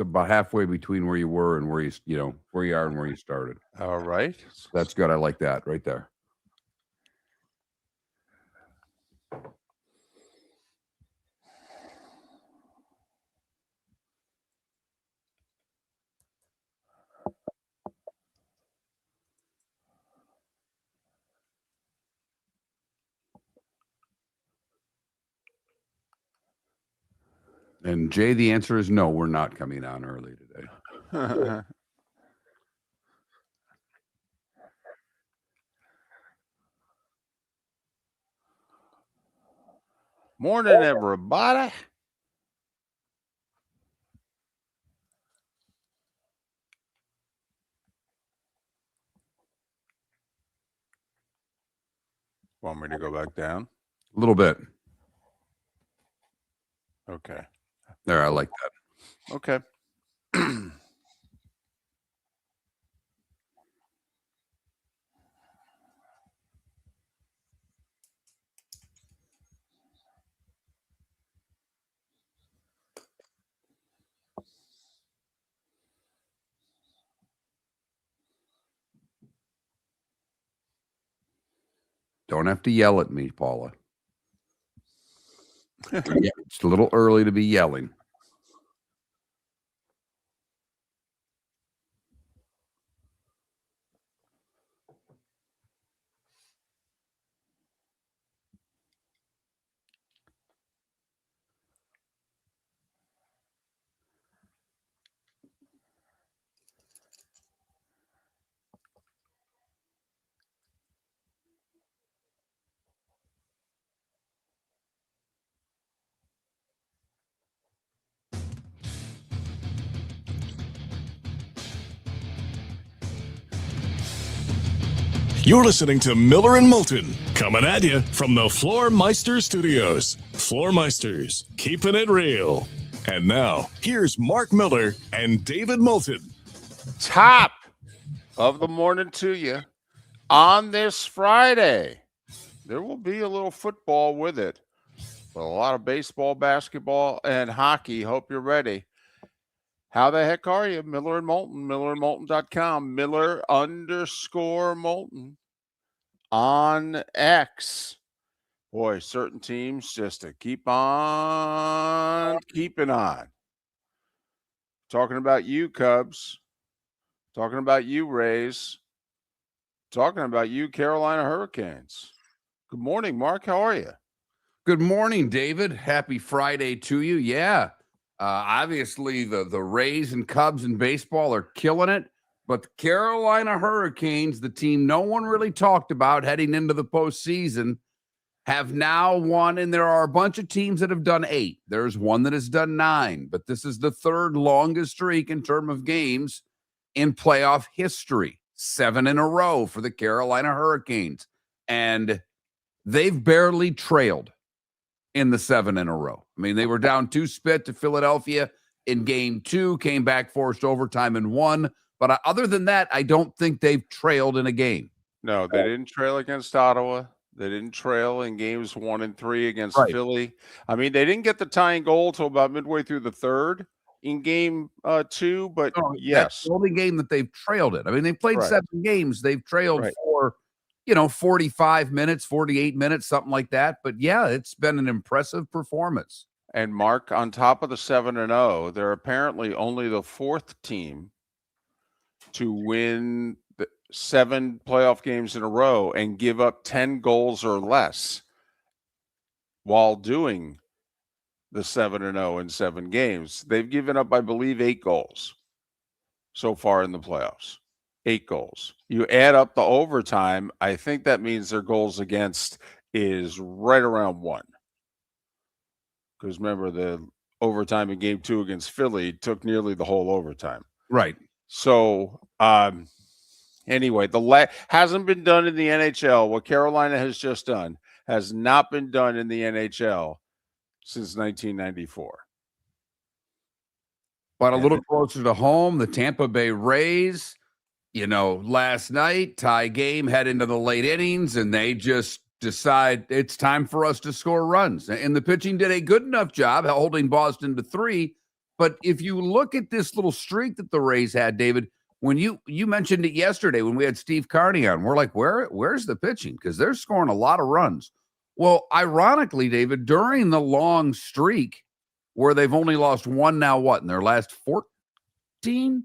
about halfway between where you were and where where you are and where you started. All right. That's good. I like that right there. And Jay, the answer is no, we're not coming on early today. Morning, everybody. Want me to go back down? A little bit. Okay. There, I like that. Okay. Don't have to yell at me, Paula. It's a little early to be yelling. You're listening to Miller and Moulton, coming at you from the Floor Meister Studios. Floor Meisters, keeping it real. And now, here's Mark Miller and David Moulton. Top of the morning to you on this Friday. There will be a little football with it, but a lot of baseball, basketball, and hockey. Hope you're ready. How the heck are you? Miller and Moulton, millerandmoulton.com, Miller_Moulton on X. Boy, certain teams just to keep on keeping on. Talking about you, Cubs. Talking about you, Rays. Talking about you, Carolina Hurricanes. Good morning, Mark. How are you? Good morning, David. Happy Friday to you. Yeah. Obviously, the Rays and Cubs in baseball are killing it, but the Carolina Hurricanes, the team no one really talked about heading into the postseason, have now won, and there are a bunch of teams that have done 8. There's one that has done 9, but this is the third longest streak in terms of games in playoff history. 7 in a row for the Carolina Hurricanes, and they've barely trailed in the 7 in a row. I mean, they were down 2-spit to Philadelphia in game 2, came back, forced overtime, and won. But other than that, I don't think they've trailed in a game. No, they didn't trail against Ottawa. They didn't trail in games 1 and 3 against Philly. I mean, they didn't get the tying goal till about midway through the third in game 2, but yes. That's the only game that they've trailed it. I mean, they've played 7 games. They've trailed for 45 minutes, 48 minutes, something like that. But yeah, it's been an impressive performance. And Mark, on top of the 7-0, they're apparently only the 4th team to win the 7 playoff games in a row and give up 10 goals or less while doing the 7-0 in 7 games. They've given up, I believe, 8 goals so far in the playoffs. 8 goals. You add up the overtime, I think that means their goals against is right around 1. Because remember, the overtime in game 2 against Philly took nearly the whole overtime. Right. So, anyway, hasn't been done in the NHL. What Carolina has just done has not been done in the NHL since 1994. But a little closer to home, the Tampa Bay Rays, last night, tie game, head into the late innings, and they just decide it's time for us to score runs. And the pitching did a good enough job holding Boston to 3, But if you look at this little streak that the Rays had, David, when you mentioned it yesterday when we had Steve Carney on, we're like, where's the pitching? Because they're scoring a lot of runs. Well, ironically, David, during the long streak where they've only lost one now, what, in their last 14?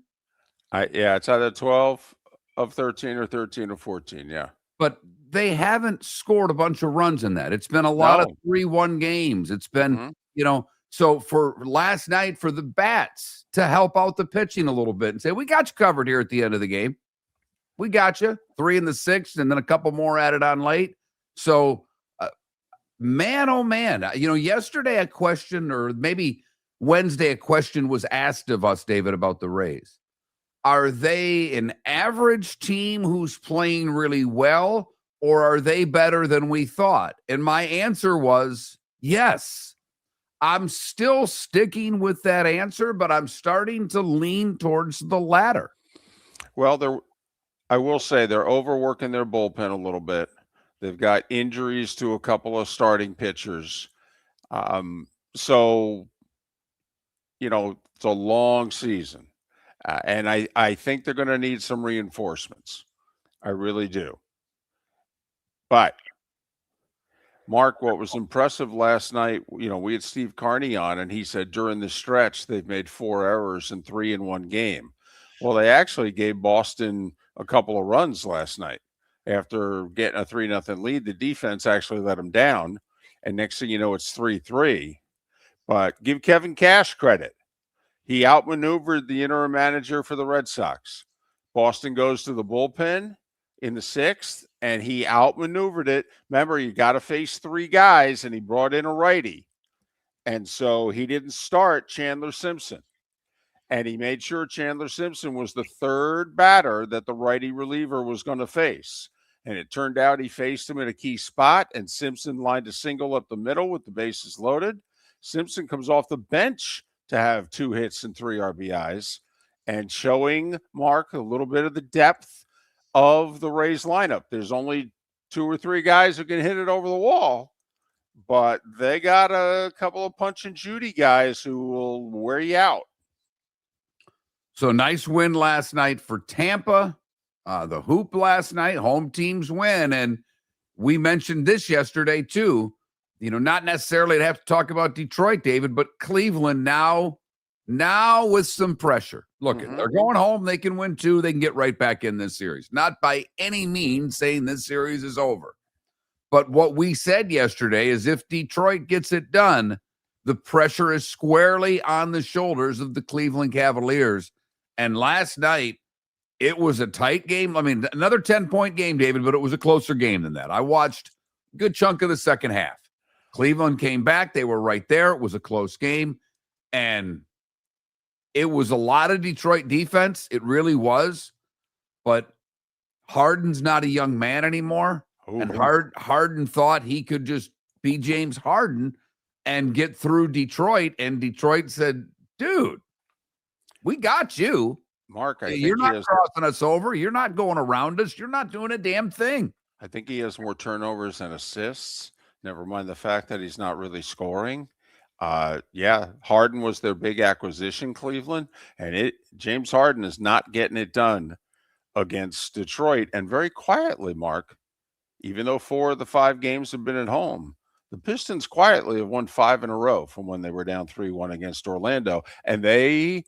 Yeah, it's either 12 of 13 or 13 of 14, yeah. But they haven't scored a bunch of runs in that. It's been a lot of 3-1 games. It's been, so for last night for the bats to help out the pitching a little bit and say, we got you covered here at the end of the game. We got you 3 in the 6th and then a couple more added on late. So, man, oh man, yesterday a question, or maybe Wednesday, a question was asked of us, David, about the Rays. Are they an average team who's playing really well, or are they better than we thought? And my answer was yes. I'm still sticking with that answer, but I'm starting to lean towards the latter. Well, I will say they're overworking their bullpen a little bit. They've got injuries to a couple of starting pitchers. So, it's a long season. And I think they're going to need some reinforcements. I really do. But, Mark, what was impressive last night, we had Steve Carney on, and he said during the stretch they've made 4 errors and 3 in one game. Well, they actually gave Boston a couple of runs last night. After getting a 3-0 lead, the defense actually let them down. And next thing you know, it's 3-3. But give Kevin Cash credit. He outmaneuvered the interim manager for the Red Sox. Boston goes to the bullpen in the 6th, and he outmaneuvered it. Remember, you got to face 3 guys, and he brought in a righty. And so he didn't start Chandler Simpson. And he made sure Chandler Simpson was the 3rd batter that the righty reliever was going to face. And it turned out he faced him at a key spot, and Simpson lined a single up the middle with the bases loaded. Simpson comes off the bench to have 2 hits and 3 RBIs, and showing, Mark, a little bit of the depth of the Rays lineup. There's only 2 or 3 guys who can hit it over the wall, but they got a couple of punch and Judy guys who will wear you out. So nice win last night for Tampa. The hoop last night, home teams win. And we mentioned this yesterday too. Not necessarily to have to talk about Detroit, David, but Cleveland now with some pressure. Look, they're going home. They can win 2. They can get right back in this series. Not by any means saying this series is over. But what we said yesterday is if Detroit gets it done, the pressure is squarely on the shoulders of the Cleveland Cavaliers. And last night, it was a tight game. I mean, another 10-point game, David, but it was a closer game than that. I watched a good chunk of the second half. Cleveland came back. They were right there. It was a close game. And it was a lot of Detroit defense. It really was. But Harden's not a young man anymore. Oh, and Harden thought he could just be James Harden and get through Detroit. And Detroit said, dude, we got you. Mark, you're not crossing us over. You're not going around us. You're not doing a damn thing. I think he has more turnovers than assists. Never mind the fact that he's not really scoring. Harden was their big acquisition, Cleveland, and James Harden is not getting it done against Detroit. And very quietly, Mark, even though 4 of the 5 games have been at home, the Pistons quietly have won 5 in a row from when they were down 3-1 against Orlando, and they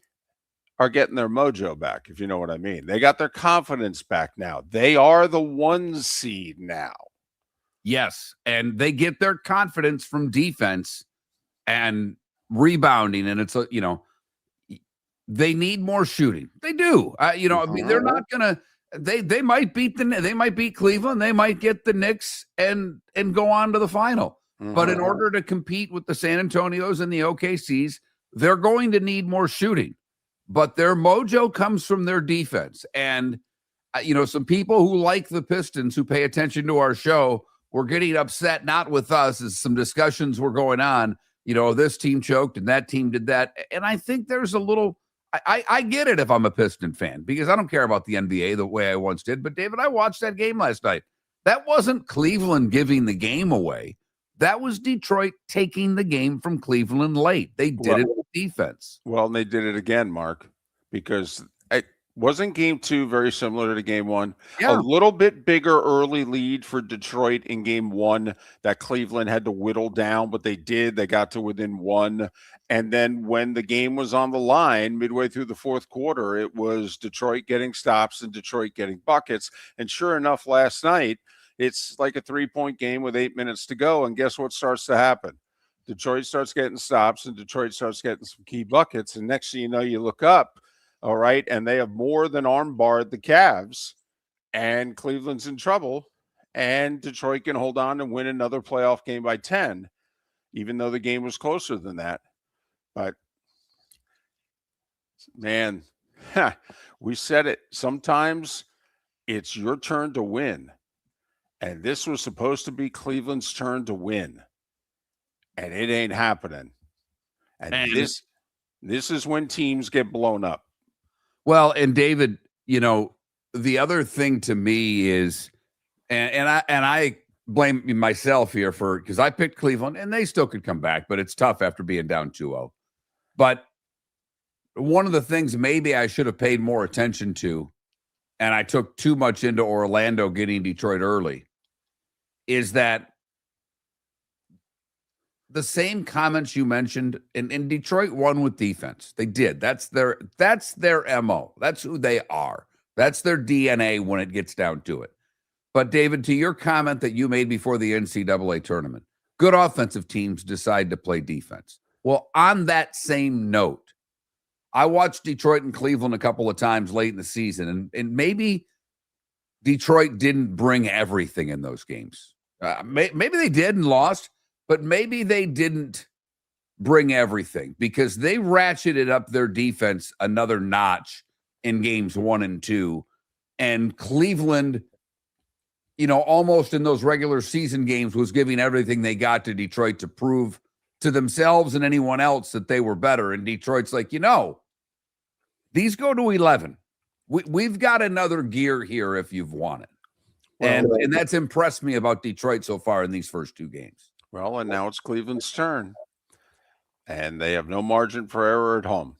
are getting their mojo back, if you know what I mean. They got their confidence back now. They are the 1 seed now. Yes, and they get their confidence from defense and rebounding, and it's they need more shooting. They do. I mean, they're not gonna. They might beat Cleveland. They might get the Knicks and go on to the final. But in order to compete with the San Antonios and the OKCs, they're going to need more shooting. But their mojo comes from their defense, and some people who like the Pistons who pay attention to our show. We're getting upset, not with us, as some discussions were going on. This team choked and that team did that. And I think there's a little, I get it if I'm a Piston fan, because I don't care about the NBA the way I once did. But David, I watched that game last night. That wasn't Cleveland giving the game away. That was Detroit taking the game from Cleveland late. They did it with defense. Well, and they did it again, Mark, because it wasn't game 2 very similar to game 1. Yeah. A little bit bigger early lead for Detroit in game 1 that Cleveland had to whittle down, but they did. They got to within 1. And then when the game was on the line midway through the fourth quarter, it was Detroit getting stops and Detroit getting buckets. And sure enough, last night, it's like a 3-point game with 8 minutes to go. And guess what starts to happen? Detroit starts getting stops and Detroit starts getting some key buckets. And next thing you know, you look up, all right, and they have more than armbarred the Cavs, and Cleveland's in trouble, and Detroit can hold on and win another playoff game by 10, even though the game was closer than that. But, man, we said it. Sometimes it's your turn to win, and this was supposed to be Cleveland's turn to win. And it ain't happening. And this is when teams get blown up. Well, and David, the other thing to me is, and I blame myself here because I picked Cleveland and they still could come back, but it's tough after being down 2-0. But one of the things maybe I should have paid more attention to, and I took too much into Orlando getting Detroit early, is that the same comments you mentioned, in Detroit won with defense. They did. That's their MO. That's who they are. That's their DNA when it gets down to it. But David, to your comment that you made before the NCAA tournament, good offensive teams decide to play defense. Well, on that same note, I watched Detroit and Cleveland a couple of times late in the season, and maybe Detroit didn't bring everything in those games. Maybe they did and lost. But maybe they didn't bring everything because they ratcheted up their defense another notch in games 1 and 2. And Cleveland, almost in those regular season games was giving everything they got to Detroit to prove to themselves and anyone else that they were better. And Detroit's like, these go to 11. We've got another gear here if you've won it. And that's impressed me about Detroit so far in these first 2 games. Well, and now it's Cleveland's turn, and they have no margin for error at home.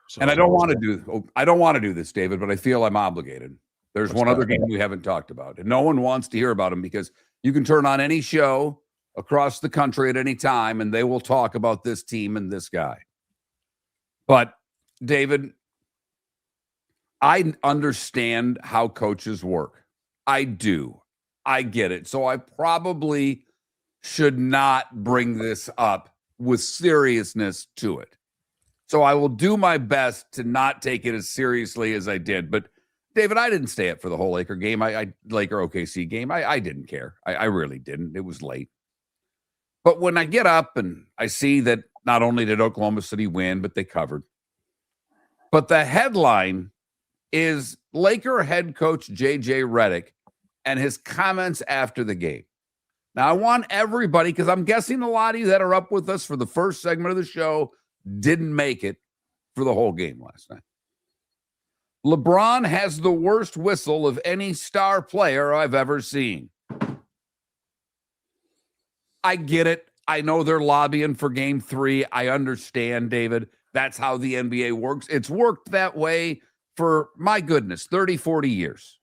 So, and I don't want to do this, David, but I feel I'm obligated. There's one other game we haven't talked about, and no one wants to hear about him because you can turn on any show across the country at any time, and they will talk about this team and this guy. But, David, I understand how coaches work. I do. I get it. So I probably should not bring this up with seriousness to it. So I will do my best to not take it as seriously as I did. But David, I didn't stay up for the whole Laker game. Laker OKC game. I didn't care. I really didn't. It was late. But when I get up and I see that not only did Oklahoma City win, but they covered. But the headline is Laker head coach J.J. Redick and his comments after the game. Now, I want everybody, because I'm guessing a lot of you that are up with us for the first segment of the show didn't make it for the whole game last night. LeBron has the worst whistle of any star player I've ever seen. I get it. I know they're lobbying for game 3. I understand, David. That's how the NBA works. It's worked that way for, my goodness, 30, 40 years.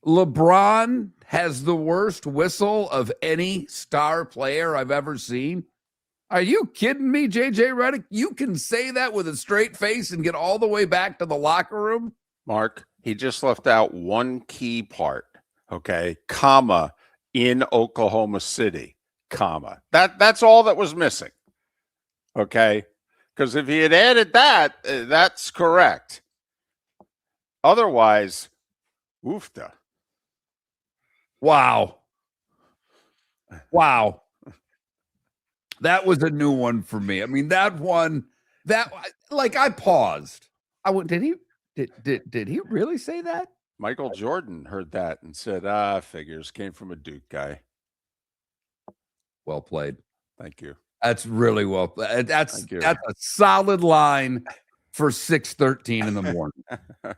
LeBron has the worst whistle of any star player I've ever seen. Are you kidding me, J.J. Redick? You can say that with a straight face and get all the way back to the locker room? Mark, he just left out one key part, okay? Comma, in Oklahoma City, comma. That's all that was missing, okay? Because if he had added that, that's correct. Otherwise, oofta. Wow. That was a new one for me. I mean, that one, I paused. I went, did he really say that? Michael Jordan heard that and said, figures, came from a Duke guy. Well played. Thank you. That's really well played. That's a solid line. for 6:13 in the morning.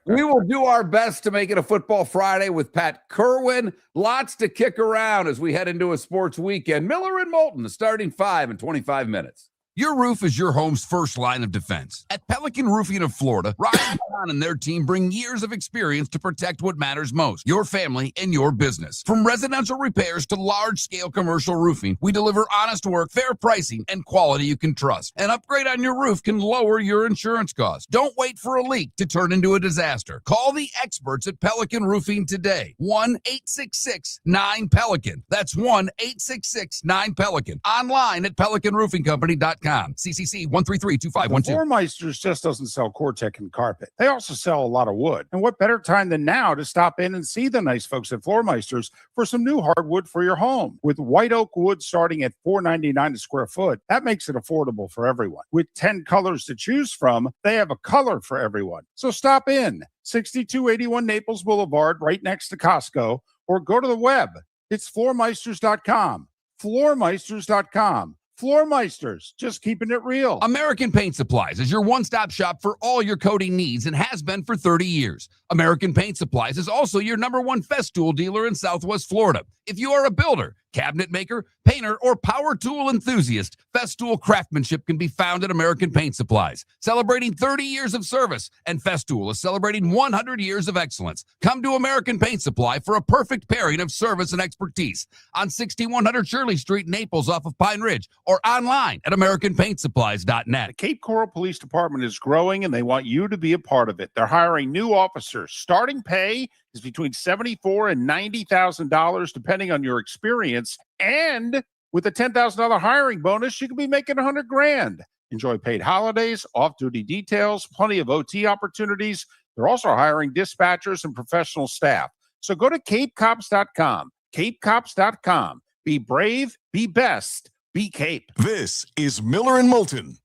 We will do our best to make it a Football Friday with Pat Kirwan. Lots to kick around as we head into a sports weekend. Miller and Moulton, the starting 5 in 25 minutes. Your roof is your home's first line of defense. At Pelican Roofing of Florida, Ryan John and their team bring years of experience to protect what matters most, your family and your business. From residential repairs to large-scale commercial roofing, we deliver honest work, fair pricing, and quality you can trust. An upgrade on your roof can lower your insurance costs. Don't wait for a leak to turn into a disaster. Call the experts at Pelican Roofing today. 1-866-9-PELICAN. That's 1-866-9-PELICAN. Online at pelicanroofingcompany.com. CCC 1332512. Floor Meisters just doesn't sell Cortec and carpet. They also sell a lot of wood. And what better time than now to stop in and see the nice folks at Floor Meisters for some new hardwood for your home. With white oak wood starting at $4.99 a square foot, that makes it affordable for everyone. With 10 colors to choose from, they have a color for everyone. So stop in. 6281 Naples Boulevard, right next to Costco, or go to the web. It's floormeisters.com. Floormeisters.com. Floor Meisters, just keeping it real. American Paint Supplies is your one-stop shop for all your coating needs and has been for 30 years. American Paint Supplies is also your #1 Festool dealer in Southwest Florida. If you are a builder, cabinet maker, painter, or power tool enthusiast, Festool craftsmanship can be found at American Paint Supplies. Celebrating 30 years of service, and Festool is celebrating 100 years of excellence. Come to American Paint Supply for a perfect pairing of service and expertise on 6100 Shirley Street, Naples, off of Pine Ridge, or online at AmericanPaintSupplies.net. The Cape Coral Police Department is growing, and they want you to be a part of it. They're hiring new officers. Starting pay is between $74,000 and $90,000, depending on your experience. And with a $10,000 hiring bonus, you could be making $100,000. Enjoy paid holidays, off-duty details, plenty of OT opportunities. They're also hiring dispatchers and professional staff. So go to CapeCops.com. CapeCops.com. Be brave, be best, be Cape. This is Miller and Moulton.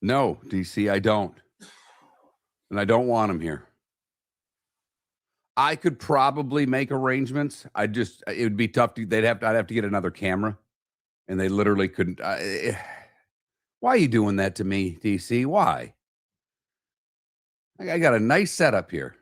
No, DC, I don't. And I don't want him here. I could probably make arrangements. It would be tough I'd have to get another camera, and they literally couldn't. Why are you doing that to me, DC? Why? I got a nice setup here.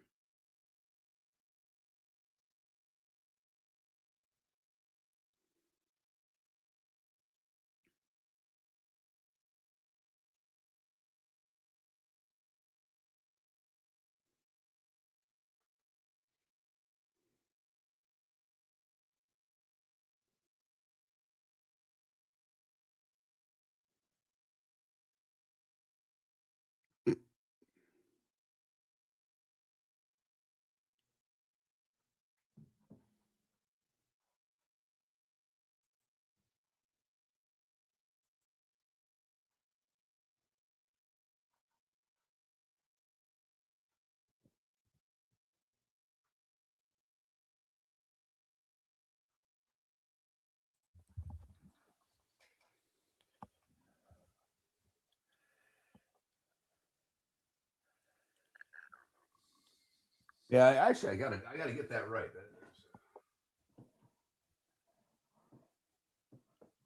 Yeah, actually, I gotta get that right.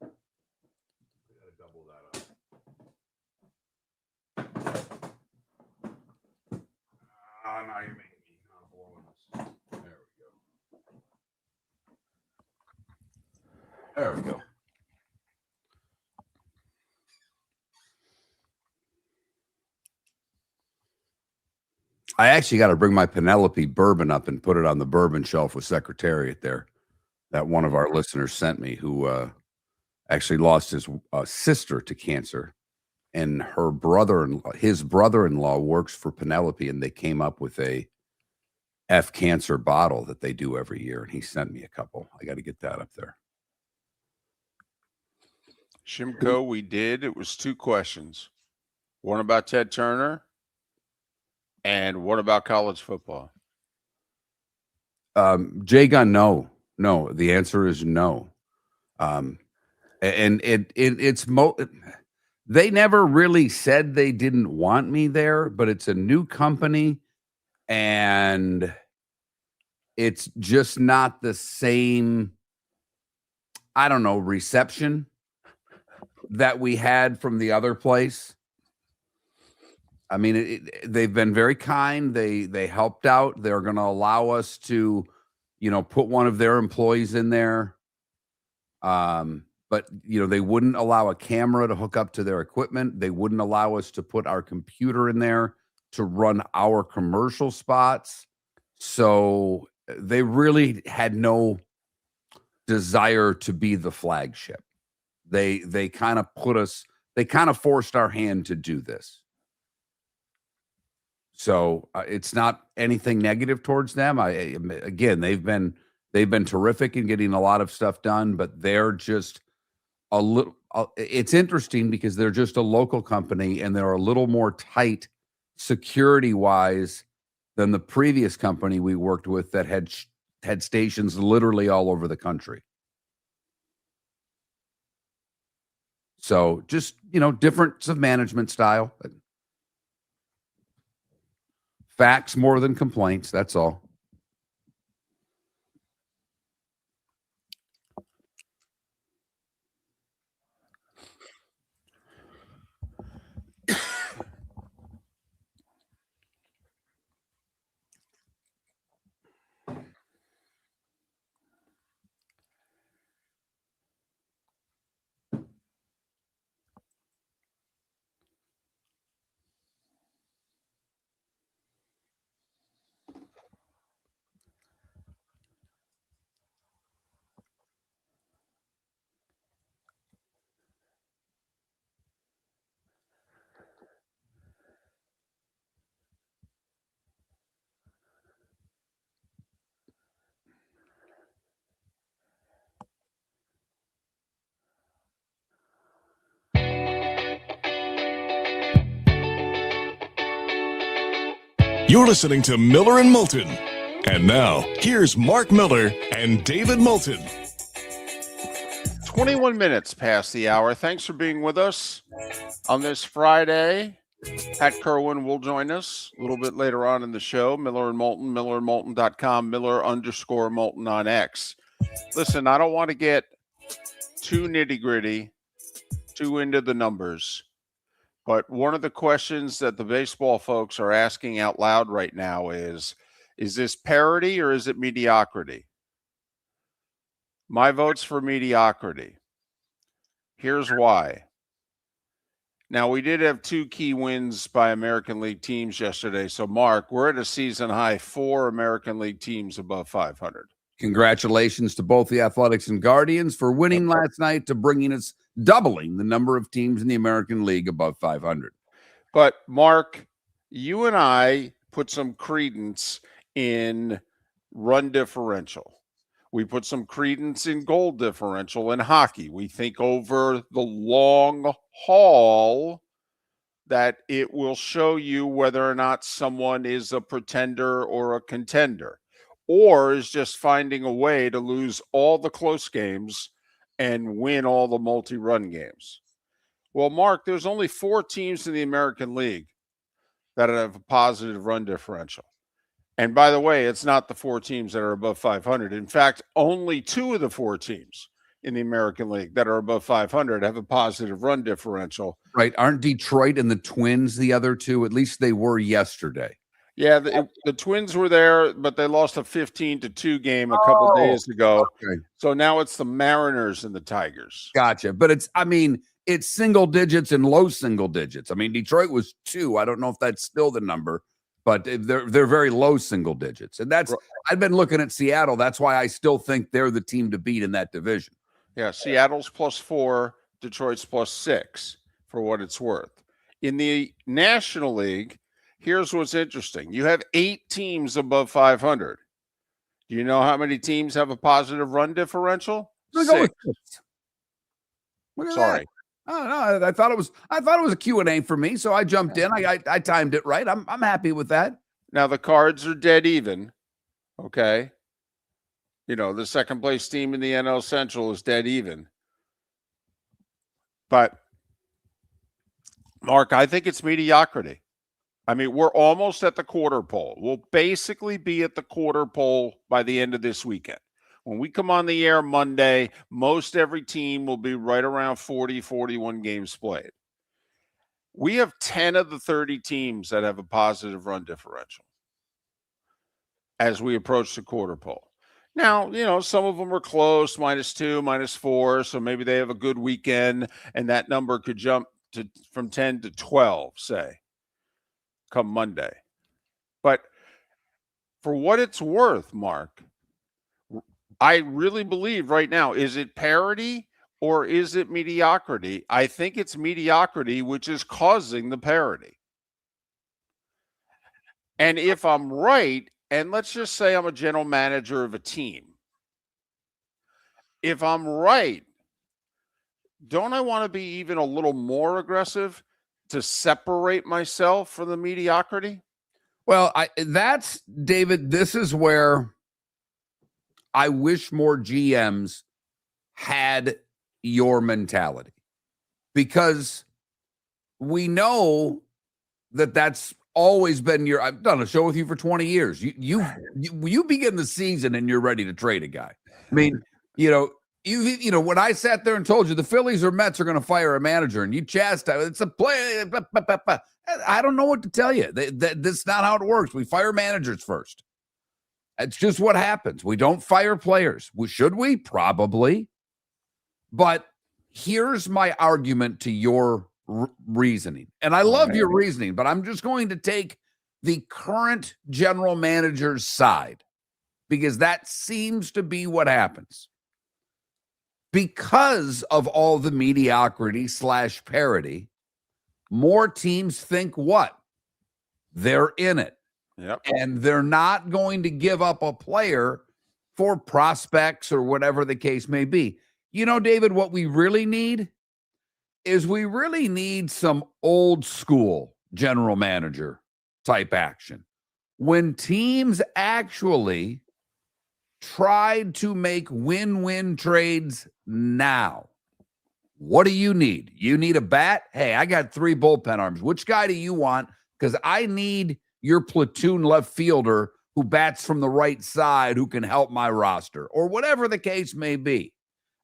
I gotta double that up. Now you're making me blowing this. There we go. I actually got to bring my Penelope bourbon up and put it on the bourbon shelf with Secretariat there. That one of our listeners sent me, who actually lost his sister to cancer, and his brother-in-law works for Penelope, and they came up with a F cancer bottle that they do every year, and he sent me a couple. I got to get that up there. Shimko, we did. It was 2 questions. One about Ted Turner, and what about college football? Jay Gunn, no. The answer is no. And they never really said they didn't want me there, but it's a new company and it's just not the same, I don't know, reception that we had from the other place. I mean, they've been very kind. They helped out. They're going to allow us to, put one of their employees in there. But they wouldn't allow a camera to hook up to their equipment. They wouldn't allow us to put our computer in there to run our commercial spots. So they really had no desire to be the flagship. They kind of forced our hand to do this. So it's not anything negative towards them. Again, they've been terrific in getting a lot of stuff done, but they're just a little. It's interesting because they're just a local company and they're a little more tight security wise than the previous company we worked with that had stations literally all over the country. So just difference of management style. Facts more than complaints. That's all. You're listening to Miller and Moulton. And now, here's Mark Miller and David Moulton. 21 minutes past the hour. Thanks for being with us on this Friday. Pat Kirwan will join us a little bit later on in the show. Miller and Moulton, millerandmoulton.com, Miller_Moulton on X. Listen, I don't want to get too nitty-gritty, too into the numbers. But one of the questions that the baseball folks are asking out loud right now is this parity or is it mediocrity? My vote's for mediocrity. Here's why. Now, we did have 2 key wins by American League teams yesterday. So, Mark, we're at a season high 4 American League teams above 500. Congratulations to both the Athletics and Guardians for winning last night to bringing us doubling the number of teams in the American League above 500. But, Mark, you and I put some credence in run differential. We put some credence in goal differential in hockey. We think over the long haul that it will show you whether or not someone is a pretender or a contender, or is just finding a way to lose all the close games and win all the multi-run games. Well, Mark, there's only 4 teams in the American League that have a positive run differential. And by the way, it's not the 4 teams that are above 500. In fact, only 2 of the 4 teams in the American League that are above 500 have a positive run differential. Right. Aren't Detroit and the Twins the other 2? At least they were yesterday. Yeah, the Twins were there, but they lost a 15-2 game a couple days ago. Okay. So now it's the Mariners and the Tigers. Gotcha. But it's single digits and low single digits. I mean, Detroit was 2. I don't know if that's still the number, but they're very low single digits. And that's, I've been looking at Seattle. That's why I still think they're the team to beat in that division. Yeah, Seattle's +4, Detroit's +6 for what it's worth. In the National League, here's what's interesting. You have 8 teams above 500. Do you know how many teams have a positive run differential? 6. Look at Sorry. that. Oh no, I thought it was a Q&A for me, so I jumped in. I timed it right. I'm happy with that. Now the Cards are dead even. Okay. You know, the second place team in the NL Central is dead even. But Mark, I think it's mediocrity. I mean, we're almost at the quarter pole. We'll basically be at the quarter pole by the end of this weekend. When we come on the air Monday, most every team will be right around 40, 41 games played. We have 10 of the 30 teams that have a positive run differential as we approach the quarter pole. Now, some of them are close, -2, -4, so maybe they have a good weekend, and that number could jump from 10 to 12, say, come Monday. But for what it's worth, Mark, I really believe right now, is it parity or is it mediocrity? I think it's mediocrity, which is causing the parity. And if I'm right, and let's just say I'm a general manager of a team, if I'm right, don't I want to be even a little more aggressive to separate myself from the mediocrity? Well, that's David. This is where I wish more GMs had your mentality, because we know that that's always been your. I've done a show with you for 20 years. You begin the season and you're ready to trade a guy. I mean, when I sat there and told you the Phillies or Mets are going to fire a manager, and you chastise, it's a play. I don't know what to tell you. That's not how it works. We fire managers first. It's just what happens. We don't fire players. Should we? Probably. But here's my argument to your reasoning. And I love your reasoning, but I'm just going to take the current general manager's side, because that seems to be what happens. Because of all the mediocrity / parity, more teams think what? They're in it. Yep. And they're not going to give up a player for prospects or whatever the case may be. David, what we really need is some old school general manager type action. When teams actually tried to make win-win trades now, what do you need? You need a bat? Hey, I got 3 bullpen arms. Which guy do you want? Because I need your platoon left fielder who bats from the right side, who can help my roster, or whatever the case may be.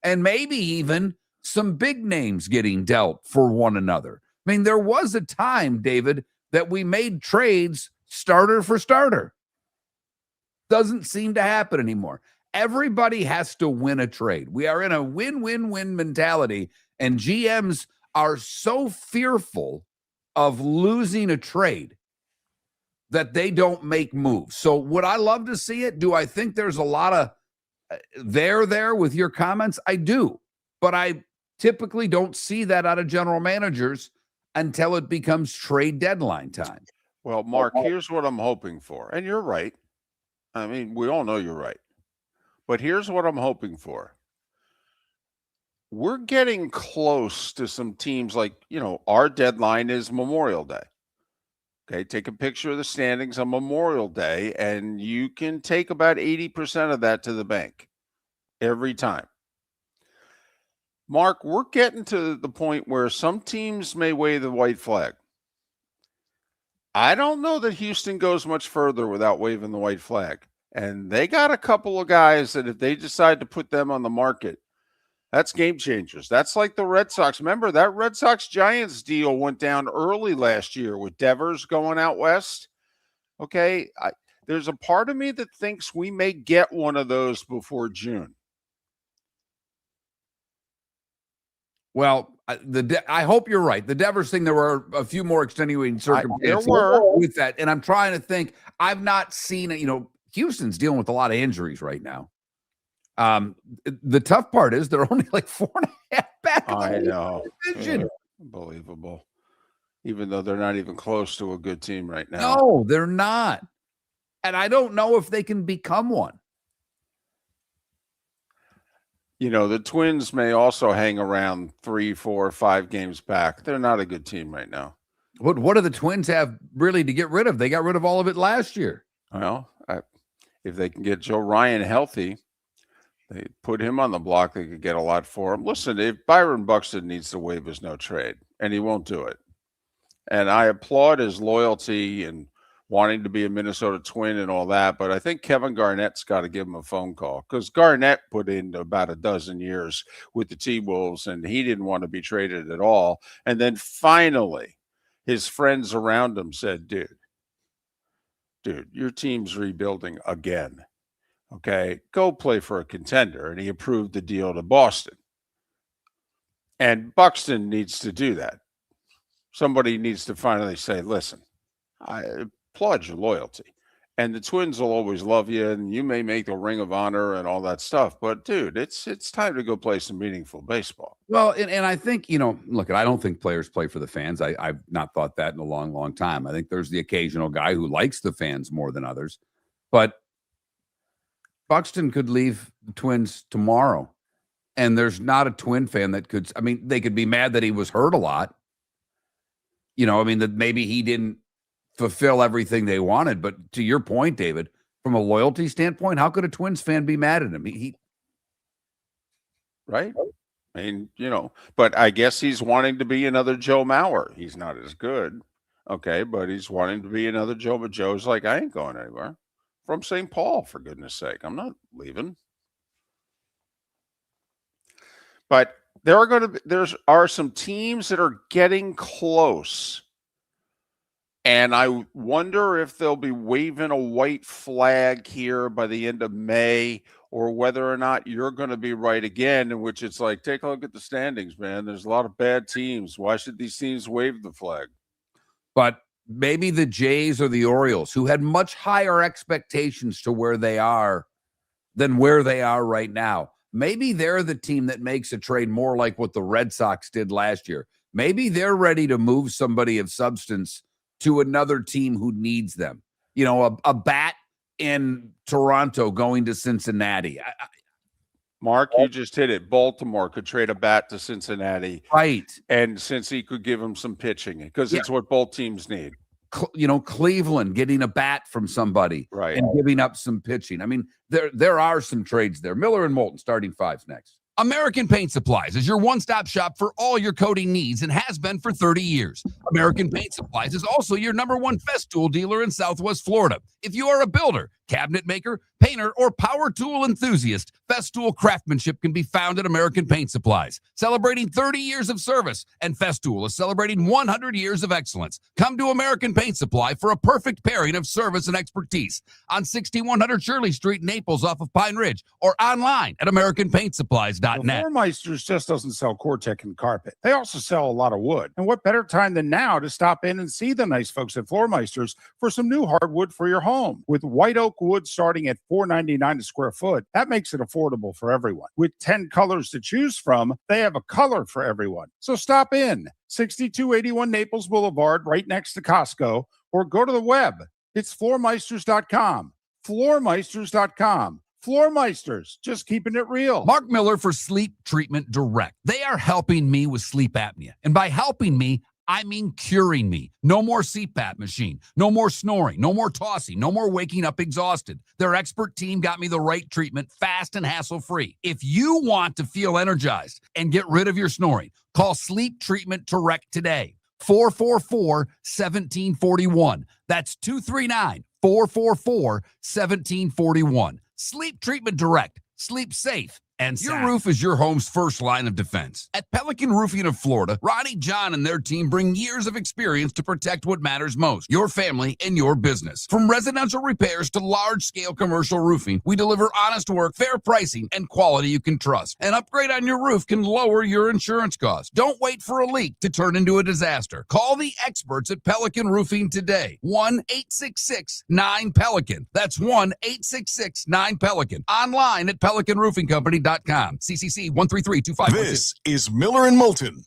And maybe even some big names getting dealt for one another. I mean, there was a time, David, that we made trades starter for starter. Doesn't seem to happen anymore. Everybody has to win a trade. We are in a win-win-win mentality, and GMs are so fearful of losing a trade that they don't make moves. So would I love to see it? Do I think there's a lot of there with your comments? I do, but I typically don't see that out of general managers until it becomes trade deadline time. Well, Mark, here's what I'm hoping for. And you're right. I mean, we all know you're right. But here's what I'm hoping for. We're getting close to some teams like, our deadline is Memorial Day. Okay, take a picture of the standings on Memorial Day, and you can take about 80% of that to the bank every time. Mark, we're getting to the point where some teams may wave the white flag. I don't know that Houston goes much further without waving the white flag. And they got a couple of guys that if they decide to put them on the market, that's game changers. That's like the Red Sox. Remember, that Red Sox-Giants deal went down early last year with Devers going out west. Okay, there's a part of me that thinks we may get one of those before June. Well, I hope you're right. The Devers thing, there were a few more extenuating circumstances with that. And I'm trying to think. I've not seen it. Houston's dealing with a lot of injuries right now. The tough part is they're only like 4.5 back. I know. Unbelievable. Even though they're not even close to a good team right now. No, they're not. And I don't know if they can become one. The Twins may also hang around 3, 4, 5 games back. They're not a good team right now. What do the Twins have really to get rid of? They got rid of all of it last year. Well, if they can get Joe Ryan healthy, they put him on the block, they could get a lot for him. Listen, if Byron Buxton needs to waive his no trade, and he won't do it. And I applaud his loyalty and wanting to be a Minnesota Twin and all that. But I think Kevin Garnett's got to give him a phone call, because Garnett put in about a dozen years with the T-Wolves and he didn't want to be traded at all. And then finally, his friends around him said, dude, your team's rebuilding again. Okay, go play for a contender. And he approved the deal to Boston. And Buxton needs to do that. Somebody needs to finally say, listen, I applaud your loyalty. And the Twins will always love you, and you may make the Ring of Honor and all that stuff. But, dude, it's time to go play some meaningful baseball. Well, and I think, look, I don't think players play for the fans. I've not thought that in a long, long time. I think there's the occasional guy who likes the fans more than others. But Buxton could leave the Twins tomorrow, and there's not a Twin fan that could. I mean, they could be mad that he was hurt a lot. That maybe he didn't fulfill everything they wanted. But to your point, David, from a loyalty standpoint, how could a Twins fan be mad at him? Right? I mean, but I guess he's wanting to be another Joe Mauer. He's not as good. Okay, but he's wanting to be another Joe. But Joe's like, I ain't going anywhere. From St. Paul, for goodness sake. I'm not leaving. But there are some teams that are getting close. And I wonder if they'll be waving a white flag here by the end of May, or whether or not you're going to be right again, in which it's like, take a look at the standings, man. There's a lot of bad teams. Why should these teams wave the flag? But maybe the Jays or the Orioles, who had much higher expectations to where they are than where they are right now, maybe they're the team that makes a trade more like what the Red Sox did last year. Maybe they're ready to move somebody of substance to another team who needs them. A bat in Toronto going to Cincinnati. Mark, you just hit it. Baltimore could trade a bat to Cincinnati. Right. And since he could give him some pitching, because it's what both teams need. Cleveland getting a bat from somebody, right, and giving up some pitching. I mean, there are some trades there. Miller and Moulton starting fives next. American Paint Supplies is your one-stop shop for all your coating needs and has been for 30 years. American Paint Supplies is also your #1 Festool dealer in Southwest Florida. If you are a builder, cabinet maker, painter, or power tool enthusiast, Festool craftsmanship can be found at American Paint Supplies. Celebrating 30 years of service, and Festool is celebrating 100 years of excellence. Come to American Paint Supply for a perfect pairing of service and expertise on 6100 Shirley Street, Naples, off of Pine Ridge, or online at AmericanPaintSupplies.net. Floor Meisters just doesn't sell Cortec and carpet. They also sell a lot of wood. And what better time than now to stop in and see the nice folks at Floor Meisters for some new hardwood for your home. With white oak wood starting at $4.99 a square foot, that makes it affordable for everyone. With 10 colors to choose from, they have a color for everyone. So stop in, 6281 Naples Boulevard, right next to Costco, or go to the web. It's floormeisters.com. Floormeisters.com. Floor Meisters, just keeping it real. Mark Miller for Sleep Treatment Direct. They are helping me with sleep apnea. And by helping me, I mean curing me. No more CPAP machine. No more snoring. No more tossing. No more waking up exhausted. Their expert team got me the right treatment, fast and hassle-free. If you want to feel energized and get rid of your snoring, call Sleep Treatment Direct today. 444-1741. That's 239-444-1741. Sleep Treatment Direct. Sleep safe and sound. Your roof is your home's first line of defense. At Pelican Roofing of Florida, Ronnie John and their team bring years of experience to protect what matters most, your family and your business. From residential repairs to large-scale commercial roofing, we deliver honest work, fair pricing, and quality you can trust. An upgrade on your roof can lower your insurance costs. Don't wait for a leak to turn into a disaster. Call the experts at Pelican Roofing today. 1-866-9-PELICAN. That's 1-866-9-PELICAN. Online at PelicanRoofingCompany.com. CCC 1332516. This is Miller and Moulton.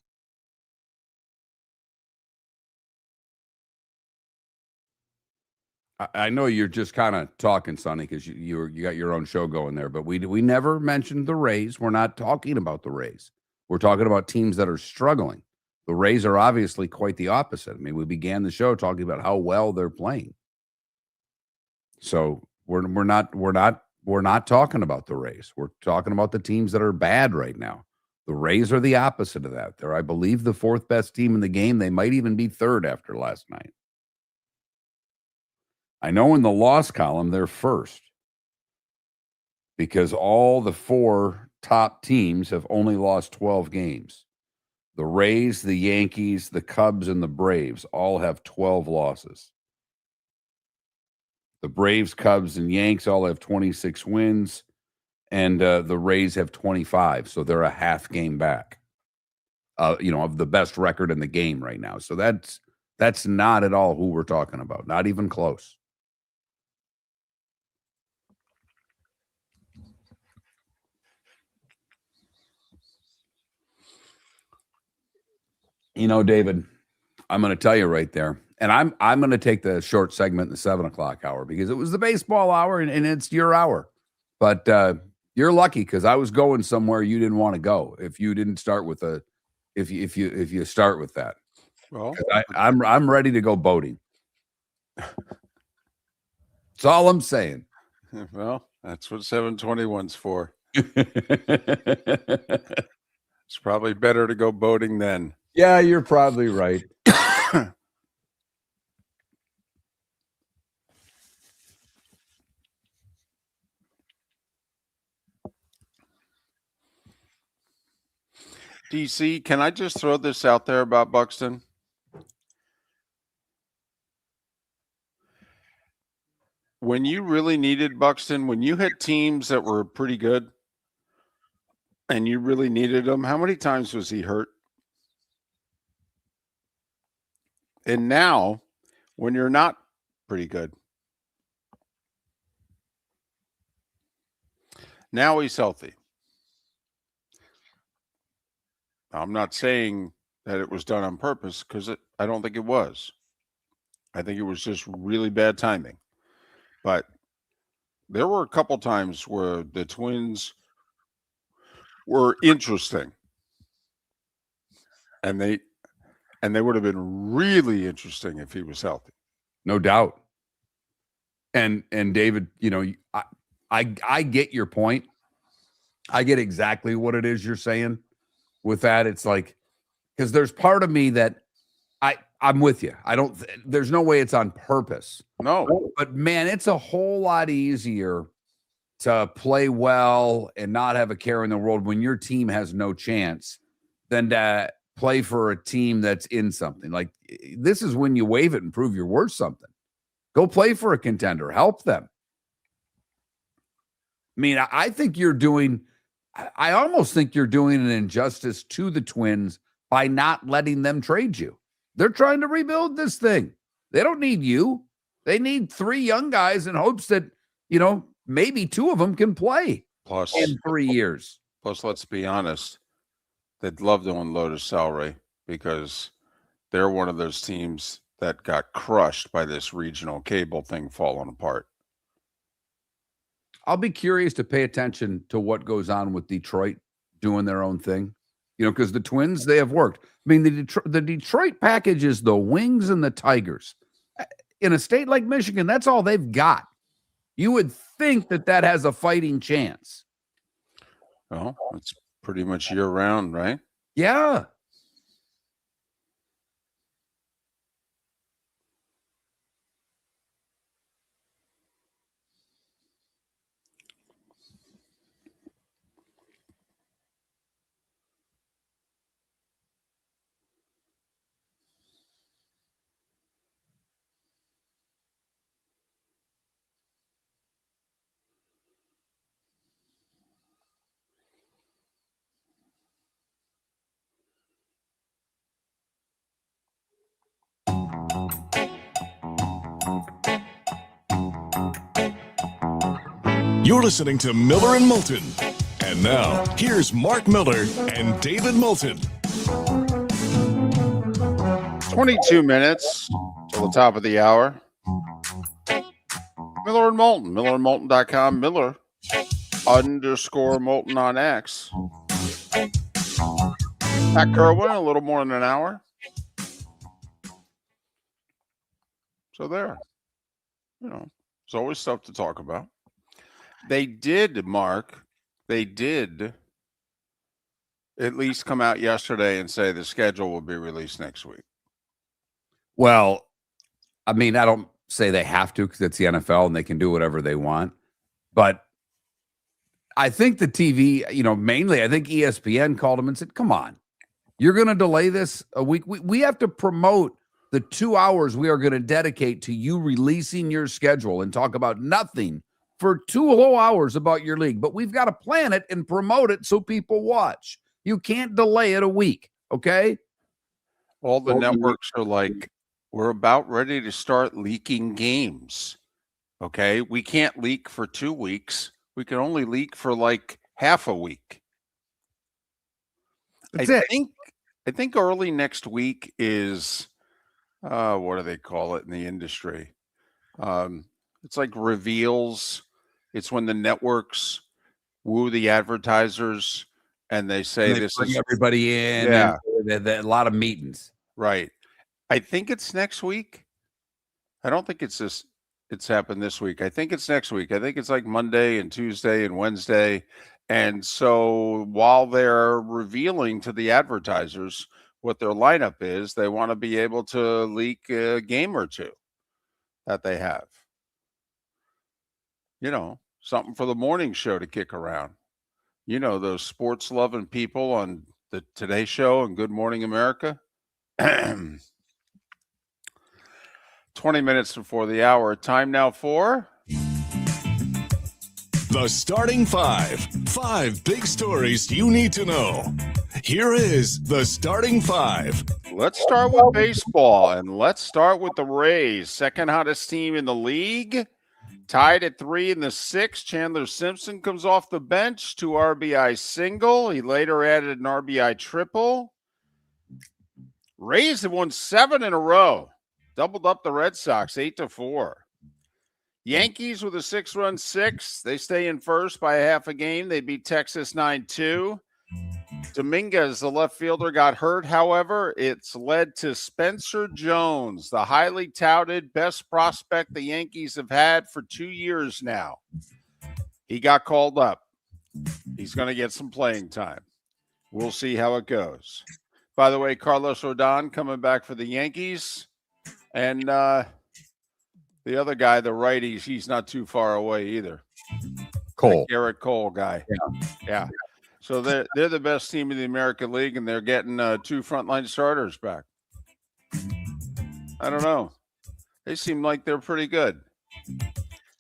I know you're just kind of talking, Sonny, because you got your own show going there, but we never mentioned the Rays. We're not talking about the Rays. We're talking about teams that are struggling. The Rays are obviously quite the opposite. I mean, we began the show talking about how well they're playing. So we're not talking about the Rays. We're talking about the teams that are bad right now. The Rays are the opposite of that. They're, I believe, the fourth best team in the game. They might even be third after last night. I know in the loss column, they're first because all the four top teams have only lost 12 games. The Rays, the Yankees, the Cubs, and the Braves all have 12 losses. The Braves, Cubs, and Yanks all have 26 wins, and the Rays have 25, so they're a half game back, of the best record in the game right now. So that's not at all who we're talking about, not even close. David, I'm going to tell you right there, and I'm going to take the short segment in the 7 o'clock hour because it was the baseball hour and it's your hour. But you're lucky because I was going somewhere you didn't want to go if you didn't start with if you start with that. Well, I'm ready to go boating. That's all I'm saying. Well, that's what 721's for. It's probably better to go boating then. Yeah, you're probably right. DC, can I just throw this out there about Buxton? When you really needed Buxton, when you had teams that were pretty good and you really needed him, how many times was he hurt? And now, when you're not pretty good, now he's healthy. I'm not saying that it was done on purpose because I don't think it was. I think it was just really bad timing. But there were a couple times where the Twins were interesting. And they would have been really interesting if he was healthy. No doubt. And David, I get your point. I get exactly what it is you're saying with that. It's like, because there's part of me that I'm with you. There's no way it's on purpose. No. But man, it's a whole lot easier to play well and not have a care in the world when your team has no chance than to play for a team that's in something. Like, this is when you wave it and prove you're worth something. Go play for a contender. Help them. I mean, I think I almost think you're doing an injustice to the Twins by not letting them trade you. They're trying to rebuild this thing. They don't need you. They need 3 young guys in hopes that, maybe 2 of them can play in 3 years. Plus, let's be honest, they'd love to unload his salary because they're one of those teams that got crushed by this regional cable thing falling apart. I'll be curious to pay attention to what goes on with Detroit doing their own thing, because the Twins, they have worked. I mean, the Detroit package is the Wings and the Tigers. In a state like Michigan, that's all they've got. You would think that has a fighting chance. Well, it's pretty much year round, right? Yeah. You're listening to Miller and Moulton. And now, here's Mark Miller and David Moulton. 22 minutes till the top of the hour. Miller and Moulton, millerandmoulton.com, Miller_Moulton on X. Pat Kirwan, a little more than an hour. So there. There's always stuff to talk about. They did at least come out yesterday and say the schedule will be released next week? Well, I mean, I don't say they have to because it's the NFL and they can do whatever they want. But I think the TV, mainly, I think ESPN called them and said, come on, you're going to delay this a week. We have to promote the 2 hours we are going to dedicate to you releasing your schedule and talk about nothing for 2 whole hours about your league. But we've got to plan it and promote it so people watch. You can't delay it a week, okay? All the networks are like, we're about ready to start leaking games. Okay, we can't leak for 2 weeks. We can only leak for like half a week. I think early next week is what do they call it in the industry? It's like reveals. It's when the networks woo the advertisers and they say They this bring is everybody in. Yeah. And a lot of meetings. right. I think it's next week. I don't think it's happened this week. I think it's next week. I think it's like Monday and Tuesday and Wednesday. And so while they're revealing to the advertisers what their lineup is, they want to be able to leak a game or two that they have. Something for the morning show to kick around. Those sports loving people on the Today Show and Good Morning America. 20 minutes before the hour. Time now for The Starting Five. 5 big stories you need to know. Here is the Starting Five. Let's start with baseball, and let's start with the Rays, second hottest team in the league. Tied at 3 in the 6th. Chandler Simpson comes off the bench, 2 RBI single. He later added an RBI triple. Rays have won 7 in a row. Doubled up the Red Sox 8-4. Yankees with a 6-run 6. They stay in first by a half a game. They beat Texas 9-2. Dominguez, the left fielder, got hurt. However, it's led to Spencer Jones, the highly touted best prospect the Yankees have had for 2 years now. He got called up. He's going to get some playing time. We'll see how it goes. By the way, Carlos Rodon coming back for the Yankees. And the other guy, the righties, he's not too far away either. Cole. Garrett Cole guy. Yeah. So they're the best team in the American League, and they're getting 2 frontline starters back. I don't know. They seem like they're pretty good.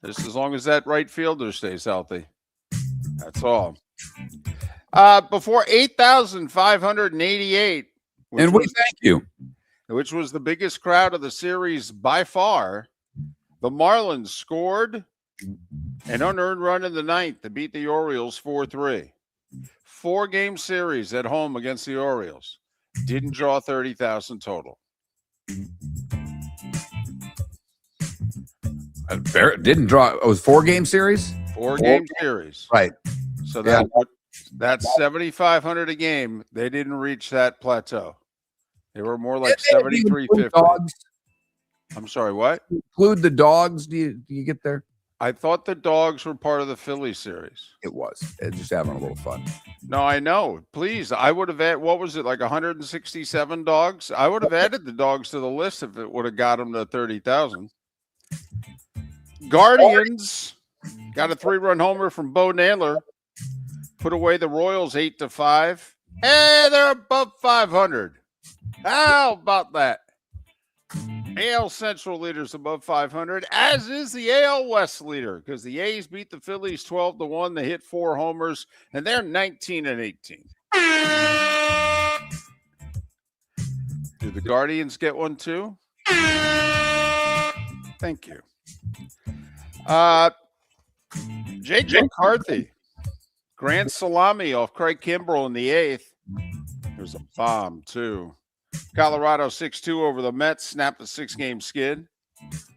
Just as long as that right fielder stays healthy. That's all. Before 8,588. And we thank you. Which was the biggest crowd of the series by far. The Marlins scored an unearned run in the 9th to beat the Orioles 4-3. 4-game series at home against the Orioles. Didn't draw 30,000 total. Didn't draw. It was 4-game series? 4-game series. Right. So that's 7,500 a game. They didn't reach that plateau. They were more like 7,350. I'm sorry, what? Include the dogs. Do you get there? I thought the dogs were part of the Philly series. It was. Just having a little fun. No, I know. Please, I would have added, what was it, like 167 dogs? I would have added the dogs to the list if it would have got them to 30,000. Guardians got a 3-run homer from Bo Naylor. Put away the Royals 8-5. Hey, they're above 500. How about that? AL Central leaders above 500, as is the AL West leader, because the A's beat the Phillies 12-1. They hit 4 homers, and they're 19-18. Do the Guardians get one too? Thank you. J.J. McCarthy, grand salami off Craig Kimbrell in the 8th. There's a bomb too. Colorado 6-2 over the Mets, snapped a 6-game skid.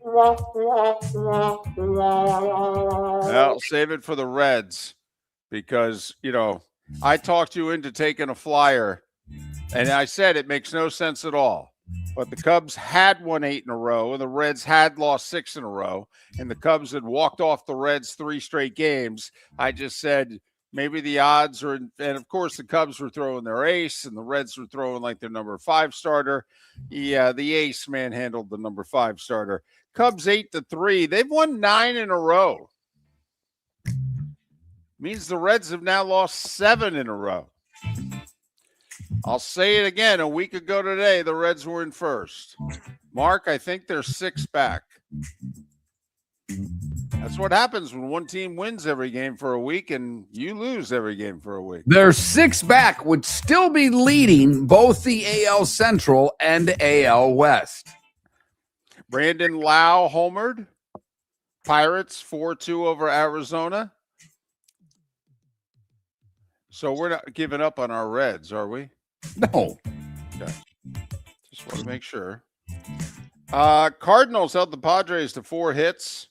Well, save it for the Reds because, I talked you into taking a flyer, and I said it makes no sense at all. But the Cubs had won 8 in a row, and the Reds had lost 6 in a row, and the Cubs had walked off the Reds 3 straight games. I just said, maybe the odds are, and of course the Cubs were throwing their ace and the Reds were throwing like their number 5 starter. Yeah, the ace manhandled the number 5 starter. Cubs 8-3. They've won 9 in a row. Means the Reds have now lost 7 in a row. I'll say it again. A week ago today, the Reds were in first. Mark, I think they're 6 back. That's what happens when one team wins every game for a week and you lose every game for a week. Their 6 back would still be leading both the AL Central and AL West. Brandon Lau homered. Pirates 4-2 over Arizona. So we're not giving up on our Reds, are we? No. Okay. Just want to make sure. Cardinals held the Padres to 4 hits.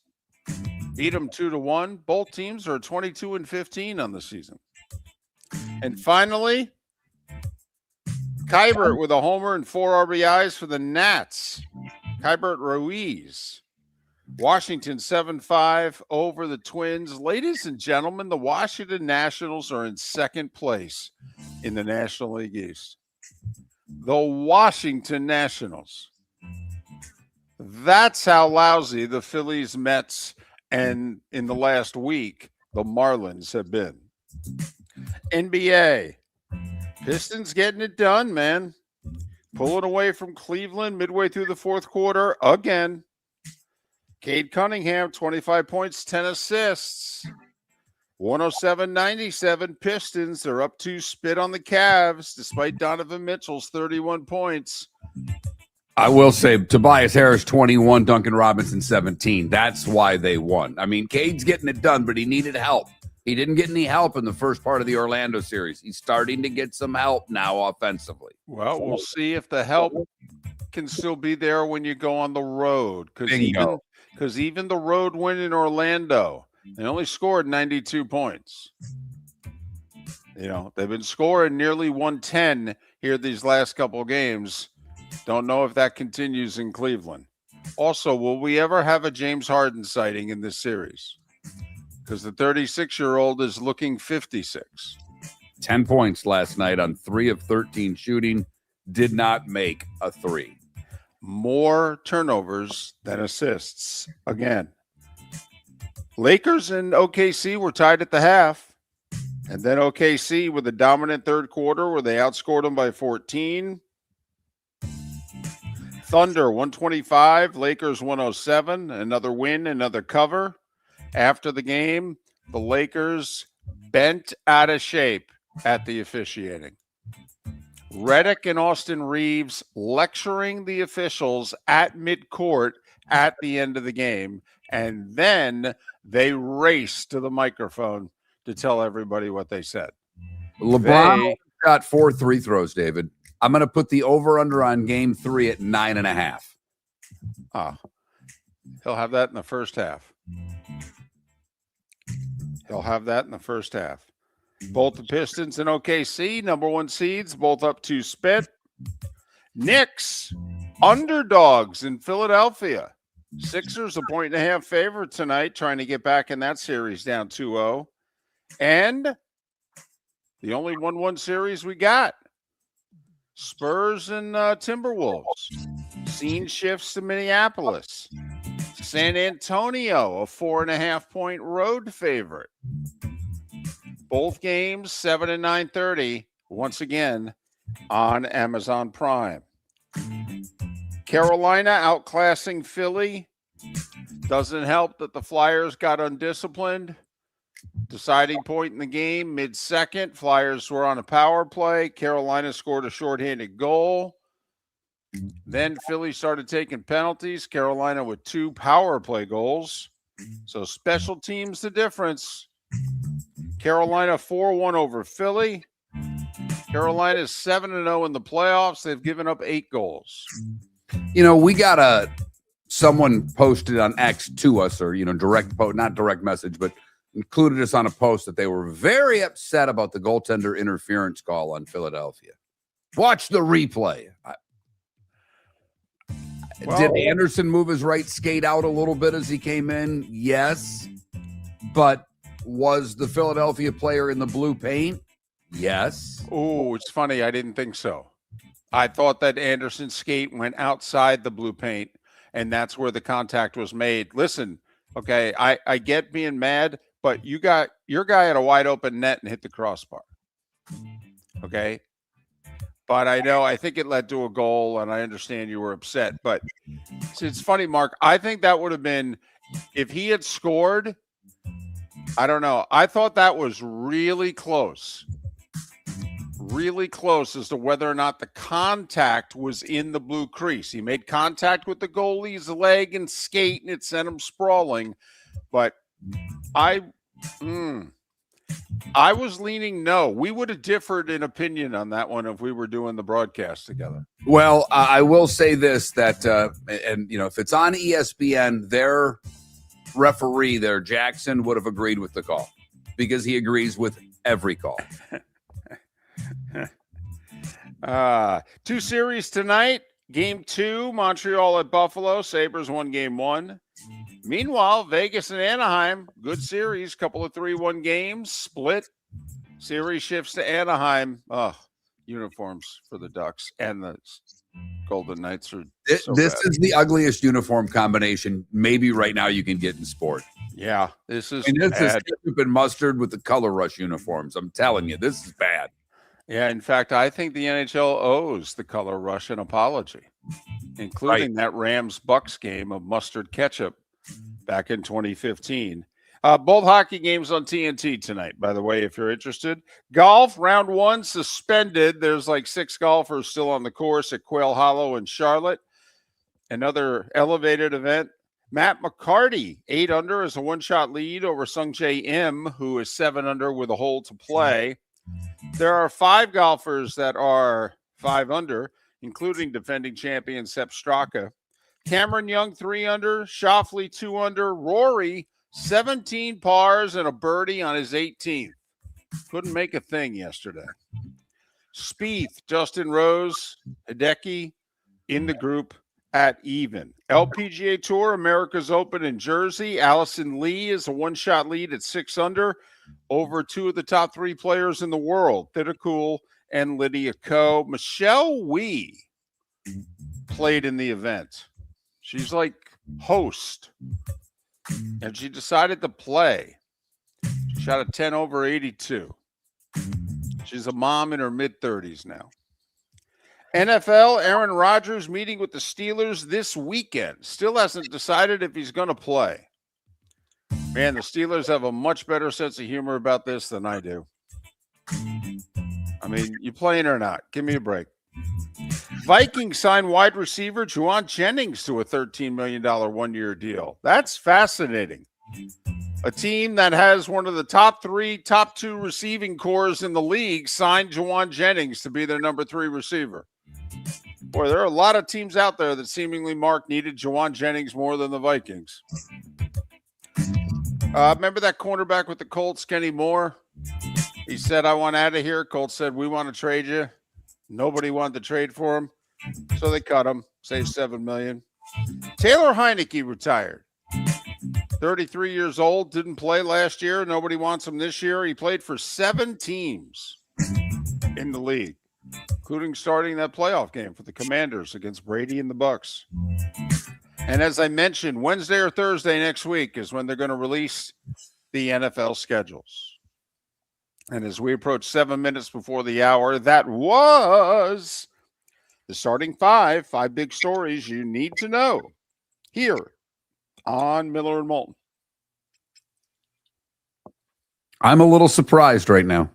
Beat them 2-1. Both teams are 22-15 on the season. And finally, Kybert with a homer and 4 RBIs for the Nats. Kybert Ruiz. Washington 7-5 over the Twins. Ladies and gentlemen, the Washington Nationals are in second place in the National League East. The Washington Nationals. That's how lousy the Phillies, Mets, and in the last week, the Marlins have been. NBA. Pistons getting it done, man. Pulling away from Cleveland midway through the fourth quarter again. Cade Cunningham, 25 points, 10 assists. 107-97 Pistons. They're up 2 spit on the Cavs despite Donovan Mitchell's 31 points. I will say Tobias Harris 21, Duncan Robinson 17. That's why they won. I mean, Cade's getting it done, but he needed help. He didn't get any help in the first part of the Orlando series. He's starting to get some help now offensively. Well, we'll see if the help can still be there when you go on the road. Because even the road win in Orlando, they only scored 92 points. You know, they've been scoring nearly 110 here these last couple of games. Don't know if that continues in Cleveland. Also, will we ever have a James Harden sighting in this series? Because the 36-year-old is looking 56. 10 points last night on 3 of 13 shooting. Did not make a 3. More turnovers than assists again. Lakers and OKC were tied at the half. And then OKC with a dominant third quarter where they outscored them by 14. Thunder 125, Lakers 107. Another win, another cover. After the game, the Lakers bent out of shape at the officiating. Redick and Austin Reeves lecturing the officials at midcourt at the end of the game. And then they raced to the microphone to tell everybody what they said. LeBron got 4 free throws, David. I'm going to put the over-under on game 3 at 9.5. He'll have that in the first half. Both the Pistons and OKC, number 1 seeds, both up 2 spit. Knicks, underdogs in Philadelphia. Sixers, a 1.5 favorite tonight, trying to get back in that series down 2-0. And the only 1-1 series we got. Spurs and Timberwolves. Scene shifts to Minneapolis. San Antonio, a 4.5-point road favorite. Both games, 7 and 9:30, once again on Amazon Prime. Carolina outclassing Philly. Doesn't help that the Flyers got undisciplined. Deciding point in the game, mid-second. Flyers were on a power play. Carolina scored a shorthanded goal. Then Philly started taking penalties. Carolina with 2 power play goals. So special teams the difference. Carolina 4-1 over Philly. Carolina is 7-0 in the playoffs. They've given up 8 goals. You know, we got someone posted on X to us, or, not direct message, but included us on a post that they were very upset about the goaltender interference call on Philadelphia. Watch the replay. Did Anderson move his right skate out a little bit as he came in? Yes. But was the Philadelphia player in the blue paint? Yes. Oh, it's funny. I didn't think so. I thought that Anderson's skate went outside the blue paint, and that's where the contact was made. Listen, okay, I get being mad, but you got your guy at a wide open net and hit the crossbar. Okay. But I think it led to a goal, and I understand you were upset. But it's funny, Mark. I think that would have been, if he had scored, I don't know. I thought that was really close as to whether or not the contact was in the blue crease. He made contact with the goalie's leg and skate, and it sent him sprawling. But I was leaning no. We would have differed in opinion on that one if we were doing the broadcast together. Well, I will say this, that, and, if it's on ESPN, their referee there, Jackson, would have agreed with the call because he agrees with every call. 2 series tonight. Game 2, Montreal at Buffalo. Sabres won game 1. Meanwhile, Vegas and Anaheim, good series. Couple of 3-1 games. Split. Series shifts to Anaheim. Uniforms for the Ducks and the Golden Knights are This is the ugliest uniform combination maybe right now you can get in sport. Yeah, this is this is ketchup and mustard with the Color Rush uniforms. I'm telling you, this is bad. Yeah, in fact, I think the NHL owes the Color Rush an apology, including that Rams-Bucks game of mustard ketchup back in 2015. Both hockey games on TNT tonight, by the way, if you're interested. Golf, round 1 suspended. There's like 6 golfers still on the course at Quail Hollow in Charlotte. Another elevated event. Matt McCarty, 8 under, is a one-shot lead over Sungjae Im, who is 7 under with a hole to play. There are 5 golfers that are 5 under, including defending champion Sepp Straka. Cameron Young, 3 under. Schauffele, 2 under. Rory, 17 pars and a birdie on his 18th. Couldn't make a thing yesterday. Spieth, Justin Rose, Hideki in the group at even. LPGA Tour, America's Open in Jersey. Allison Lee is a one-shot lead at 6 under over 2 of the top 3 players in the world, Thitikul and Lydia Ko. Michelle Wie played in the event. She's like host. And she decided to play. She shot a 10 over 82. She's a mom in her mid-30s now. NFL, Aaron Rodgers meeting with the Steelers this weekend. Still hasn't decided if he's going to play. Man, the Steelers have a much better sense of humor about this than I do. I mean, you playing or not? Give me a break. Vikings signed wide receiver Juwan Jennings to a $13 million one-year deal. That's fascinating. A team that has one of the top 2 receiving cores in the league signed Juwan Jennings to be their number 3 receiver. Boy, there are a lot of teams out there that seemingly, Mark, needed Juwan Jennings more than the Vikings. Remember that cornerback with the Colts, Kenny Moore? He said, I want out of here. Colts said, we want to trade you. Nobody wanted to trade for him, so they cut him, saved $7 million. Taylor Heineke retired. 33 years old, didn't play last year. Nobody wants him this year. He played for 7 teams in the league, including starting that playoff game for the Commanders against Brady and the Bucks. And as I mentioned, Wednesday or Thursday next week is when they're going to release the NFL schedules. And as we approach 7 minutes before the hour, that was the starting 5 big stories you need to know here on Miller and Moulton. I'm a little surprised right now.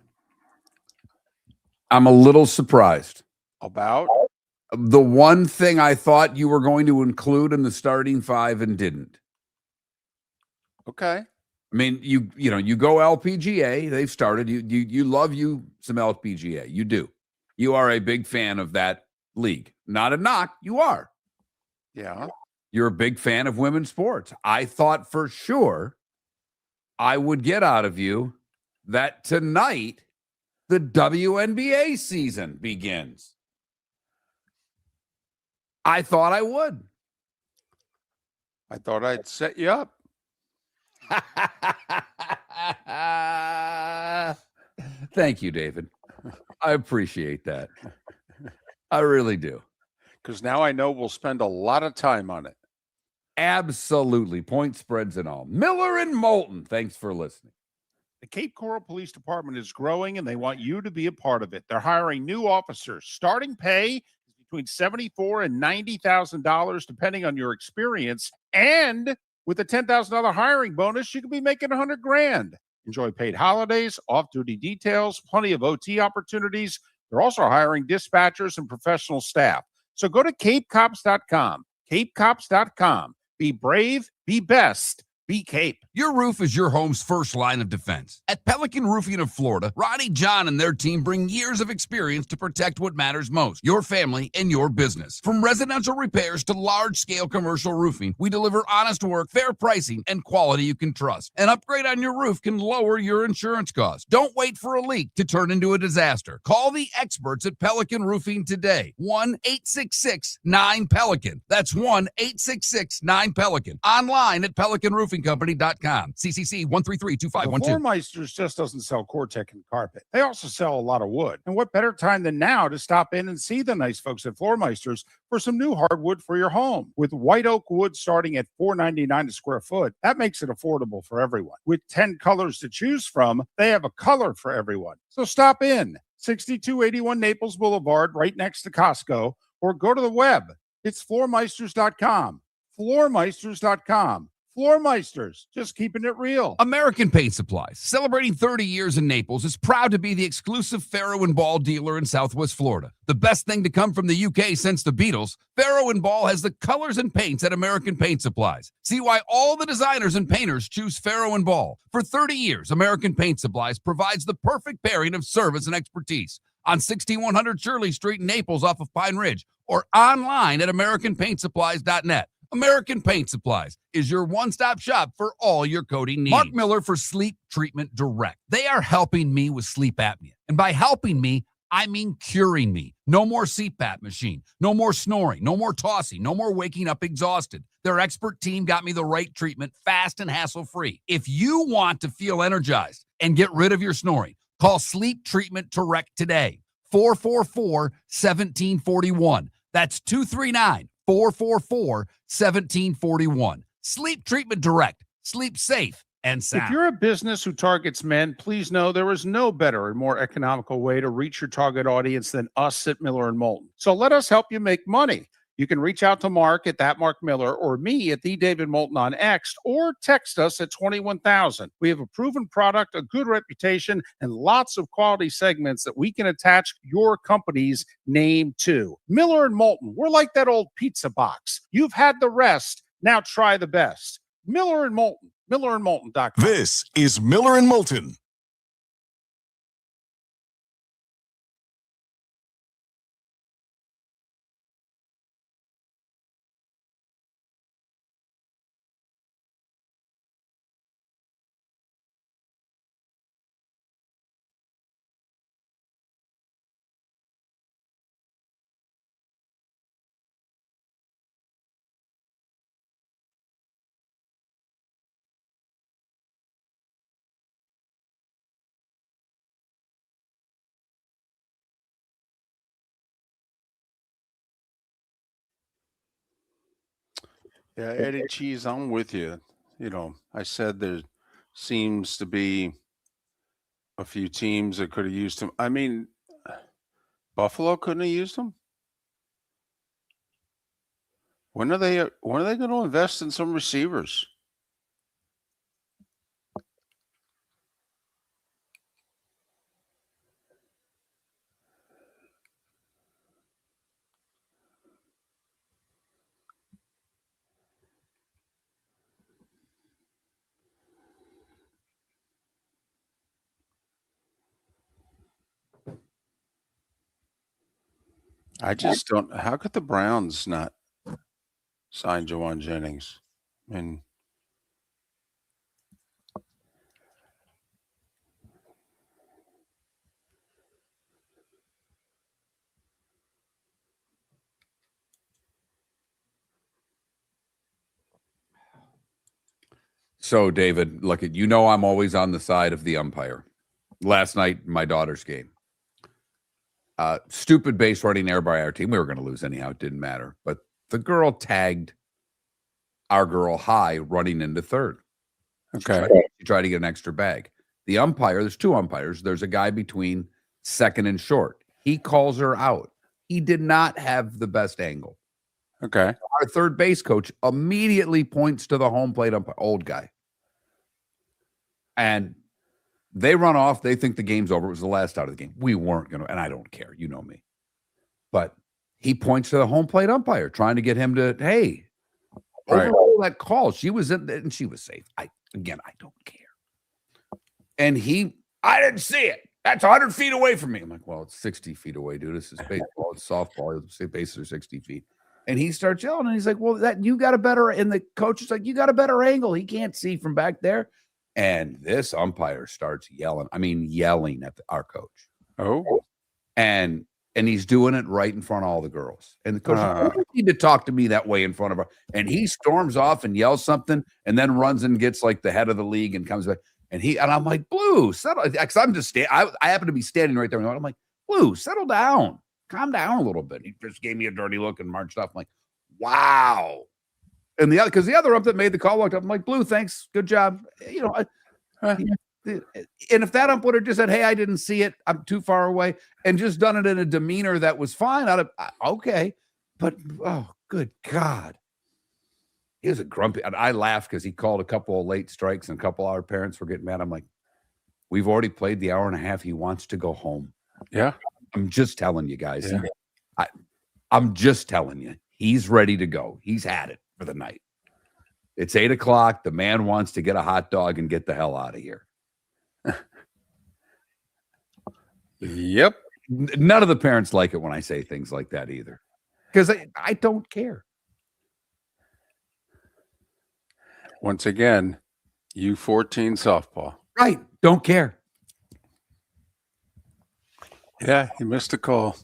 I'm a little surprised. About? The one thing I thought you were going to include in the starting 5 and didn't. Okay. I mean, you go LPGA. They've started. You love some LPGA. You do. You are a big fan of that league. Not a knock. You are. Yeah. You're a big fan of women's sports. I thought for sure I would get out of you that tonight the WNBA season begins. I thought I would. I thought I'd set you up. Thank you, David. I appreciate that. I really do. Because now I know we'll spend a lot of time on it. Absolutely. Point spreads and all. Miller and Moulton. Thanks for listening. The Cape Coral Police Department is growing and they want you to be a part of it. They're hiring new officers. Starting pay is between $74,000 and $90,000, depending on your experience. And with a $10,000 hiring bonus, you could be making $100,000. Enjoy paid holidays, off-duty details, plenty of OT opportunities. They're also hiring dispatchers and professional staff. So go to capecops.com. Capecops.com. Be brave, be best, be Cape. Your roof is your home's first line of defense. At Pelican Roofing of Florida, Ronnie John and their team bring years of experience to protect what matters most, your family and your business. From residential repairs to large-scale commercial roofing, we deliver honest work, fair pricing, and quality you can trust. An upgrade on your roof can lower your insurance costs. Don't wait for a leak to turn into a disaster. Call the experts at Pelican Roofing today. 1-866-9-PELICAN. That's 1-866-9-PELICAN. Online at pelicanroofingcompany.com. CCC 1332512. Floor Meisters just doesn't sell Cortec and carpet. They also sell a lot of wood. And what better time than now to stop in and see the nice folks at Floor Meisters for some new hardwood for your home. With white oak wood starting at $4.99 a square foot, that makes it affordable for everyone. With 10 colors to choose from, they have a color for everyone. So stop in. 6281 Naples Boulevard, right next to Costco, or go to the web. It's floormeisters.com. Floormeisters.com. Floor Meisters, just keeping it real. American Paint Supplies, celebrating 30 years in Naples, is proud to be the exclusive Farrow & Ball dealer in Southwest Florida. The best thing to come from the UK since the Beatles, Farrow & Ball has the colors and paints at American Paint Supplies. See why all the designers and painters choose Farrow & Ball. For 30 years, American Paint Supplies provides the perfect pairing of service and expertise. On 6100 Shirley Street in Naples off of Pine Ridge, or online at AmericanPaintSupplies.net. American Paint Supplies is your one-stop shop for all your coating needs. Mark Miller for Sleep Treatment Direct. They are helping me with sleep apnea. And by helping me, I mean curing me. No more CPAP machine. No more snoring. No more tossing. No more waking up exhausted. Their expert team got me the right treatment, fast and hassle-free. If you want to feel energized and get rid of your snoring, call Sleep Treatment Direct today. 444-1741. That's 239-444-1741. Sleep Treatment Direct. Sleep safe and sound. If you're a business who targets men, please know there is no better and more economical way to reach your target audience than us at Miller & Moulton. So let us help you make money. You can reach out to Mark at that Mark Miller or me at the David Moulton on X, or text us at 21,000. We have a proven product, a good reputation, and lots of quality segments that we can attach your company's name to. Miller & Moulton, we're like that old pizza box. You've had the rest, now try the best. Miller & Moulton, millerandmoulton.com. This is Miller and Moulton. Yeah, Eddie Cheese, I'm with you. You know, I said there seems to be a few teams that could have used him. I mean, Buffalo couldn't have used him. When are they going to invest in some receivers? I just don't. How could the Browns not sign Jawan Jennings? I mean, So, David, look at I'm always on the side of the umpire. Last night, my daughter's game. Stupid base running error by our team. We were going to lose anyhow. It didn't matter. But the girl tagged our girl high running into third. Okay. She tried to get an extra bag. The umpire, there's two umpires. There's a guy between second and short. He calls her out. He did not have the best angle. Okay. Our third base coach immediately points to the home plate umpire, old guy. And they run off. They think the game's over. It was the last out of the game. We weren't going to, and I don't care. You know me. But he points to the home plate umpire, trying to get him to, hey, overrule that call. She was in, and she was safe. I don't care. And I didn't see it. That's 100 feet away from me. I'm like, well, it's 60 feet away, dude. This is baseball. It's softball. Bases are 60 feet. And he starts yelling, and he's like, well, you got a better, and the coach is like, you got a better angle. He can't see from back there. And this umpire starts yelling. I mean, yelling at our coach. Oh. And he's doing it right in front of all the girls. And the coach you don't need to talk to me that way in front of her. And he storms off and yells something and then runs and gets like the head of the league and comes back. And I'm like, Blue, settle. Because I'm just I happen to be standing right there. And I'm like, Blue, settle down. Calm down a little bit. He just gave me a dirty look and marched off. I'm like, wow. And because the other ump that made the call walked up, I'm like, Blue, thanks. Good job. And if that ump would have just said, hey, I didn't see it, I'm too far away, and just done it in a demeanor that was fine, okay. But, oh, good God. He was a grumpy. And I laughed because he called a couple of late strikes and a couple of our parents were getting mad. I'm like, we've already played the hour and a half. He wants to go home. Yeah. I'm just telling you guys. Yeah. I'm just telling you. He's ready to go. He's had it for the night. It's 8:00. The man wants to get a hot dog and get the hell out of here. Yep. None of the parents like it when I say things like that either. Because I don't care. Once again, U14 softball. Right. Don't care. Yeah, he missed a call.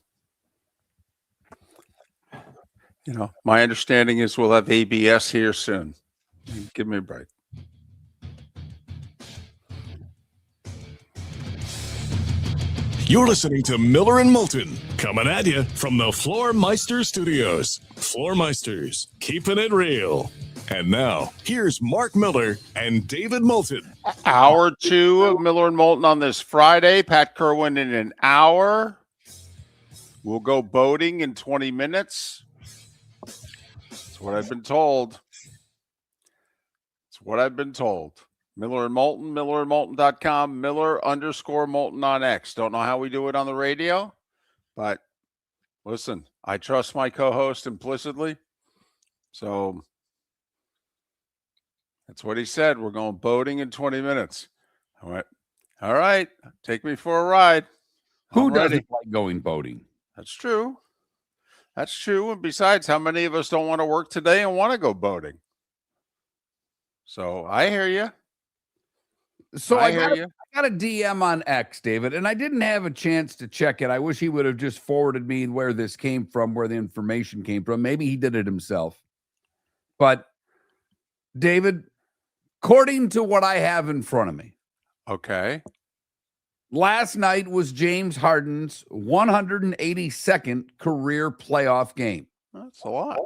My understanding is we'll have ABS here soon. Give me a break. You're listening to Miller and Moulton, coming at you from the Floor Meister Studios. Floor Meisters, keeping it real. And now, here's Mark Miller and David Moulton. Hour 2 of Miller and Moulton on this Friday. Pat Kirwan in an hour. We'll go boating in 20 minutes. That's what I've been told. Miller and Moulton, millerandmoulton.com, Miller_Moulton on X. Don't know how we do it on the radio, but listen, I trust my co-host implicitly. So that's what he said. We're going boating in 20 minutes. I went, all right, take me for a ride. Who doesn't like going boating? That's true. And besides, how many of us don't want to work today and want to go boating? So I hear you. So I got a DM on X, David, and I didn't have a chance to check it. I wish he would have just forwarded me where this came from, where the information came from. Maybe he did it himself. But, David, according to what I have in front of me, okay, last night was James Harden's 182nd career playoff game. That's a lot.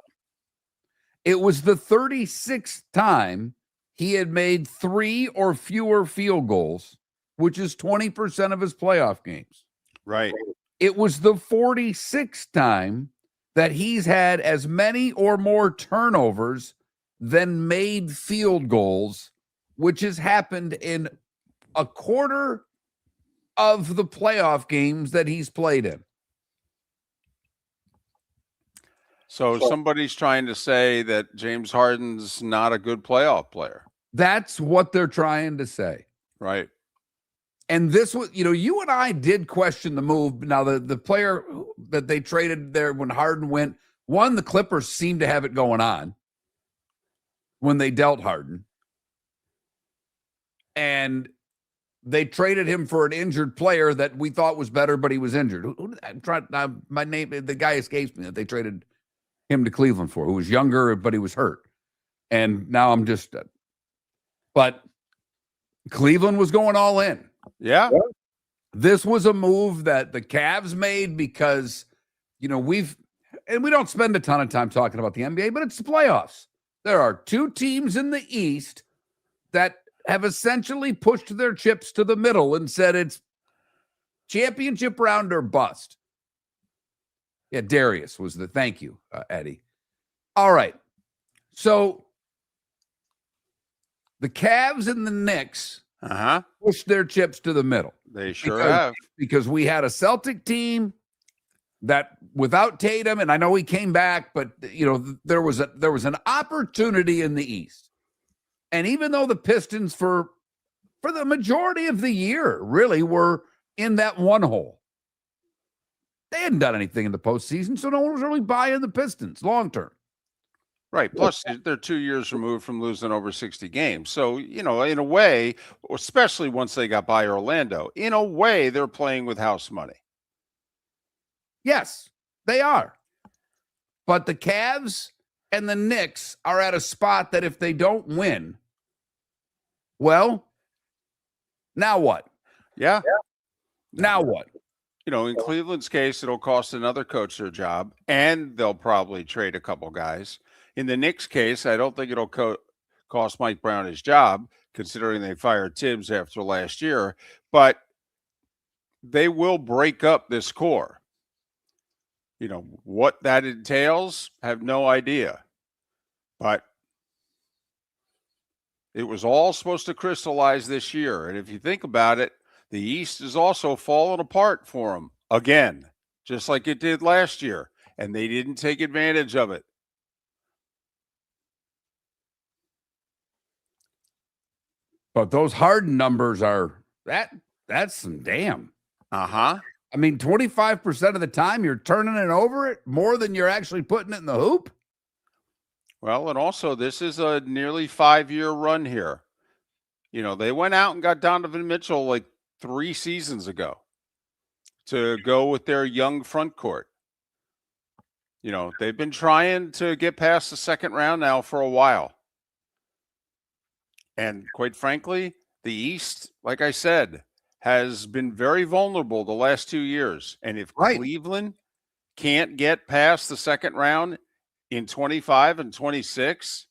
It was the 36th time he had made 3 or fewer field goals, which is 20% of his playoff games. Right. It was the 46th time that he's had as many or more turnovers than made field goals, which has happened in a quarter of the playoff games that he's played in. So somebody's trying to say that James Harden's not a good playoff player. That's what they're trying to say. Right. And this was, you and I did question the move. Now, the player that they traded there when Harden went, the Clippers seemed to have it going on when they dealt Harden. And they traded him for an injured player that we thought was better, but he was injured. My name, the guy escapes me that they traded him to Cleveland for, who was younger, but he was hurt. And now I'm just, But Cleveland was going all in. Yeah. This was a move that the Cavs made because, we don't spend a ton of time talking about the NBA, but it's the playoffs. There are two teams in the East that have essentially pushed their chips to the middle and said it's championship round or bust. Yeah, Darius was thank you, Eddie. All right. So the Cavs and the Knicks pushed their chips to the middle. They sure have. Because we had a Celtic team that without Tatum, and I know he came back, but there was an opportunity in the East. And even though the Pistons for the majority of the year really were in that one hole, they hadn't done anything in the postseason, so no one was really buying the Pistons long term. Right. Plus, they're 2 years removed from losing over 60 games. So, in a way, especially once they got by Orlando, in a way, they're playing with house money. Yes, they are. But the Cavs and the Knicks are at a spot that if they don't win, well, now what? Yeah. Now what? In Cleveland's case, it'll cost another coach their job, and they'll probably trade a couple guys. In the Knicks' case, I don't think it'll cost Mike Brown his job, considering they fired Tibbs after last year. But they will break up this core. What that entails, I have no idea. But it was all supposed to crystallize this year. And if you think about it, the East is also falling apart for them again, just like it did last year. And they didn't take advantage of it. But those Harden numbers that's some damn. Uh-huh. I mean, 25% of the time you're turning it over more than you're actually putting it in the hoop. Well, and also this is a nearly 5-year run here. They went out and got Donovan Mitchell like 3 seasons ago to go with their young front court. They've been trying to get past the second round now for a while. And quite frankly, the East, like I said, has been very vulnerable the last 2 years. And if Cleveland can't get past the second round in 25 and 26,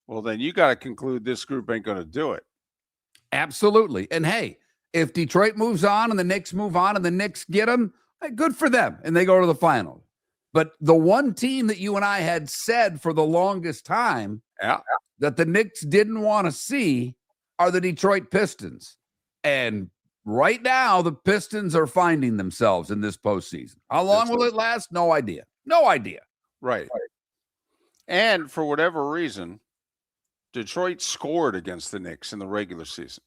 well, then you got to conclude this group ain't going to do it. Absolutely. And hey, if Detroit moves on and the Knicks move on and the Knicks get them, good for them. And they go to the final. But the one team that you and I had said for the longest time that the Knicks didn't want to see are the Detroit Pistons. And right now, the Pistons are finding themselves in this postseason. How long will it last? No idea. No idea. Right. And for whatever reason, Detroit scored against the Knicks in the regular season,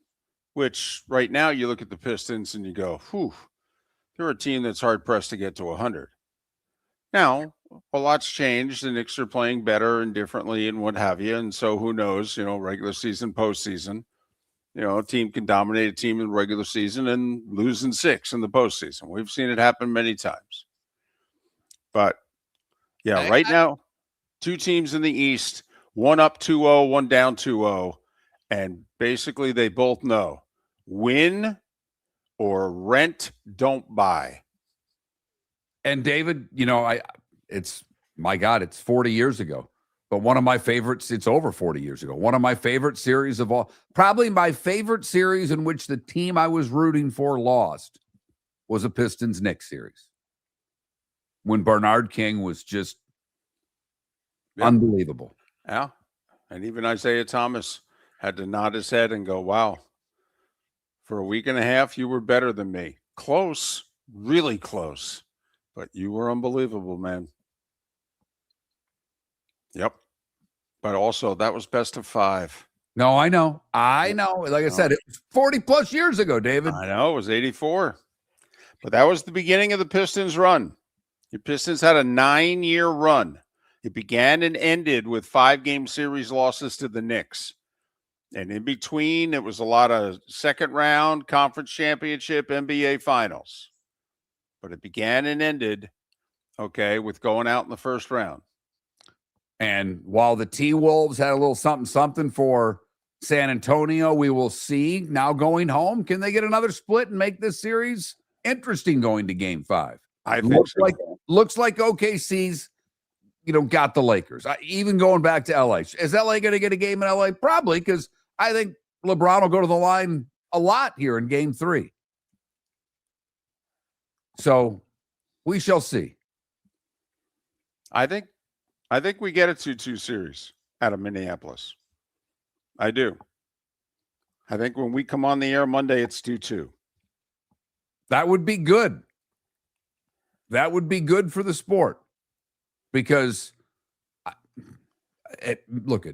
which right now you look at the Pistons and you go, whew, they're a team that's hard-pressed to get to 100. Now, a lot's changed. The Knicks are playing better and differently and what have you. And so who knows, regular season, postseason. A team can dominate a team in the regular season and lose in 6 in the postseason. We've seen it happen many times. But, yeah, right now, 2 teams in the East, one up 2-0, one down 2-0. And basically they both know win or rent, don't buy. And David, it's 40 years ago. But one of my favorites, it's over 40 years ago. One of my favorite series of all, probably my favorite series in which the team I was rooting for lost was a Pistons-Knicks series. When Bernard King was just unbelievable. Yeah. And even Isaiah Thomas had to nod his head and go, wow, for a week and a half, you were better than me. Close, really close. But you were unbelievable, man. Yep. But also, that was best of 5. No, I know. Like I said, it was 40 plus years ago, David. I know. It was 84. But that was the beginning of the Pistons run. The Pistons had a 9-year run. It began and ended with 5-game series losses to the Knicks. And in between, it was a lot of second round, conference championship, NBA finals. But it began and ended, with going out in the first round. And while the T-Wolves had a little something for San Antonio, we will see. Now going home, can they get another split and make this series interesting going to Game 5? I think so. Looks like OKC's, got the Lakers. Even going back to LA, is LA going to get a game in LA? Probably, because I think LeBron will go to the line a lot here in Game 3. So we shall see. I think we get a 2-2 series out of Minneapolis. I do. I think when we come on the air Monday, it's 2-2. That would be good. That would be good for the sport, because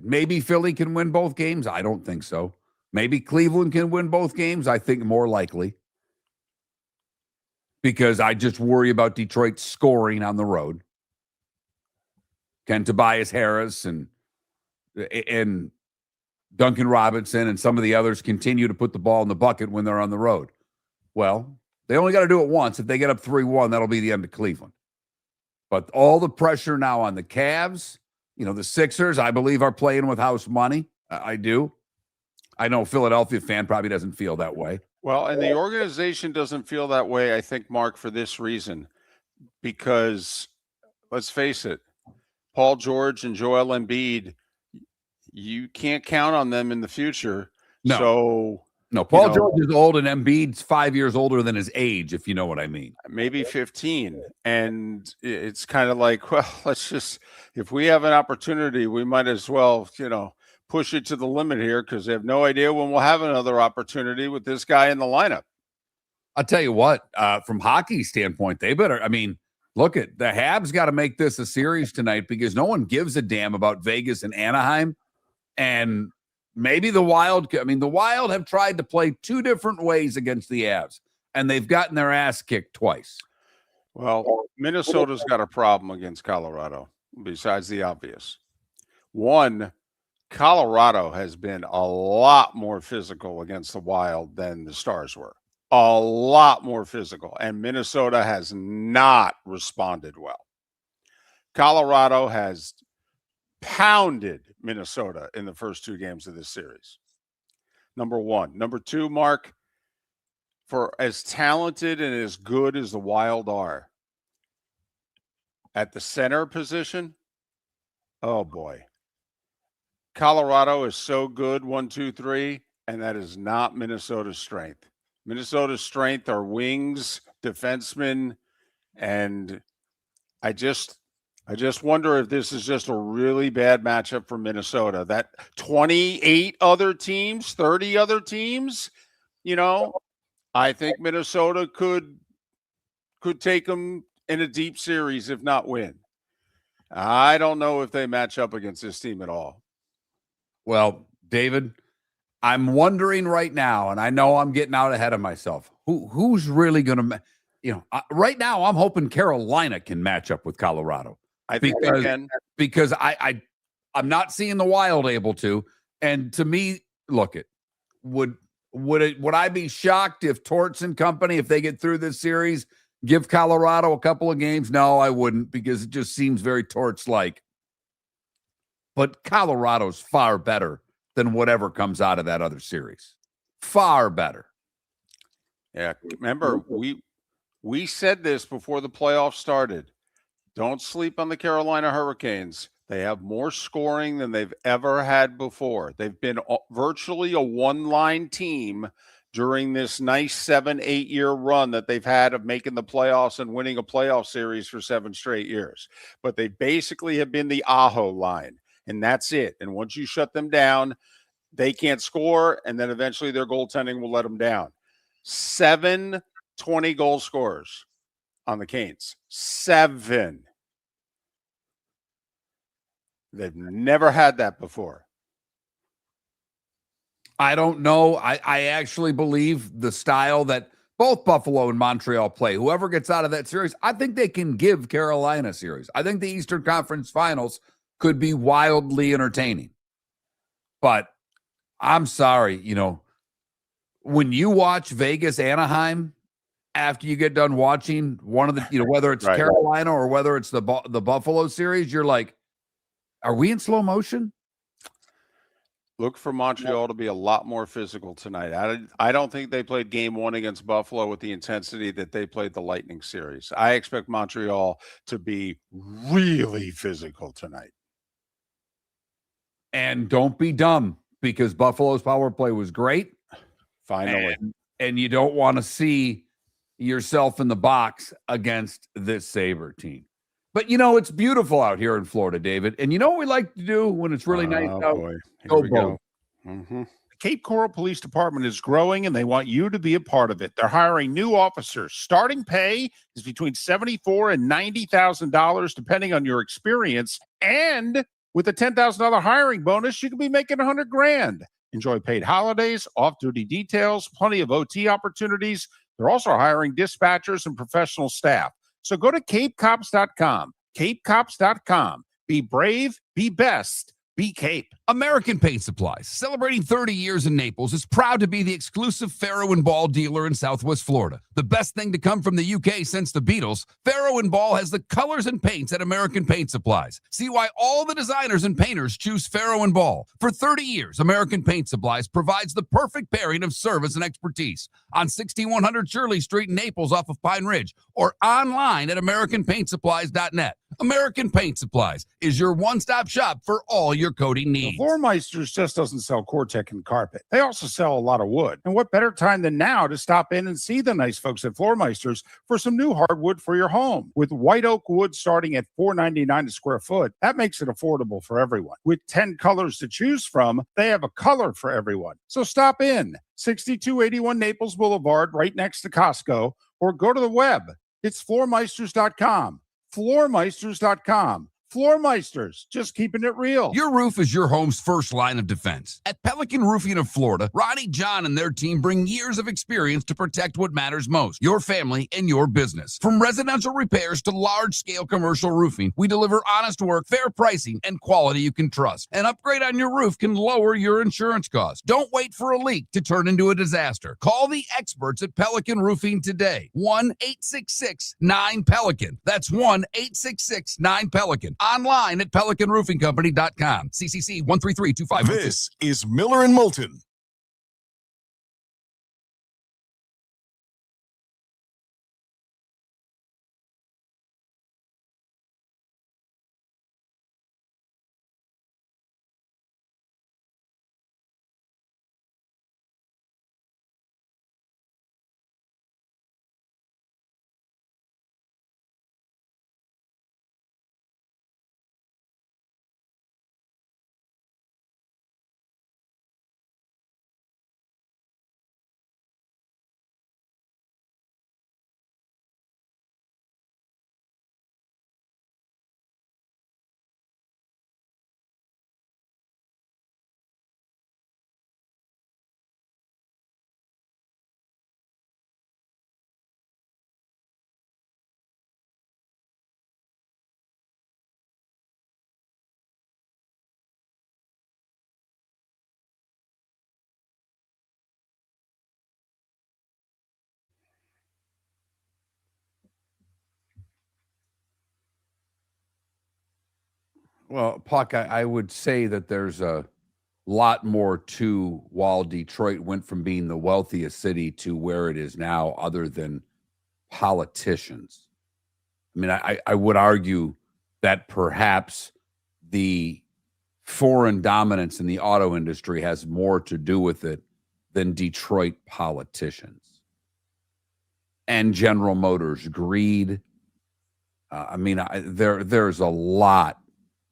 maybe Philly can win both games. I don't think so. Maybe Cleveland can win both games. I think more likely, because I just worry about Detroit scoring on the road. Can Tobias Harris and Duncan Robinson and some of the others continue to put the ball in the bucket when they're on the road? Well, they only got to do it once. If they get up 3-1, that'll be the end of Cleveland. But all the pressure now on the Cavs, the Sixers, I believe, are playing with house money. I do. I know a Philadelphia fan probably doesn't feel that way. Well, and the organization doesn't feel that way, I think, Mark, for this reason. Because, let's face it, Paul George and Joel Embiid, you can't count on them in the future. No. Paul George is old, and Embiid's 5 years older than his age, if you know what I mean. Maybe 15. And it's kind of like, well, if we have an opportunity, we might as well, push it to the limit here, because they have no idea when we'll have another opportunity with this guy in the lineup. I'll tell you what, from hockey standpoint, they better, look at the Habs got to make this a series tonight, because no one gives a damn about Vegas and Anaheim. And maybe the Wild, the Wild have tried to play two different ways against the Avs, and they've gotten their ass kicked twice. Well, Minnesota's got a problem against Colorado, besides the obvious. One, Colorado has been a lot more physical against the Wild than the Stars were. A lot more physical, and Minnesota has not responded well. Colorado has pounded Minnesota in the first two games of this series. Number one. Number two, Mark, for as talented and as good as the Wild are, at the center position, oh boy. Colorado is so good, 1, 2, 3, and that is not Minnesota's strength. Minnesota's strength are wings, defensemen, and I just wonder if this is just a really bad matchup for Minnesota. That 28 other teams, 30 other teams, I think Minnesota could take them in a deep series, if not win. I don't know if they match up against this team at all. Well, David, I'm wondering right now, and I know I'm getting out ahead of myself. Who's really going to, right now I'm hoping Carolina can match up with Colorado. I think they can, because I'm not seeing the Wild able to. And to me, would I be shocked if Torts and company, if they get through this series, give Colorado a couple of games? No, I wouldn't, because it just seems very Torts-like. But Colorado's far better than whatever comes out of that other series. Far better. Yeah, remember, we said this before the playoffs started. Don't sleep on the Carolina Hurricanes. They have more scoring than they've ever had before. They've been virtually a one-line team during this nice 7-8 year run that they've had of making the playoffs and winning a playoff series for 7 straight years. But they basically have been the Aho line, and that's it. And once you shut them down, they can't score, and then eventually their goaltending will let them down. 7 20-goal scorers on the Canes. 7. They've never had that before. I don't know. I actually believe the style that both Buffalo and Montreal play, whoever gets out of that series, I think they can give Carolina a series. I think the Eastern Conference Finals could be wildly entertaining. But I'm sorry, when you watch Vegas Anaheim, after you get done watching one of the, whether it's Carolina or whether it's the Buffalo series, you're like, are we in slow motion? Look for Montreal to be a lot more physical tonight. I don't think they played game one against Buffalo with the intensity that they played the Lightning series. I expect Montreal to be really physical tonight. And don't be dumb, because Buffalo's power play was great. Finally. And you don't want to see yourself in the box against this Sabre team. But, it's beautiful out here in Florida, David. And you know what we like to do when it's really nice out? Boy. Here Go we boat. go. Mm-hmm. The Cape Coral Police Department is growing, and they want you to be a part of it. They're hiring new officers. Starting pay is between $74,000 and $90,000, depending on your experience. And with a $10,000 hiring bonus, you can be making $100,000. Enjoy paid holidays, off-duty details, plenty of OT opportunities. They're also hiring dispatchers and professional staff. So go to capecops.com. capecops.com. Be brave, be best, be Cape. American Paint Supplies, celebrating 30 years in Naples, is proud to be the exclusive Farrow & Ball dealer in Southwest Florida. The best thing to come from the UK since the Beatles, Farrow & Ball has the colors and paints at American Paint Supplies. See why all the designers and painters choose Farrow & Ball. For 30 years, American Paint Supplies provides the perfect pairing of service and expertise on 6100 Shirley Street in Naples off of Pine Ridge, or online at AmericanPaintSupplies.net. American Paint Supplies is your one-stop shop for all your coating needs. Floor Meisters just doesn't sell Cortec and carpet. They also sell a lot of wood. And what better time than now to stop in and see the nice folks at Floor Meisters for some new hardwood for your home. With white oak wood starting at $4.99 a square foot, that makes it affordable for everyone. With 10 colors to choose from, they have a color for everyone. So stop in, 6281 Naples Boulevard, right next to Costco, or go to the web. It's floormeisters.com. floormeisters.com. Floor Meisters, just keeping it real. Your roof is your home's first line of defense. At Pelican Roofing of Florida, Ronnie John and their team bring years of experience to protect what matters most, your family and your business. From residential repairs to large-scale commercial roofing, we deliver honest work, fair pricing, and quality you can trust. An upgrade on your roof can lower your insurance costs. Don't wait for a leak to turn into a disaster. Call the experts at Pelican Roofing today. 1-866-9-PELICAN. That's 1-866-9-PELICAN. Online at PelicanRoofingCompany.com. CCC 13325. This is Miller and Moulton. Well, Puck, I would say that there's a lot more to while Detroit went from being the wealthiest city to where it is now, other than politicians. I mean, I would argue that perhaps the foreign dominance in the auto industry has more to do with it than Detroit politicians and General Motors greed. There's a lot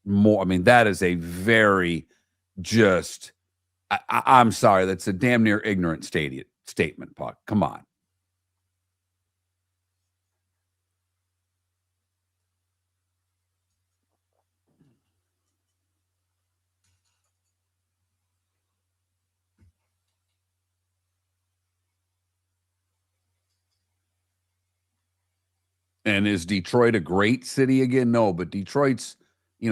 more. I mean, that is a very just, I'm sorry, that's a damn near ignorant statement, Puck. Come on. And is Detroit a great city again? No, but Detroit's,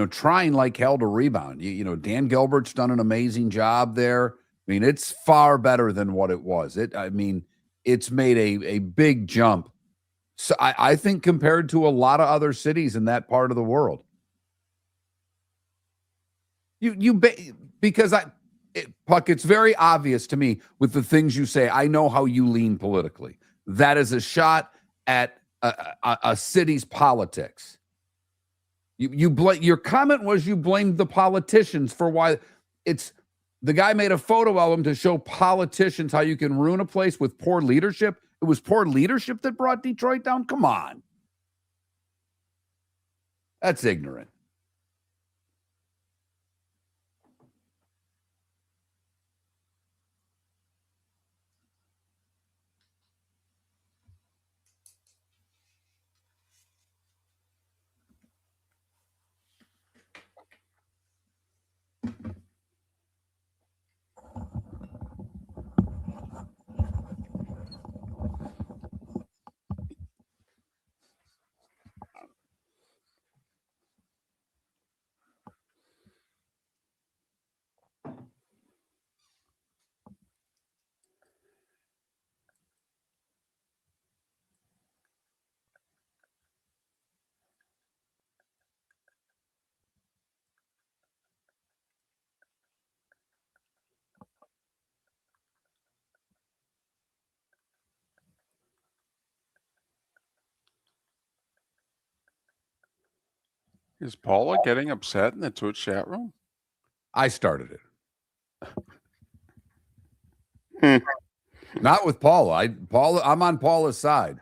trying like hell to rebound. Dan Gilbert's done an amazing job there. I mean, it's far better than what it was. It's made a big jump. So I think compared to a lot of other cities in that part of the world. Because Puck, it's very obvious to me with the things you say. I know how you lean politically. That is a shot at a city's politics. Your comment was you blamed the politicians for why it's the guy made a photo album to show politicians how you can ruin a place with poor leadership. It was poor leadership that brought Detroit down. Come on. That's ignorant. Is Paula getting upset in the Twitch chat room? I started it. Not with Paula. I'm on Paula's side.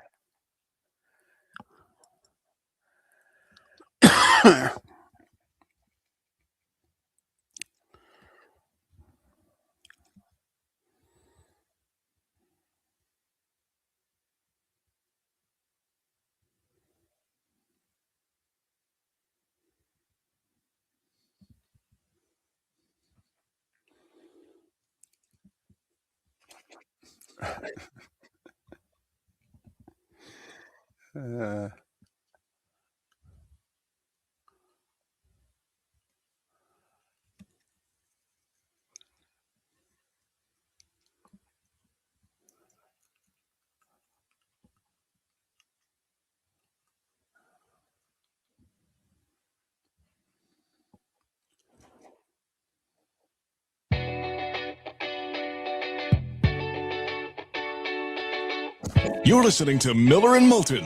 You're listening to Miller and Moulton.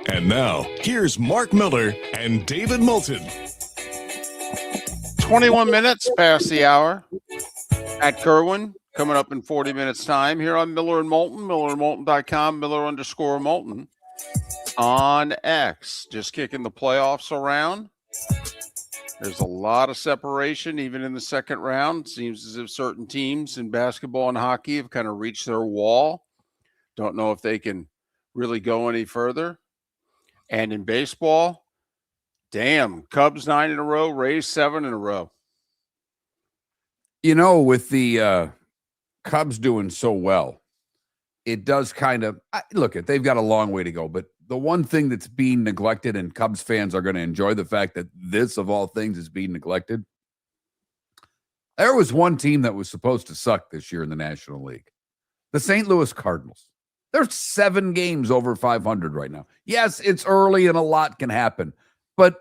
And now, here's Mark Miller and David Moulton. 21 minutes past the hour. Pat Kirwan coming up in 40 minutes time here on Miller and Moulton, millerandmoulton.com, Miller_Moulton on X. Just kicking the playoffs around. There's a lot of separation even in the second round. Seems as if certain teams in basketball and hockey have kind of reached their wall. Don't know if they can really go any further. And in baseball, damn, Cubs 9 in a row, Rays 7 in a row. You know, with the Cubs doing so well, it does kind of look at they've got a long way to go. But the one thing that's being neglected, and Cubs fans are going to enjoy the fact that this, of all things, is being neglected. There was one team that was supposed to suck this year in the National League, the St. Louis Cardinals. They're 7 games over 500 right now. Yes, it's early and a lot can happen. But,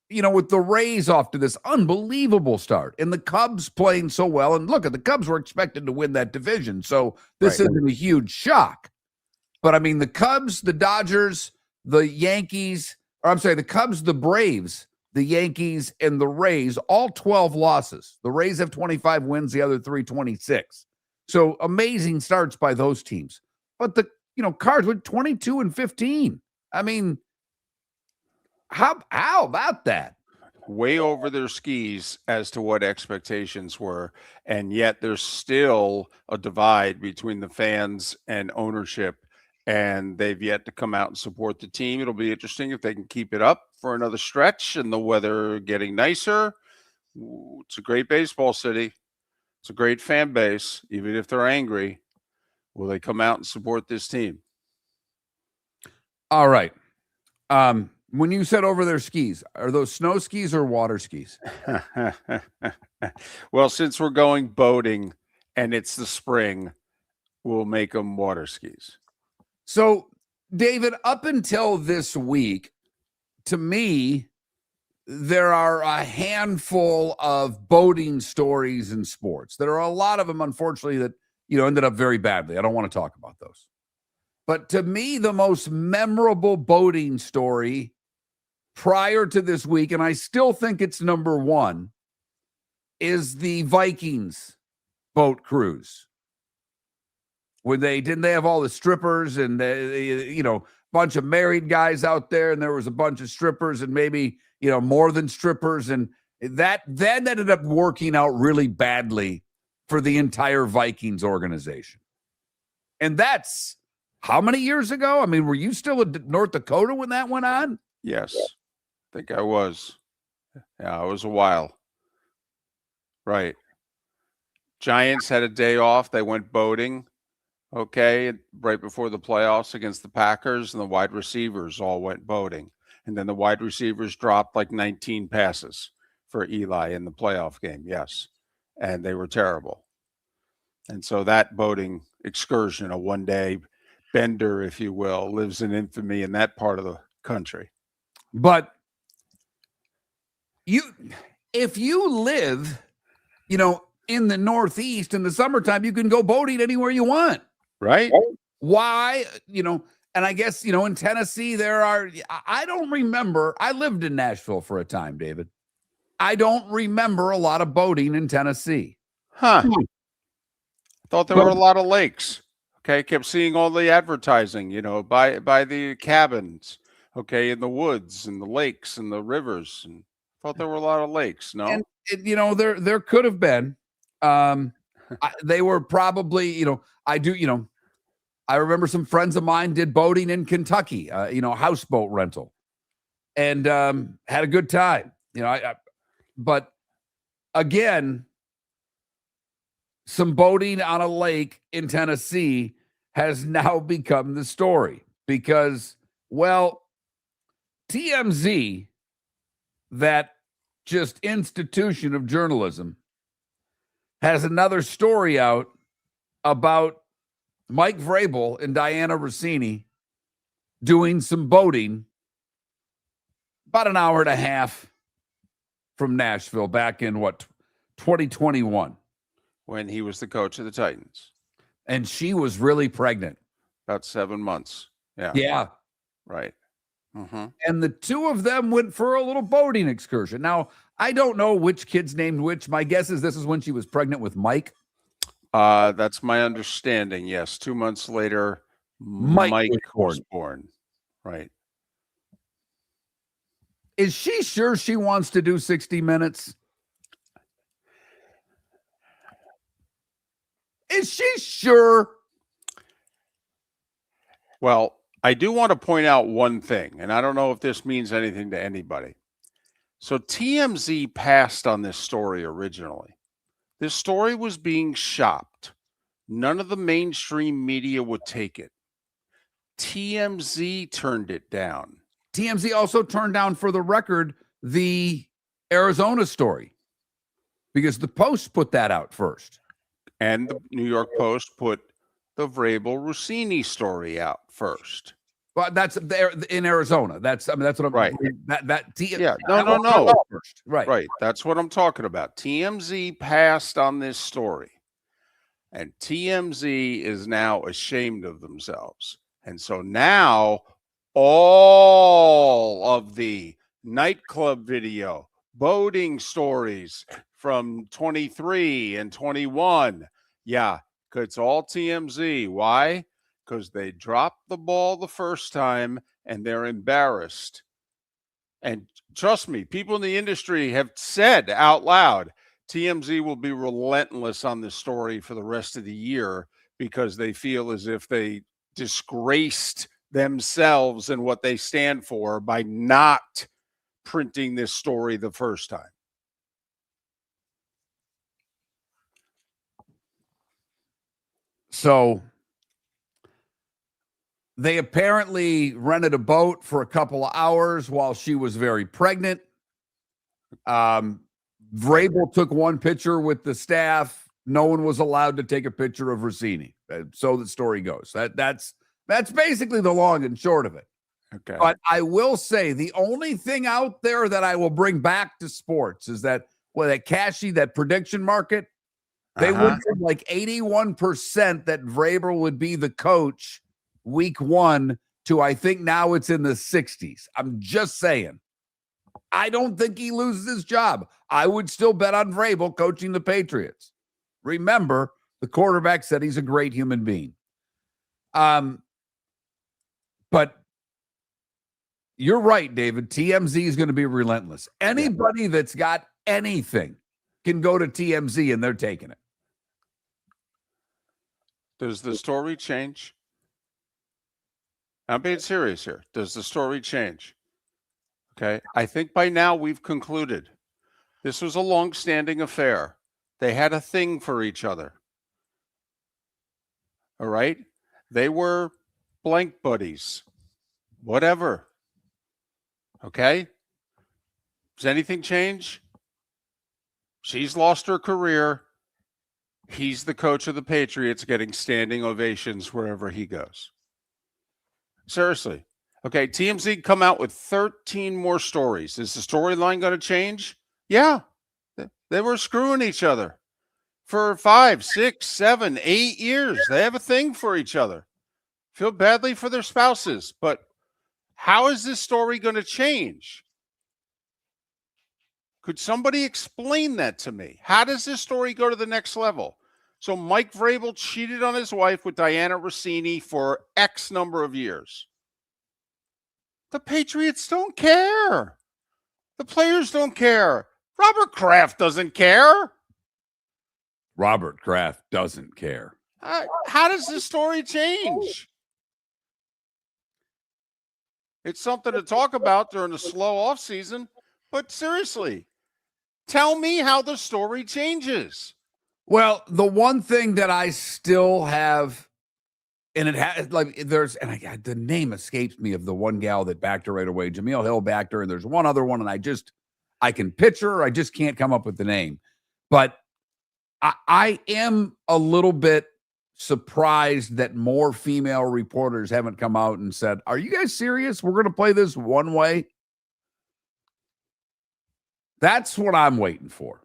you know, with the Rays off to this unbelievable start and the Cubs playing so well, and look, the Cubs were expected to win that division, so this isn't a huge shock. But, I mean, the Cubs, the Dodgers, the Yankees, or I'm sorry, the Cubs, the Braves, the Yankees, and the Rays, all 12 losses. The Rays have 25 wins, the other 3, 26. So amazing starts by those teams. But the, Cards went 22 and 15. I mean, how about that? Way over their skis as to what expectations were. And yet there's still a divide between the fans and ownership. And they've yet to come out and support the team. It'll be interesting if they can keep it up for another stretch and the weather getting nicer. It's a great baseball city. It's a great fan base, even if they're angry. Will they come out and support this team? All right. When you said over their skis, are those snow skis or water skis? Well, since we're going boating and it's the spring, we'll make them water skis. So, David, up until this week, to me, there are a handful of boating stories in sports. There are a lot of them, unfortunately, that ended up very badly. I don't want to talk about those. But to me, the most memorable boating story prior to this week, and I still think it's number one, is the Vikings boat cruise. When they have all the strippers and bunch of married guys out there, and there was a bunch of strippers and maybe more than strippers, and that ended up working out really badly for the entire Vikings organization. And that's how many years ago? I mean, were you still in North Dakota when that went on? Yes, I think I was. Yeah, it was a while. Right. Giants had a day off. They went boating. Okay, right before the playoffs against the Packers, and the wide receivers all went boating. And then the wide receivers dropped like 19 passes for Eli in the playoff game. Yes. And they were terrible. And so that boating excursion, a one-day bender, if you will, lives in infamy in that part of the country. But if you live, in the Northeast in the summertime, you can go boating anywhere you want. Right? Why? And I guess, in Tennessee, I don't remember. I lived in Nashville for a time, David. I don't remember a lot of boating in Tennessee. Huh. I thought there were a lot of lakes. Okay. Kept seeing all the advertising, by the cabins, okay, in the woods and the lakes and the rivers. And thought there were a lot of lakes. No? And there could have been. They were probably, I remember some friends of mine did boating in Kentucky, houseboat rental, and had a good time. But again, some boating on a lake in Tennessee has now become the story because, well, TMZ, that just institution of journalism, has another story out about Mike Vrabel and Diana Rossini doing some boating about an hour and a half from Nashville back in 2021. When he was the coach of the Titans. And she was really pregnant. About 7 months. Yeah. Yeah. Right. Mm-hmm. And the two of them went for a little boating excursion. Now, I don't know which kid's named which. My guess is this is when she was pregnant with Mike. That's my understanding. Yes. 2 months later, Mike was born. Right. Is she sure she wants to do 60 Minutes? Is she sure? Well, I do want to point out one thing, and I don't know if this means anything to anybody. So TMZ passed on this story originally. This story was being shopped. None of the mainstream media would take it. TMZ turned it down. TMZ also turned down, for the record, the Arizona story because the Post put that out first. And the New York Post put the Vrabel Rossini story out first. But that's there in Arizona. That's what I'm right. No. First. Right. That's what I'm talking about. TMZ passed on this story, and TMZ is now ashamed of themselves. And so now all of the nightclub video, boating stories from 23 and 21. Yeah, it's all TMZ. Why? Because they dropped the ball the first time and they're embarrassed. And trust me, people in the industry have said out loud, TMZ will be relentless on this story for the rest of the year because they feel as if they disgraced themselves and what they stand for by not printing this story the first time. So they apparently rented a boat for a couple of hours while she was very pregnant. Vrabel took one picture with the staff. No one was allowed to take a picture of Rossini. So the story goes. That's basically the long and short of it. Okay. But I will say the only thing out there that I will bring back to sports is that that Cashy, that prediction market, they went from like 81% that Vrabel would be the coach week 1 to I think now it's in the 60s. I'm just saying. I don't think he loses his job. I would still bet on Vrabel coaching the Patriots. Remember, the quarterback said he's a great human being. But you're right, David. TMZ is going to be relentless. Anybody that's got anything can go to TMZ and they're taking it. Does the story change? I'm being serious here. Does the story change? Okay. I think by now we've concluded this was a long-standing affair. They had a thing for each other. All right. They were blank buddies. Whatever. Okay. Does anything change? She's lost her career. He's the coach of the Patriots getting standing ovations wherever he goes. Seriously. Okay, TMZ come out with 13 more stories. Is the storyline going to change? Yeah. They were screwing each other for 5, 6, 7, 8 years. They have a thing for each other. Feel badly for their spouses, but how is this story going to change? Could somebody explain that to me? How does this story go to the next level? So Mike Vrabel cheated on his wife with Diana Rossini for X number of years. The Patriots don't care. The players don't care. Robert Kraft doesn't care. Robert Kraft doesn't care. How does this story change? It's something to talk about during the slow off season, but seriously, tell me how the story changes. Well, the one thing that I still have, and it has like there's, and the name escapes me of the one gal that backed her right away. Jameel Hill backed her, and there's one other one, and I can picture her. I just can't come up with the name. But I am a little bit surprised that more female reporters haven't come out and said, "Are you guys serious? We're going to play this one way." That's what I'm waiting for.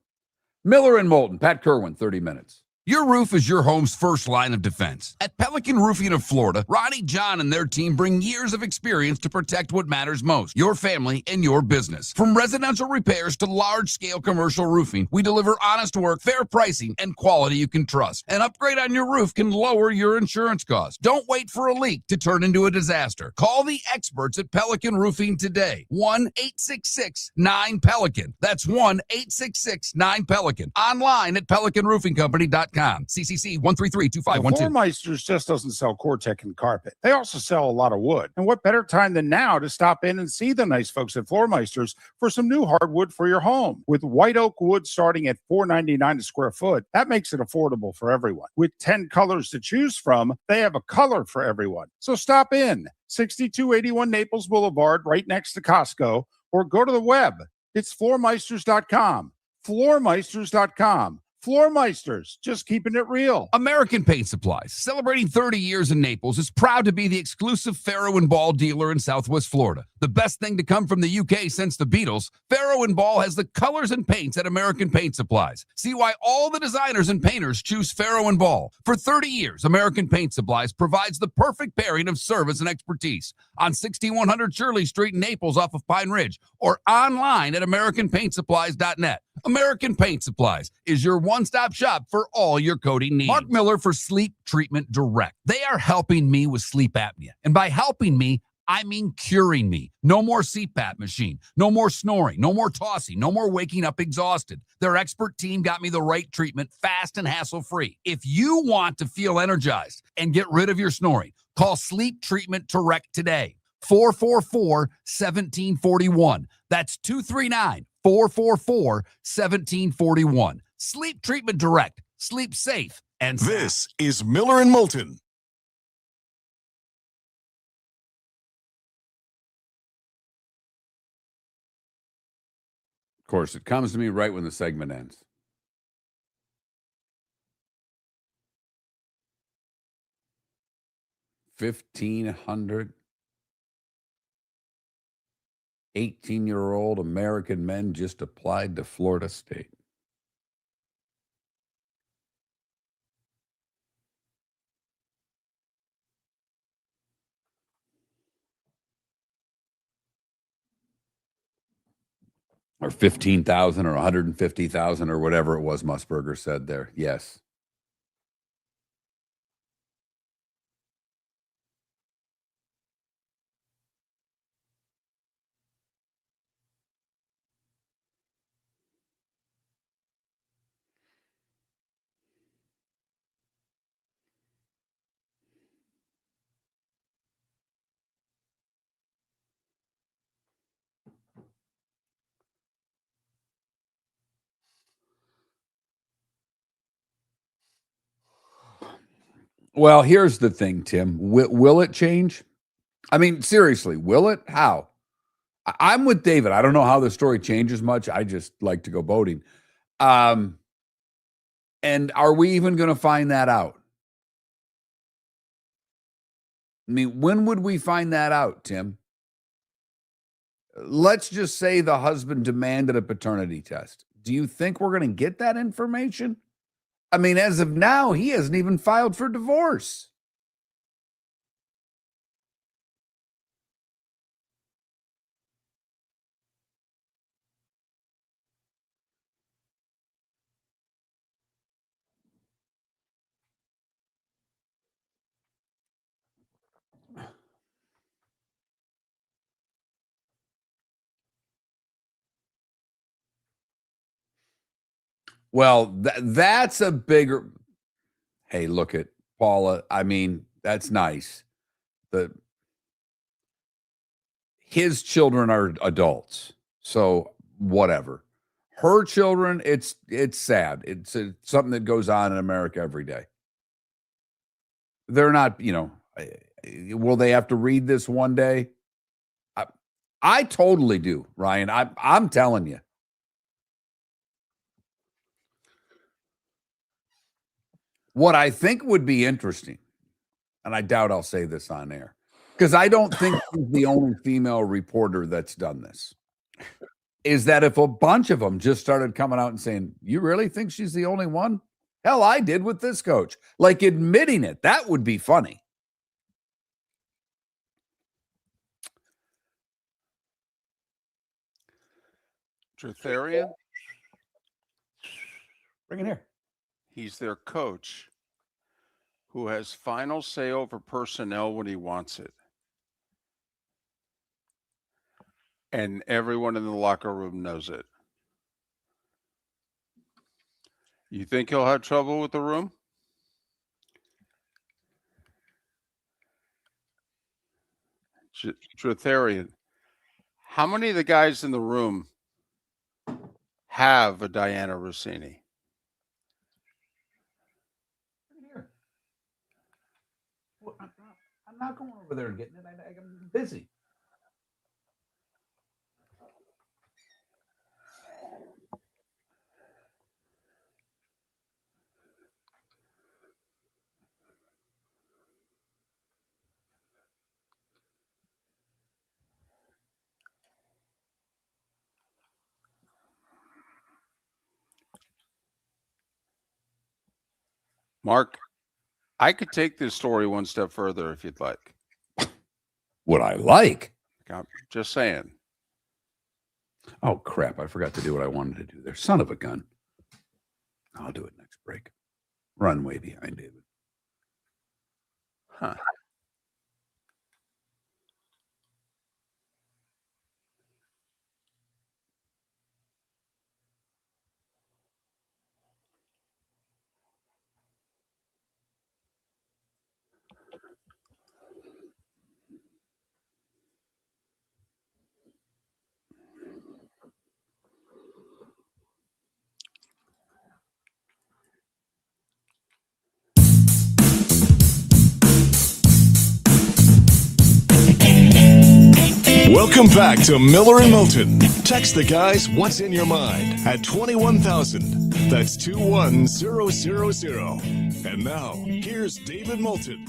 Miller and Moulton, Pat Kirwan, 30 minutes. Your roof is your home's first line of defense. At Pelican Roofing of Florida, Ronnie John and their team bring years of experience to protect what matters most, your family and your business. From residential repairs to large-scale commercial roofing, we deliver honest work, fair pricing, and quality you can trust. An upgrade on your roof can lower your insurance costs. Don't wait for a leak to turn into a disaster. Call the experts at Pelican Roofing today. 1-866-9-PELICAN. That's 1-866-9-PELICAN. Online at pelicanroofingcompany.com. CCC 1332512. Floor Meisters just doesn't sell Cortec and carpet. They also sell a lot of wood. And what better time than now to stop in and see the nice folks at Floor Meisters for some new hardwood for your home. With white oak wood starting at $4.99 a square foot, that makes it affordable for everyone. With 10 colors to choose from, they have a color for everyone. So stop in. 6281 Naples Boulevard, right next to Costco, or go to the web. It's floormeisters.com. Floormeisters.com. Floor Meisters, just keeping it real. American Paint Supplies, celebrating 30 years in Naples, is proud to be the exclusive Farrow & Ball dealer in Southwest Florida. The best thing to come from the UK since the Beatles, Farrow & Ball has the colors and paints at American Paint Supplies. See why all the designers and painters choose Farrow & Ball. For 30 years, American Paint Supplies provides the perfect pairing of service and expertise on 6100 Shirley Street in Naples off of Pine Ridge, or online at AmericanPaintSupplies.net. American Paint Supplies is your one-stop shop for all your coating needs. Mark Miller for Sleep Treatment Direct. They are helping me with sleep apnea. And by helping me, I mean curing me. No more CPAP machine. No more snoring. No more tossing. No more waking up exhausted. Their expert team got me the right treatment fast and hassle-free. If you want to feel energized and get rid of your snoring, call Sleep Treatment Direct today. 444-1741. That's 239-444-1741. Sleep Treatment Direct. Sleep safe and sound. This is Miller and Moulton. Of course, it comes to me right when the segment ends. $1,500 18-year-old American men just applied to Florida State. Or 15,000 or 150,000 or whatever it was Musburger said there. Yes. Well, here's the thing, Tim. Will it change? I mean, seriously, will it? How? I'm with David. I don't know how the story changes much. I just like to go boating. And are we even going to find that out? I mean, when would we find that out, Tim? Let's just say the husband demanded a paternity test. Do you think we're going to get that information? I mean, as of now, he hasn't even filed for divorce. Well, that's a bigger. Hey, look at Paula. I mean, that's nice. His children are adults, so whatever. Her children, it's sad. It's something that goes on in America every day. They're not, will they have to read this one day? I totally do, Ryan. I'm telling you. What I think would be interesting, and I doubt I'll say this on air, because I don't think she's the only female reporter that's done this, is that if a bunch of them just started coming out and saying, you really think she's the only one? Hell, I did with this coach. Like admitting it, that would be funny. Trutharian? Bring it here. He's their coach who has final say over personnel when he wants it. And everyone in the locker room knows it. You think he'll have trouble with the room? Trutharian, how many of the guys in the room have a Diana Rossini? I'm not going over there and getting it. I'm busy. Mark, I could take this story one step further if you'd like. What I like? I'm just saying. Oh, crap. I forgot to do what I wanted to do there. Son of a gun. I'll do it next break. Run way behind David. Huh. Welcome back to Miller and Moulton. Text the guys what's in your mind at 21,000. That's 21000. And now, here's David Moulton.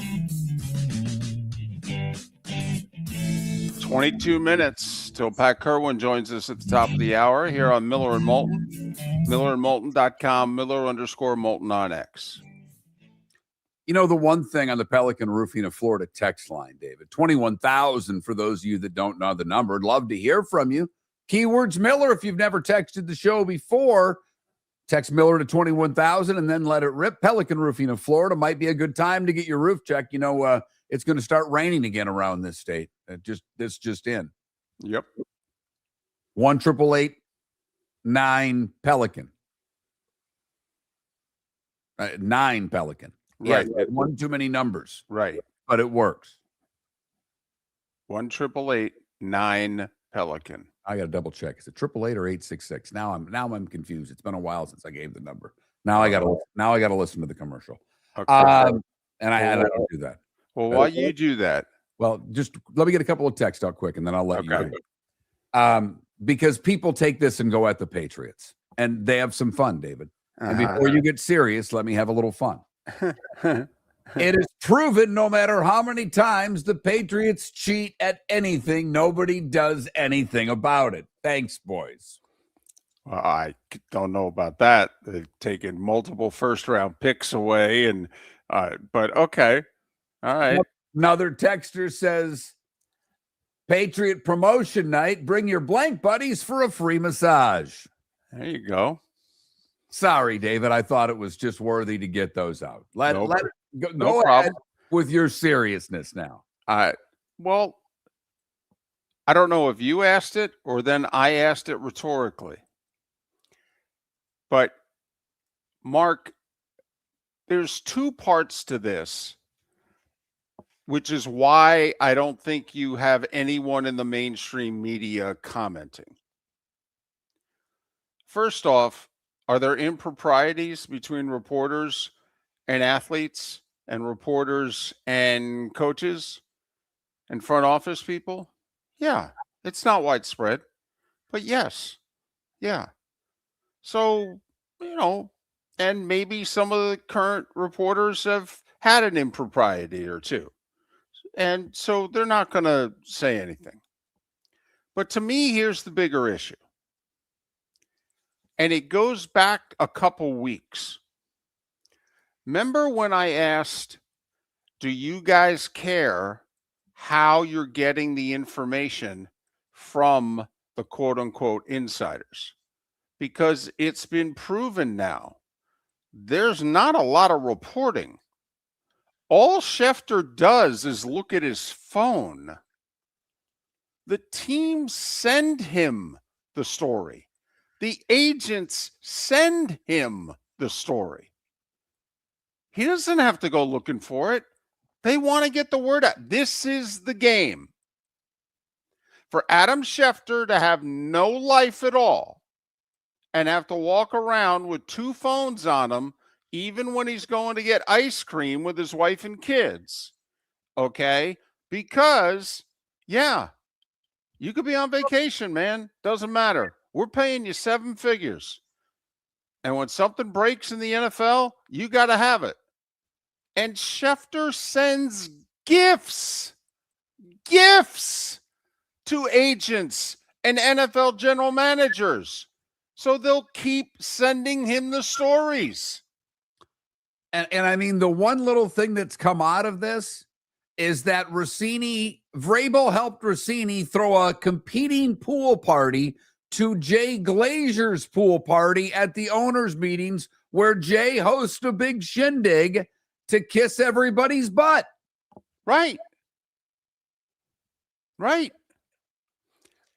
22 minutes until Pat Kirwan joins us at the top of the hour here on Miller and Moulton. MillerandMoulton.com, Miller_Moulton on X. You know, the one thing on the Pelican Roofing of Florida text line, David, 21,000 for those of you that don't know the number. I'd love to hear from you. Keywords Miller, if you've never texted the show before, text Miller to 21,000 and then let it rip. Pelican Roofing of Florida might be a good time to get your roof checked. You know, it's going to start raining again around this state. This just in. Yep. 1-888-9 Pelican. 9 Pelican. Right. Yeah, one too many numbers. Right. But it works. 1-888-9 Pelican. I got to double check. Is it 888 or 866? Now I'm confused. It's been a while since I gave the number. Now I got to listen to the commercial. Okay. And I don't do that. Well, why you do that? Well, just let me get a couple of texts out quick, and then I'll let you Okay. go. Because people take this and go at the Patriots, and they have some fun, David. And before you get serious, let me have a little fun. It is proven no matter how many times the Patriots cheat at anything, nobody does anything about it. Thanks, boys. Well, I don't know about that. They've taken multiple first-round picks away, and but okay, all right. Another texter says, Patriot promotion night, bring your blank buddies for a free massage. There you go. Sorry, David. I thought it was just worthy to get those out. Let it go, No go problem. ahead with your seriousness now. Well, I don't know if you asked it or then I asked it rhetorically. But, Mark, there's two parts to this, which is why I don't think you have anyone in the mainstream media commenting. First off, are there improprieties between reporters and athletes and reporters and coaches and front office people? Yeah, it's not widespread, but yes, yeah. So, and maybe some of the current reporters have had an impropriety or two. And so they're not going to say anything. But to me, here's the bigger issue. And it goes back a couple weeks. Remember when I asked, do you guys care how you're getting the information from the quote unquote insiders? Because it's been proven now, there's not a lot of reporting. All Schefter does is look at his phone. The teams send him the story. The agents send him the story. He doesn't have to go looking for it. They want to get the word out. This is the game. For Adam Schefter to have no life at all and have to walk around with two phones on him, even when he's going to get ice cream with his wife and kids, okay? Because, yeah, you could be on vacation, man. Doesn't matter. We're paying you 7 figures. And when something breaks in the NFL, you got to have it. And Schefter sends gifts to agents and NFL general managers. So they'll keep sending him the stories. And I mean, the one little thing that's come out of this is that Vrabel helped Rossini throw a competing pool party to Jay Glazer's pool party at the owners' meetings, where Jay hosts a big shindig to kiss everybody's butt. Right.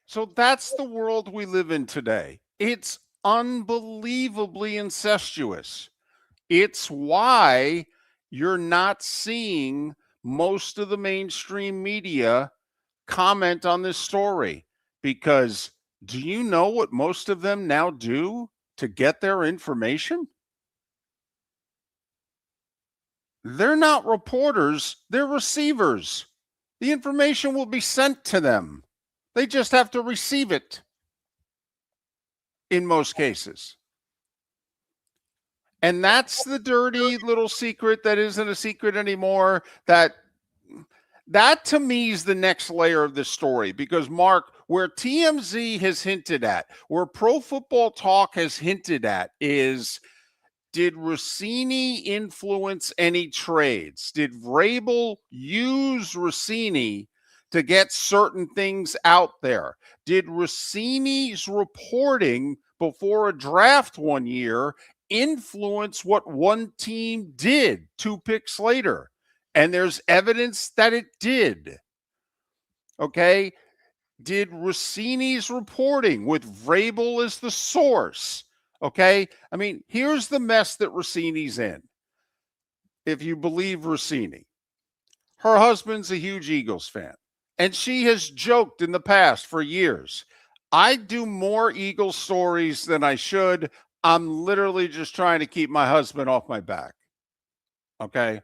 So that's the world we live in today. It's unbelievably incestuous. It's why you're not seeing most of the mainstream media comment on this story. Because do you know what most of them now do to get their information? They're not reporters, they're receivers. The information will be sent to them. They just have to receive it in most cases. And that's the dirty little secret that isn't a secret anymore. That to me is the next layer of this story. Because, Mark, Where TMZ has hinted at, where Pro Football Talk has hinted at is, did Rossini influence any trades? Did Vrabel use Rossini to get certain things out there? Did Rossini's reporting before a draft one year influence what one team did 2 picks later? And there's evidence that it did. Okay. Did Rossini's reporting with Vrabel as the source? Okay. I mean, here's the mess that Rossini's in. If you believe Rossini, her husband's a huge Eagles fan, and she has joked in the past for years, I do more Eagles stories than I should. I'm literally just trying to keep my husband off my back. Okay.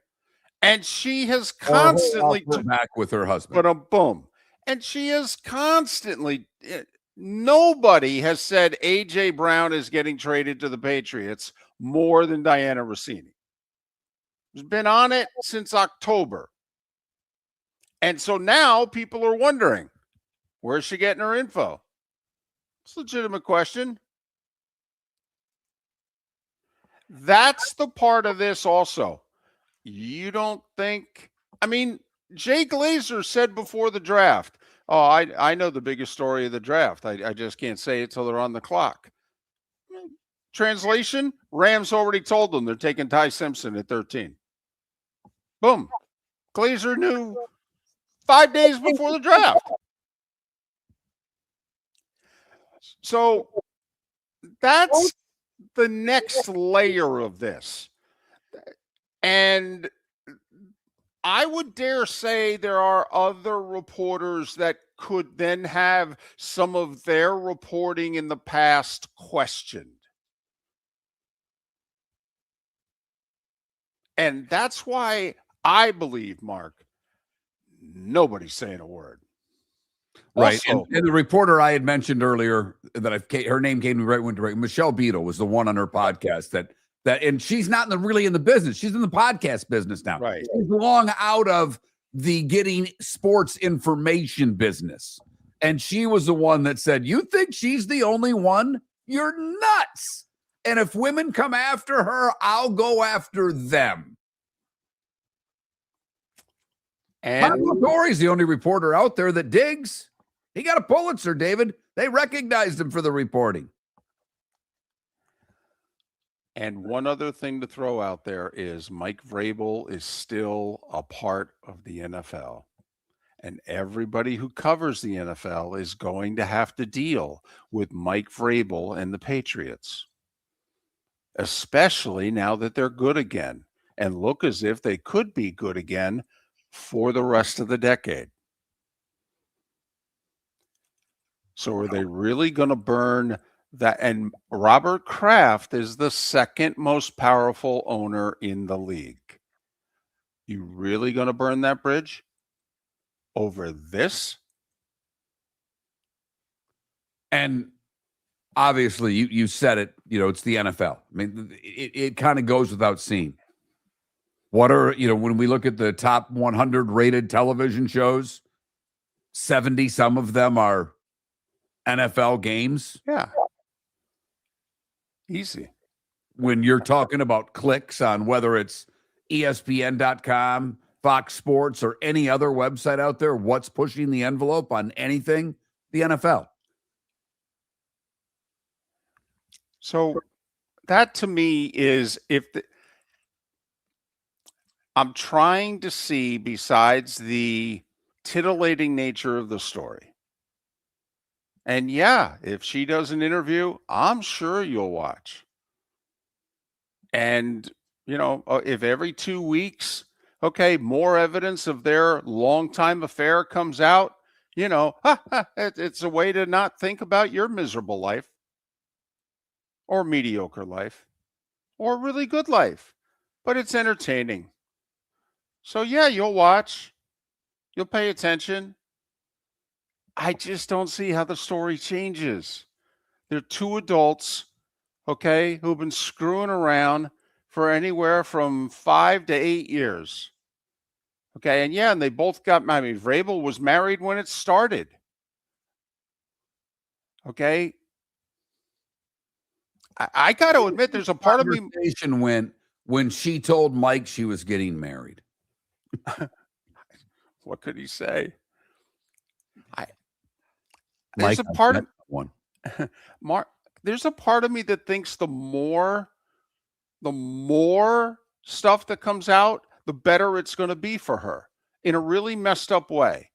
And she has constantly back with her husband. But boom. And she has constantly, nobody has said A.J. Brown is getting traded to the Patriots more than Diana Rossini. She's been on it since October. And so now people are wondering, where's she getting her info? It's a legitimate question. That's the part of this also. You don't think, I mean, Jay Glazer said before the draft, oh, I know the biggest story of the draft. I just can't say it till they're on the clock. Translation, Rams already told them they're taking Ty Simpson at 13. Boom. Glazer knew 5 days before the draft. So that's the next layer of this. And I would dare say there are other reporters that could then have some of their reporting in the past questioned. And that's why I believe, Mark, nobody's saying a word. Right. Also, and the reporter I had mentioned earlier that her name came to me right when Michelle Beadle was the one on her podcast that and she's not really in the business. She's in the podcast business now. Right. She's long out of the getting sports information business. And she was the one that said, you think she's the only one? You're nuts. And if women come after her, I'll go after them. And Tori's the only reporter out there that digs. He got a Pulitzer, David. They recognized him for the reporting. And one other thing to throw out there is Mike Vrabel is still a part of the NFL. And everybody who covers the NFL is going to have to deal with Mike Vrabel and the Patriots, especially now that they're good again and look as if they could be good again for the rest of the decade. So are they really going to burn that? And Robert Kraft is the second most powerful owner in the league. You really going to burn that bridge over this? And obviously, you said it, it's the NFL. I mean, it kind of goes without saying. What are, when we look at the top 100 rated television shows, 70, some of them are NFL games. Yeah. Easy. When you're talking about clicks on whether it's ESPN.com, Fox Sports, or any other website out there, what's pushing the envelope on anything? The NFL. So that to me is I'm trying to see, besides the titillating nature of the story. And yeah, if she does an interview, I'm sure you'll watch. And, if every 2 weeks, okay, more evidence of their longtime affair comes out, it's a way to not think about your miserable life or mediocre life or really good life, but it's entertaining. So yeah, you'll watch, you'll pay attention. I just don't see how the story changes. They're two adults, okay, who've been screwing around for anywhere from 5 to 8 years. Okay, and they both got, Vrabel was married when it started. Okay. I got to admit, there's a part of me. Conversation went when she told Mike she was getting married. What could he say? Mike, There's a part of one. Mark. There's a part of me that thinks the more stuff that comes out, the better it's going to be for her in a really messed up way.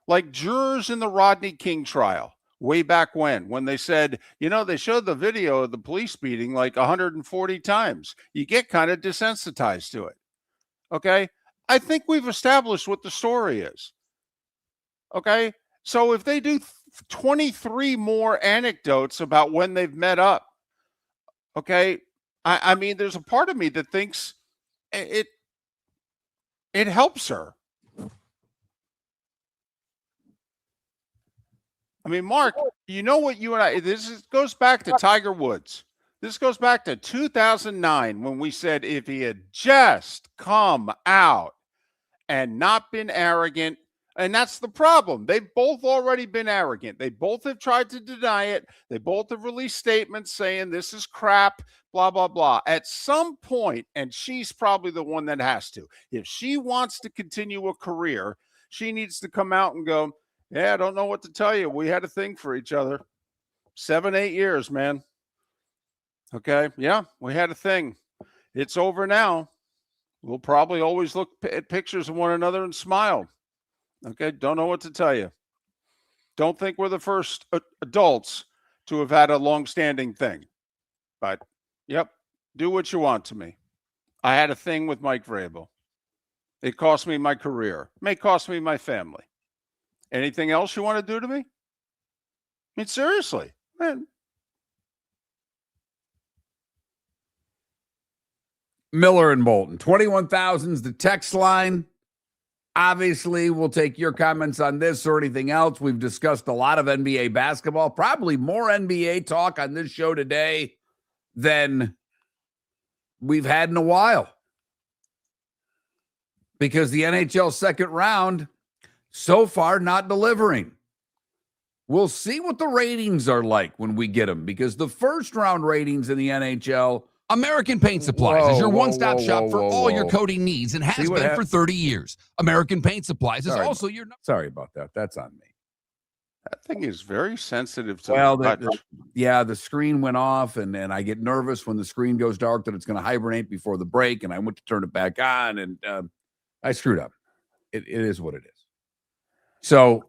Like jurors in the Rodney King trial way back when they said, they showed the video of the police beating like 140 times. You get kind of desensitized to it. Okay. I think we've established what the story is. Okay. So if they do 23 more anecdotes about when they've met up, okay, I mean, there's a part of me that thinks it helps her. I mean, Mark, you know what you and I, goes back to Tiger Woods. This goes back to 2009 when we said if he had just come out and not been arrogant, and that's the problem. They've both already been arrogant. They both have tried to deny it. They both have released statements saying this is crap, blah, blah, blah. At some point, and she's probably the one that has to, if she wants to continue a career, she needs to come out and go, yeah, I don't know what to tell you. We had a thing for each other. 7-8 years, man. Okay. Yeah, we had a thing. It's over now. We'll probably always look at pictures of one another and smile. Okay. Don't know what to tell you. Don't think we're the first adults to have had a long-standing thing. But, yep, do what you want to me. I had a thing with Mike Vrabel. It cost me my career. It may cost me my family. Anything else you want to do to me? I mean, seriously, man. Miller and Moulton, 21,000's the text line. Obviously, we'll take your comments on this or anything else. We've discussed a lot of NBA basketball, probably more NBA talk on this show today than we've had in a while. Because the NHL second round, so far, not delivering. We'll see what the ratings are like when we get them, because the first round ratings in the NHL. American Paint Supplies is your one-stop shop for all your coating needs and has been for 30 years. American Paint Supplies is also your... Sorry about that. That's on me. That thing is very sensitive to the screen went off, and I get nervous when the screen goes dark that it's going to hibernate before the break, and I went to turn it back on, and I screwed up. It is what it is. So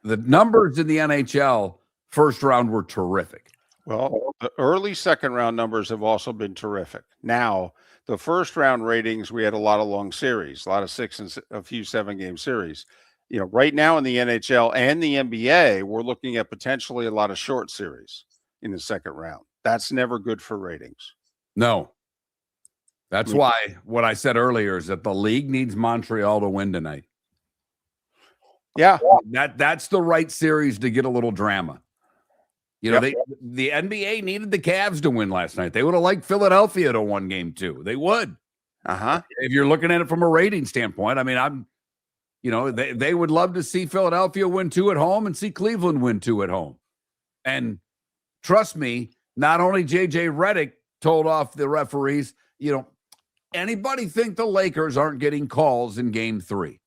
the numbers in the NHL first round were terrific. Well, the early second round numbers have also been terrific. Now, the first round ratings, we had a lot of long series, a lot of 6 and a few 7-game series. Right now in the NHL and the NBA, we're looking at potentially a lot of short series in the second round. That's never good for ratings. No. That's why what I said earlier is that the league needs Montreal to win tonight. Yeah. That's the right series to get a little drama. The NBA needed the Cavs to win last night. They would have liked Philadelphia to win game 2. They would. If you're looking at it from a rating standpoint, I mean, they would love to see Philadelphia win 2 at home and see Cleveland win 2 at home. And trust me, not only JJ Redick told off the referees, anybody think the Lakers aren't getting calls in game 3?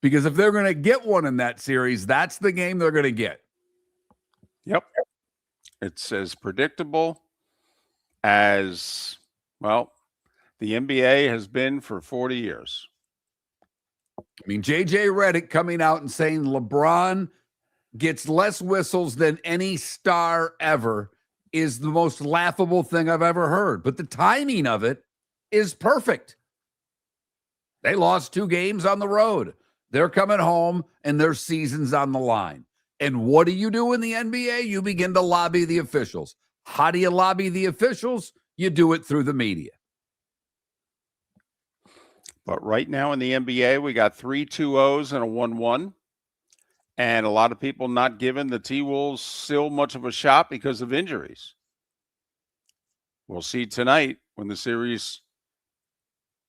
Because if they're going to get one in that series, that's the game they're going to get. Yep. It's as predictable as, well, the NBA has been for 40 years. I mean, JJ Redick coming out and saying LeBron gets less whistles than any star ever is the most laughable thing I've ever heard. But the timing of it is perfect. They lost 2 games on the road. They're coming home, and their season's on the line. And what do you do in the NBA? You begin to lobby the officials. How do you lobby the officials? You do it through the media. But right now in the NBA, we got 3 2-0s and a 1-1. And a lot of people not giving the T-Wolves still much of a shot because of injuries. We'll see tonight when the series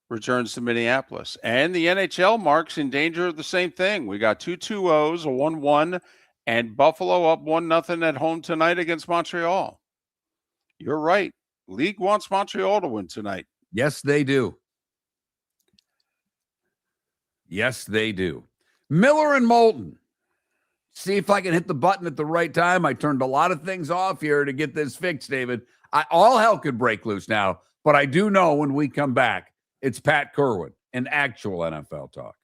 returns to Minneapolis. And the NHL, Mark's in danger of the same thing. We got 2 2-0s, a 1-1, and Buffalo up 1-0 at home tonight against Montreal. You're right. League wants Montreal to win tonight. Yes, they do. Yes, they do. Miller and Moulton. See if I can hit the button at the right time. I turned a lot of things off here to get this fixed, David. All hell could break loose now, but I do know when we come back, it's Pat Kirwan and actual NFL talk.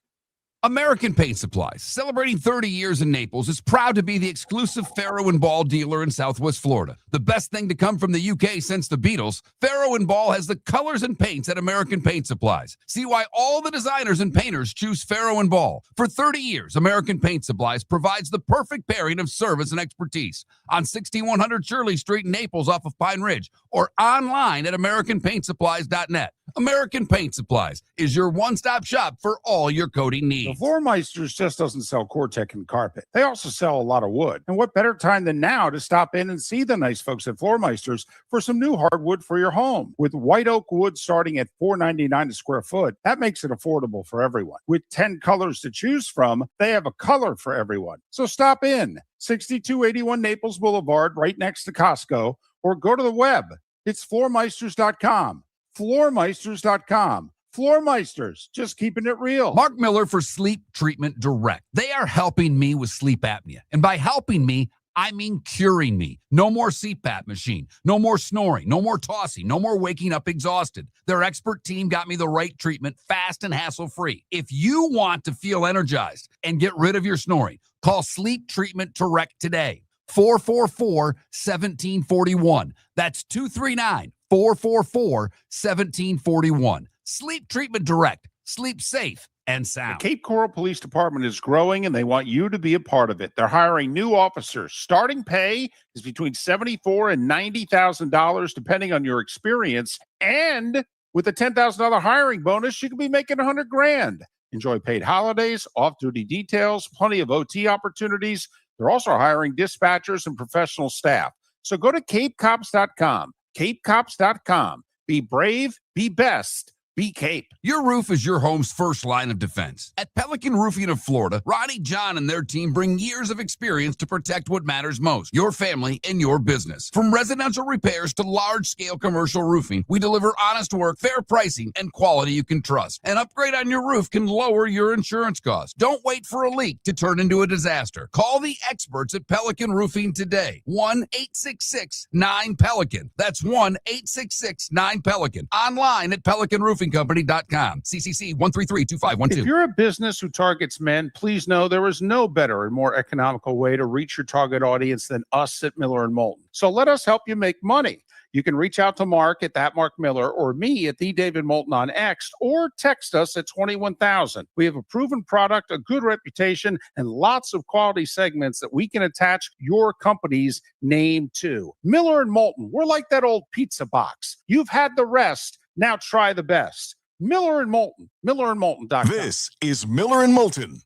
American Paint Supplies, celebrating 30 years in Naples, is proud to be the exclusive Farrow & Ball dealer in Southwest Florida. The best thing to come from the UK since the Beatles, Farrow & Ball has the colors and paints at American Paint Supplies. See why all the designers and painters choose Farrow & Ball. For 30 years, American Paint Supplies provides the perfect pairing of service and expertise on 6100 Shirley Street in Naples off of Pine Ridge or online at AmericanPaintSupplies.net. American Paint Supplies is your one-stop shop for all your coating The needs. Floor Meisters just doesn't sell Cortec and carpet. They also sell a lot of wood. And what better time than now to stop in and see the nice folks at Floor Meisters for some new hardwood for your home. With white oak wood starting at $4.99 a square foot, that makes it affordable for everyone. With 10 colors to choose from, they have a color for everyone. So stop in, 6281 Naples Boulevard, right next to Costco, or go to the web. It's floormeisters.com. Floormeisters.com. Floor Meisters, just keeping it real. Mark Miller for Sleep Treatment Direct. They are helping me with sleep apnea. And by helping me, I mean curing me. No more CPAP machine. No more snoring. No more tossing. No more waking up exhausted. Their expert team got me the right treatment fast and hassle-free. If you want to feel energized and get rid of your snoring, call Sleep Treatment Direct today. 444-1741. That's 239-444-1741. Sleep Treatment Direct. Sleep safe and The sound. Cape Coral Police Department is growing and they want you to be a part of it. They're hiring new officers. Starting pay is between $74,000 and $90,000 depending on your experience. And with a $10,000 hiring bonus, you could be making $100,000. Enjoy paid holidays, off-duty details, plenty of OT opportunities. They're also hiring dispatchers and professional staff. So go to capecops.com. capecops.com. Be brave, be best, be Cape. Your roof is your home's first line of defense. At Pelican Roofing of Florida, Ronnie John and their team bring years of experience to protect what matters most, your family and your business. From residential repairs to large-scale commercial roofing, we deliver honest work, fair pricing, and quality you can trust. An upgrade on your roof can lower your insurance costs. Don't wait for a leak to turn into a disaster. Call the experts at Pelican Roofing today. 1-866-9-PELICAN. That's 1-866-9-PELICAN. Online at PelicanRoofingCompany.com. CCC 1332512. If you're a business who targets men, please know there is no better and more economical way to reach your target audience than us at Miller & Moulton. So let us help you make money. You can reach out to Mark at that Mark Miller or me at the David Moulton on X or text us at 21,000. We have a proven product, a good reputation, and lots of quality segments that we can attach your company's name to. Miller & Moulton, we're like that old pizza box. You've had the rest. Now try the best. Miller & Moulton, millerandmoulton.com. This is Miller and Moulton.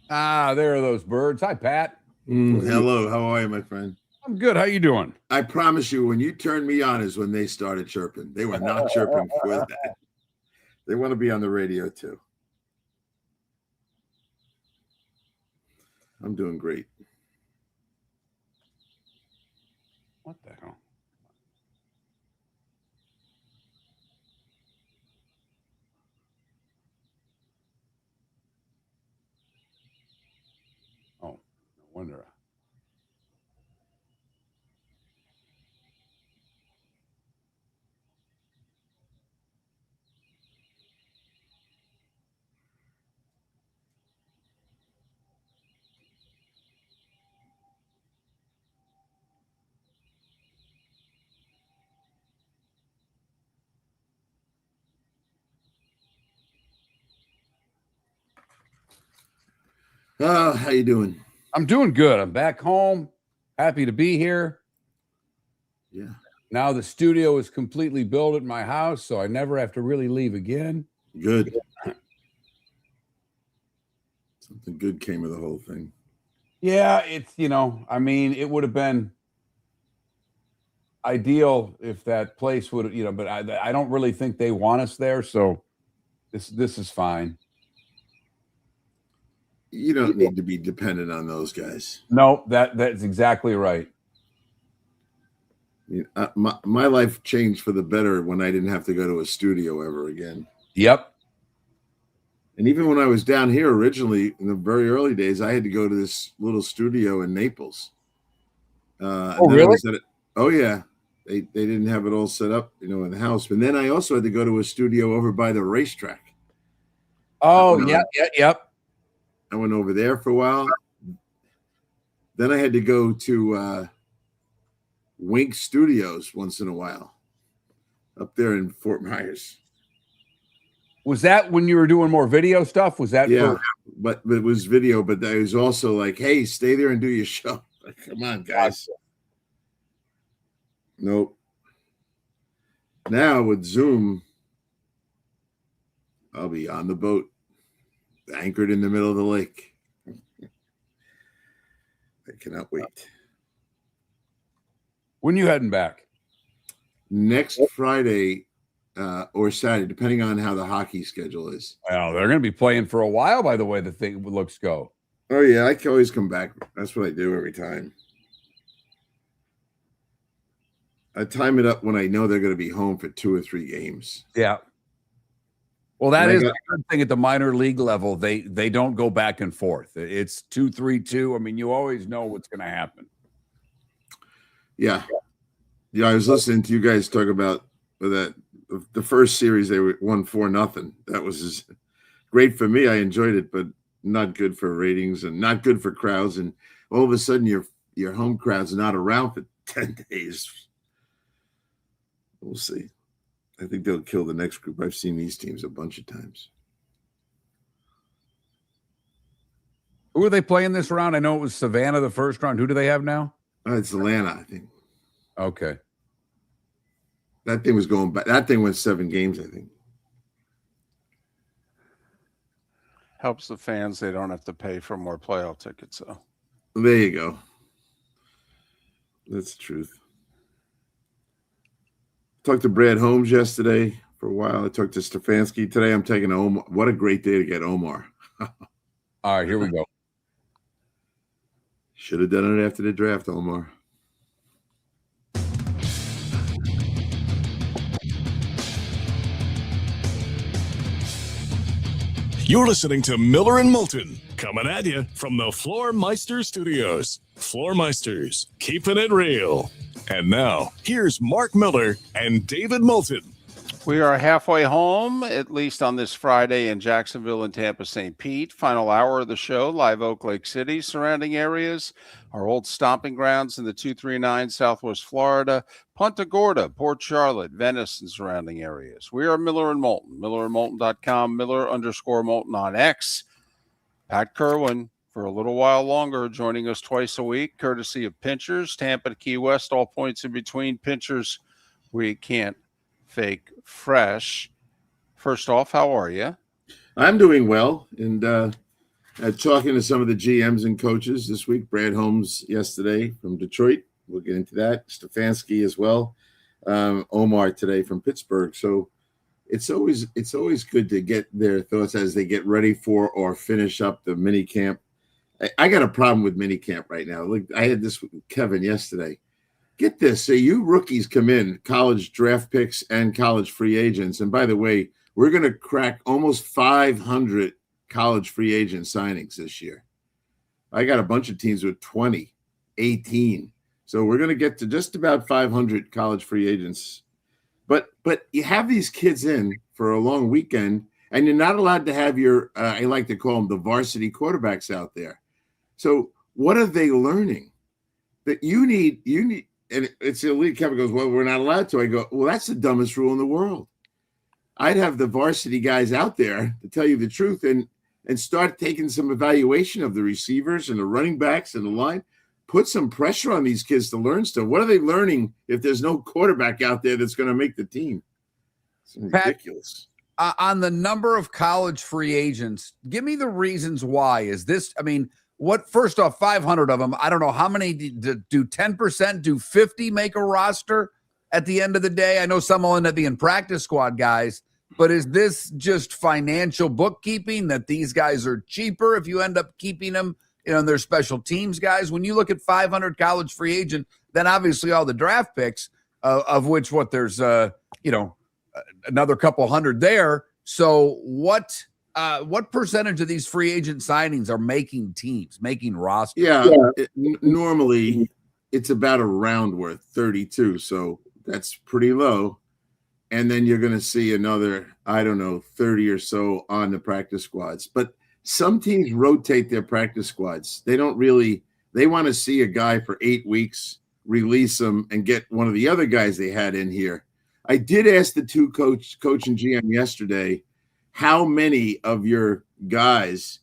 There are those birds. Hi, Pat. Hello, how are you, my friend? I'm good. How you doing? I promise you, when you turned me on is when they started chirping. They were not chirping before that. They want to be on the radio too. I'm doing great. What the hell? Oh, no wonder. How you doing? I'm doing good. I'm back home. Happy to be here. Yeah, Now the studio is completely built at my house, so I never have to really leave again. good. Something good came of the whole thing. Yeah, it's, I mean, it would have been ideal if that place would, but I don't really think they want us there. So this is fine. You don't need to be dependent on those guys. No, that's exactly right. My life changed for the better when I didn't have to go to a studio ever again. Yep. And even when I was down here originally in the very early days, I had to go to this little studio in Naples. Really? Oh yeah. They didn't have it all set up, in the house. And then I also had to go to a studio over by the racetrack. Oh, yep. I went over there for a while. Then I had to go to Wink Studios once in a while up there in Fort Myers. Was that when you were doing more video stuff? Was that? Yeah, but it was video, but I was also like, hey, stay there and do your show. Like, come on, guys. Nope. Now with Zoom, I'll be on the boat, anchored in the middle of the lake. I cannot wait. When you heading back? Next Friday or Saturday, depending on how the hockey schedule is. Well, they're going to be playing for a while, by the way the thing looks go. Oh, yeah, I can always come back. That's what I do every time. I time it up when I know they're going to be home for 2 or 3 games. Yeah. Well, that is the good thing at the minor league level. They don't go back and forth. It's 2-3-2. I mean, you always know what's going to happen. Yeah. Yeah, I was listening to you guys talk about that. The first series, they won 4-0. That was great for me. I enjoyed it, but not good for ratings and not good for crowds. And all of a sudden, your home crowd's not around for 10 days. We'll see. I think they'll kill the next group. I've seen these teams a bunch of times. Who are they playing this round? I know it was Savannah the first round. Who do they have now? It's Atlanta, I think. Okay. That thing was going back. That thing went 7 games, I think. Helps the fans. They don't have to pay for more playoff tickets. So there you go. That's the truth. Talked to Brad Holmes yesterday for a while. I talked to Stefanski today. I'm taking Omar. What a great day to get Omar. All right, here we go. Should have done it after the draft, Omar. You're listening to Miller and Moulton, coming at you from the Floor Meister Studios. Floor Meisters, keeping it real. And now, here's Mark Miller and David Moulton. we are halfway home, at least on this Friday in Jacksonville and Tampa St. Pete. Final hour of the show, Live Oak Lake City, surrounding areas, our old stomping grounds in the 239 Southwest Florida, Punta Gorda, Port Charlotte, Venice, and surrounding areas. We are Miller and Moulton, millerandmoulton.com, Miller_Moulton on X. Pat Kirwan, for a little while longer, joining us twice a week, courtesy of Pinchers, Tampa to Key West, all points in between. Pinchers, we can't fake fresh. First off, how are you? I'm doing well, and talking to some of the GMs and coaches this week. Brad Holmes yesterday from Detroit. We'll get into that. Stefanski as well. Omar today from Pittsburgh. So it's always good to get their thoughts as they get ready for or finish up the mini camp. I got a problem with mini camp right now. Look, I had this with Kevin yesterday. Get this. So you rookies come in, college draft picks and college free agents. And by the way, we're going to crack almost 500 college free agent signings this year. I got a bunch of teams with 20, 18. So we're going to get to just about 500 college free agents. But you have these kids in for a long weekend, and you're not allowed to have your, I like to call them the varsity quarterbacks out there. So what are they learning? That you need, and it's illegal. Kevin goes, well, we're not allowed to. I go, well, that's the dumbest rule in the world. I'd have the varsity guys out there, to tell you the truth, and start taking some evaluation of the receivers and the running backs and the line. Put some pressure on these kids to learn stuff. What are they learning if there's no quarterback out there that's going to make the team? It's ridiculous. Pat, on the number of college free agents, give me the reasons why. Is this, I mean, first off, 500 of them, I don't know how many do 10%, do 50 make a roster at the end of the day? I know some will end up being practice squad guys, but is this just financial bookkeeping that these guys are cheaper if you end up keeping them, and they're special teams guys? When you look at 500 college free agent, then obviously all the draft picks, of which there's another couple hundred there. So what percentage of these free agent signings are making teams, making rosters? Normally it's about a round worth 32. So that's pretty low. And then you're going to see another, 30 or so on the practice squads. But some teams rotate their practice squads. They want to see a guy for 8 weeks, release him, and get one of the other guys they had in here. I did ask the two coach and GM yesterday, how many of your guys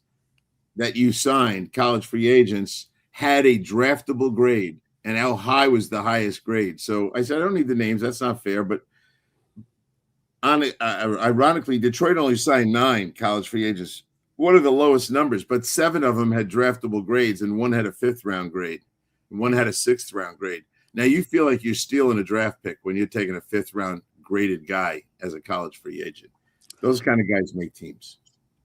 that you signed, college free agents, had a draftable grade, and how high was the highest grade? So I said, I don't need the names. That's not fair. But ironically, Detroit only signed 9 college free agents. One of the lowest numbers, but 7 of them had draftable grades, and one had a 5th round grade, and one had a 6th round grade. Now you feel like you're stealing a draft pick when you're taking a 5th round graded guy as a college free agent. Those kind of guys make teams.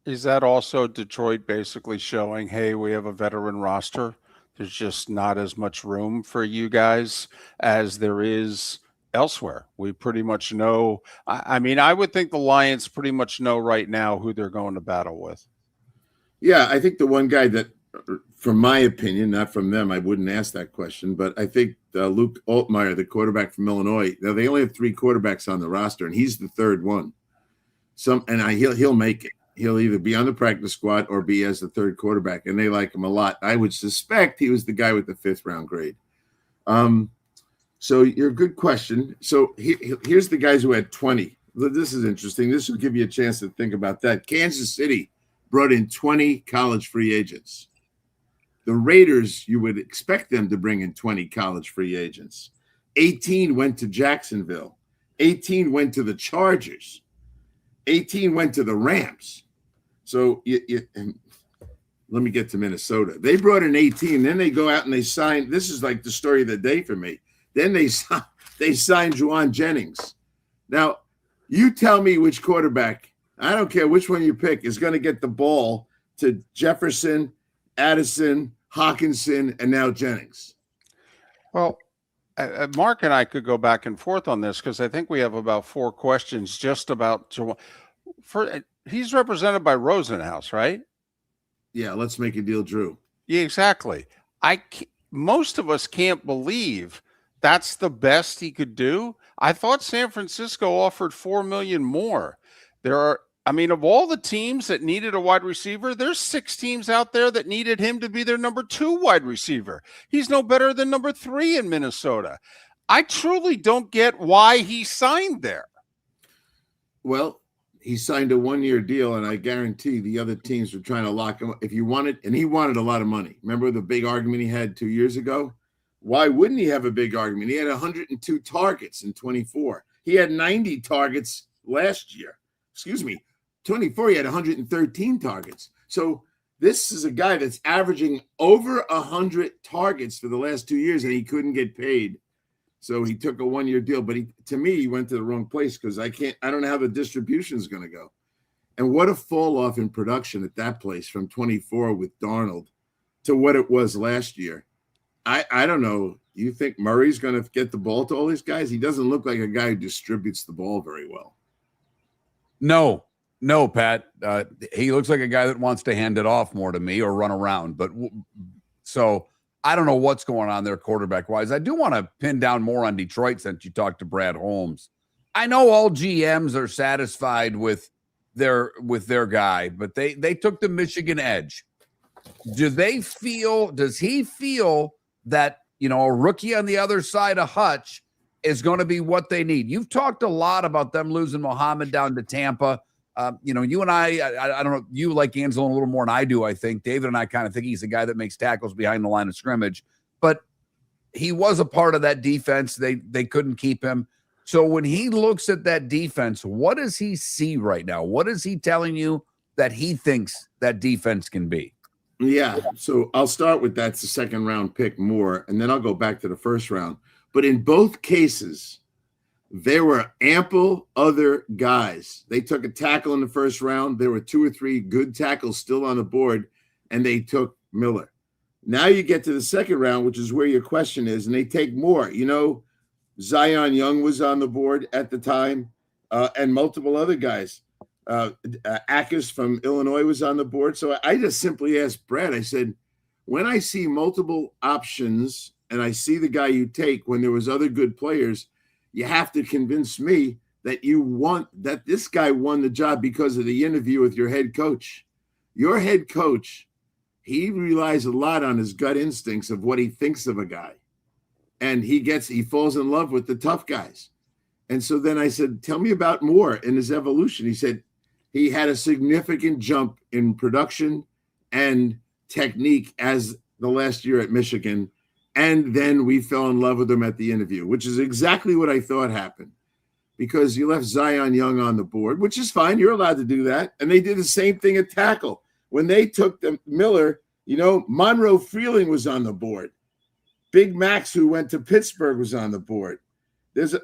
Is that also Detroit basically showing, hey, we have a veteran roster? There's just not as much room for you guys as there is elsewhere. We pretty much know. I would think the Lions pretty much know right now who they're going to battle with. Yeah, I think the one guy that, from my opinion, not from them, I wouldn't ask that question, but I think Luke Altmaier, the quarterback from Illinois, now they only have 3 quarterbacks on the roster, and he's the 3rd one. He'll make it. He'll either be on the practice squad or be as the 3rd quarterback, and they like him a lot. I would suspect he was the guy with the 5th round grade. So you're a good question. So here's the guys who had 20. This is interesting. This will give you a chance to think about that. Kansas City brought in 20 college free agents. The Raiders, you would expect them to bring in 20 college free agents. 18 went to Jacksonville. 18 went to the Chargers. 18 went to the Rams. So let me get to Minnesota. They brought in 18. Then they go out and they sign. This is like the story of the day for me. Then they signed Juwan Jennings. Now, you tell me which quarterback, I don't care which one you pick, is going to get the ball to Jefferson, Addison, Hawkinson, and now Jennings. Well, Mark and I could go back and forth on this because I think we have about 4 questions just about Juwan. He's represented by Rosenhaus, right? Yeah, let's make a deal, Drew. Yeah, exactly. Most of us can't believe that's the best he could do. I thought San Francisco offered $4 million more. Of all the teams that needed a wide receiver, there's 6 teams out there that needed him to be their number 2 wide receiver. He's no better than number 3 in Minnesota. I truly don't get why he signed there. Well, he signed a 1-year deal, and I guarantee the other teams were trying to lock him up. If you wanted, and he wanted a lot of money. Remember the big argument he had 2 years ago? Why wouldn't he have a big argument? He had 102 targets in 24. He had 90 targets last year. 24, he had 113 targets. So this is a guy that's averaging over 100 targets for the last 2 years, and he couldn't get paid. So he took a 1-year deal. But to me, he went to the wrong place because I don't know how the distribution is going to go. And what a fall off in production at that place from 24 with Darnold to what it was last year. I don't know. You think Murray's going to get the ball to all these guys? He doesn't look like a guy who distributes the ball very well. No, Pat. He looks like a guy that wants to hand it off more to me or run around. But so I don't know what's going on there quarterback wise. I do want to pin down more on Detroit since you talked to Brad Holmes. I know all GMs are satisfied with their guy, but they took the Michigan edge. Does he feel that, a rookie on the other side of Hutch is going to be what they need? You've talked a lot about them losing Muhammad down to Tampa. You and I don't know, you like Anzalone a little more than I do, I think. David and I kind of think he's a guy that makes tackles behind the line of scrimmage. But he was a part of that defense. They couldn't keep him. So when he looks at that defense, what does he see right now? What is he telling you that he thinks that defense can be? Yeah, so I'll start with that's the second round pick more, and then I'll go back to the first round. But in both cases, there were ample other guys. They took a tackle in the first round. There were 2 or 3 good tackles still on the board, and they took Miller. Now you get to the second round, which is where your question is, and they take more. You know, Zion Young was on the board at the time, and multiple other guys. Akers from Illinois was on the board. So I just simply asked Brad, I said, when I see multiple options and I see the guy you take when there was other good players, you have to convince me that that this guy won the job because of the interview with your head coach. Your head coach, he relies a lot on his gut instincts of what he thinks of a guy. And he falls in love with the tough guys. And so then I said, tell me about Moore in his evolution. He said he had a significant jump in production and technique as the last year at Michigan. And then we fell in love with him at the interview, which is exactly what I thought happened, because you left Zion Young on the board, which is fine. You're allowed to do that. And they did the same thing at tackle. When they took the Miller, you know, Monroe Freeling was on the board. Big Max, who went to Pittsburgh, was on the board.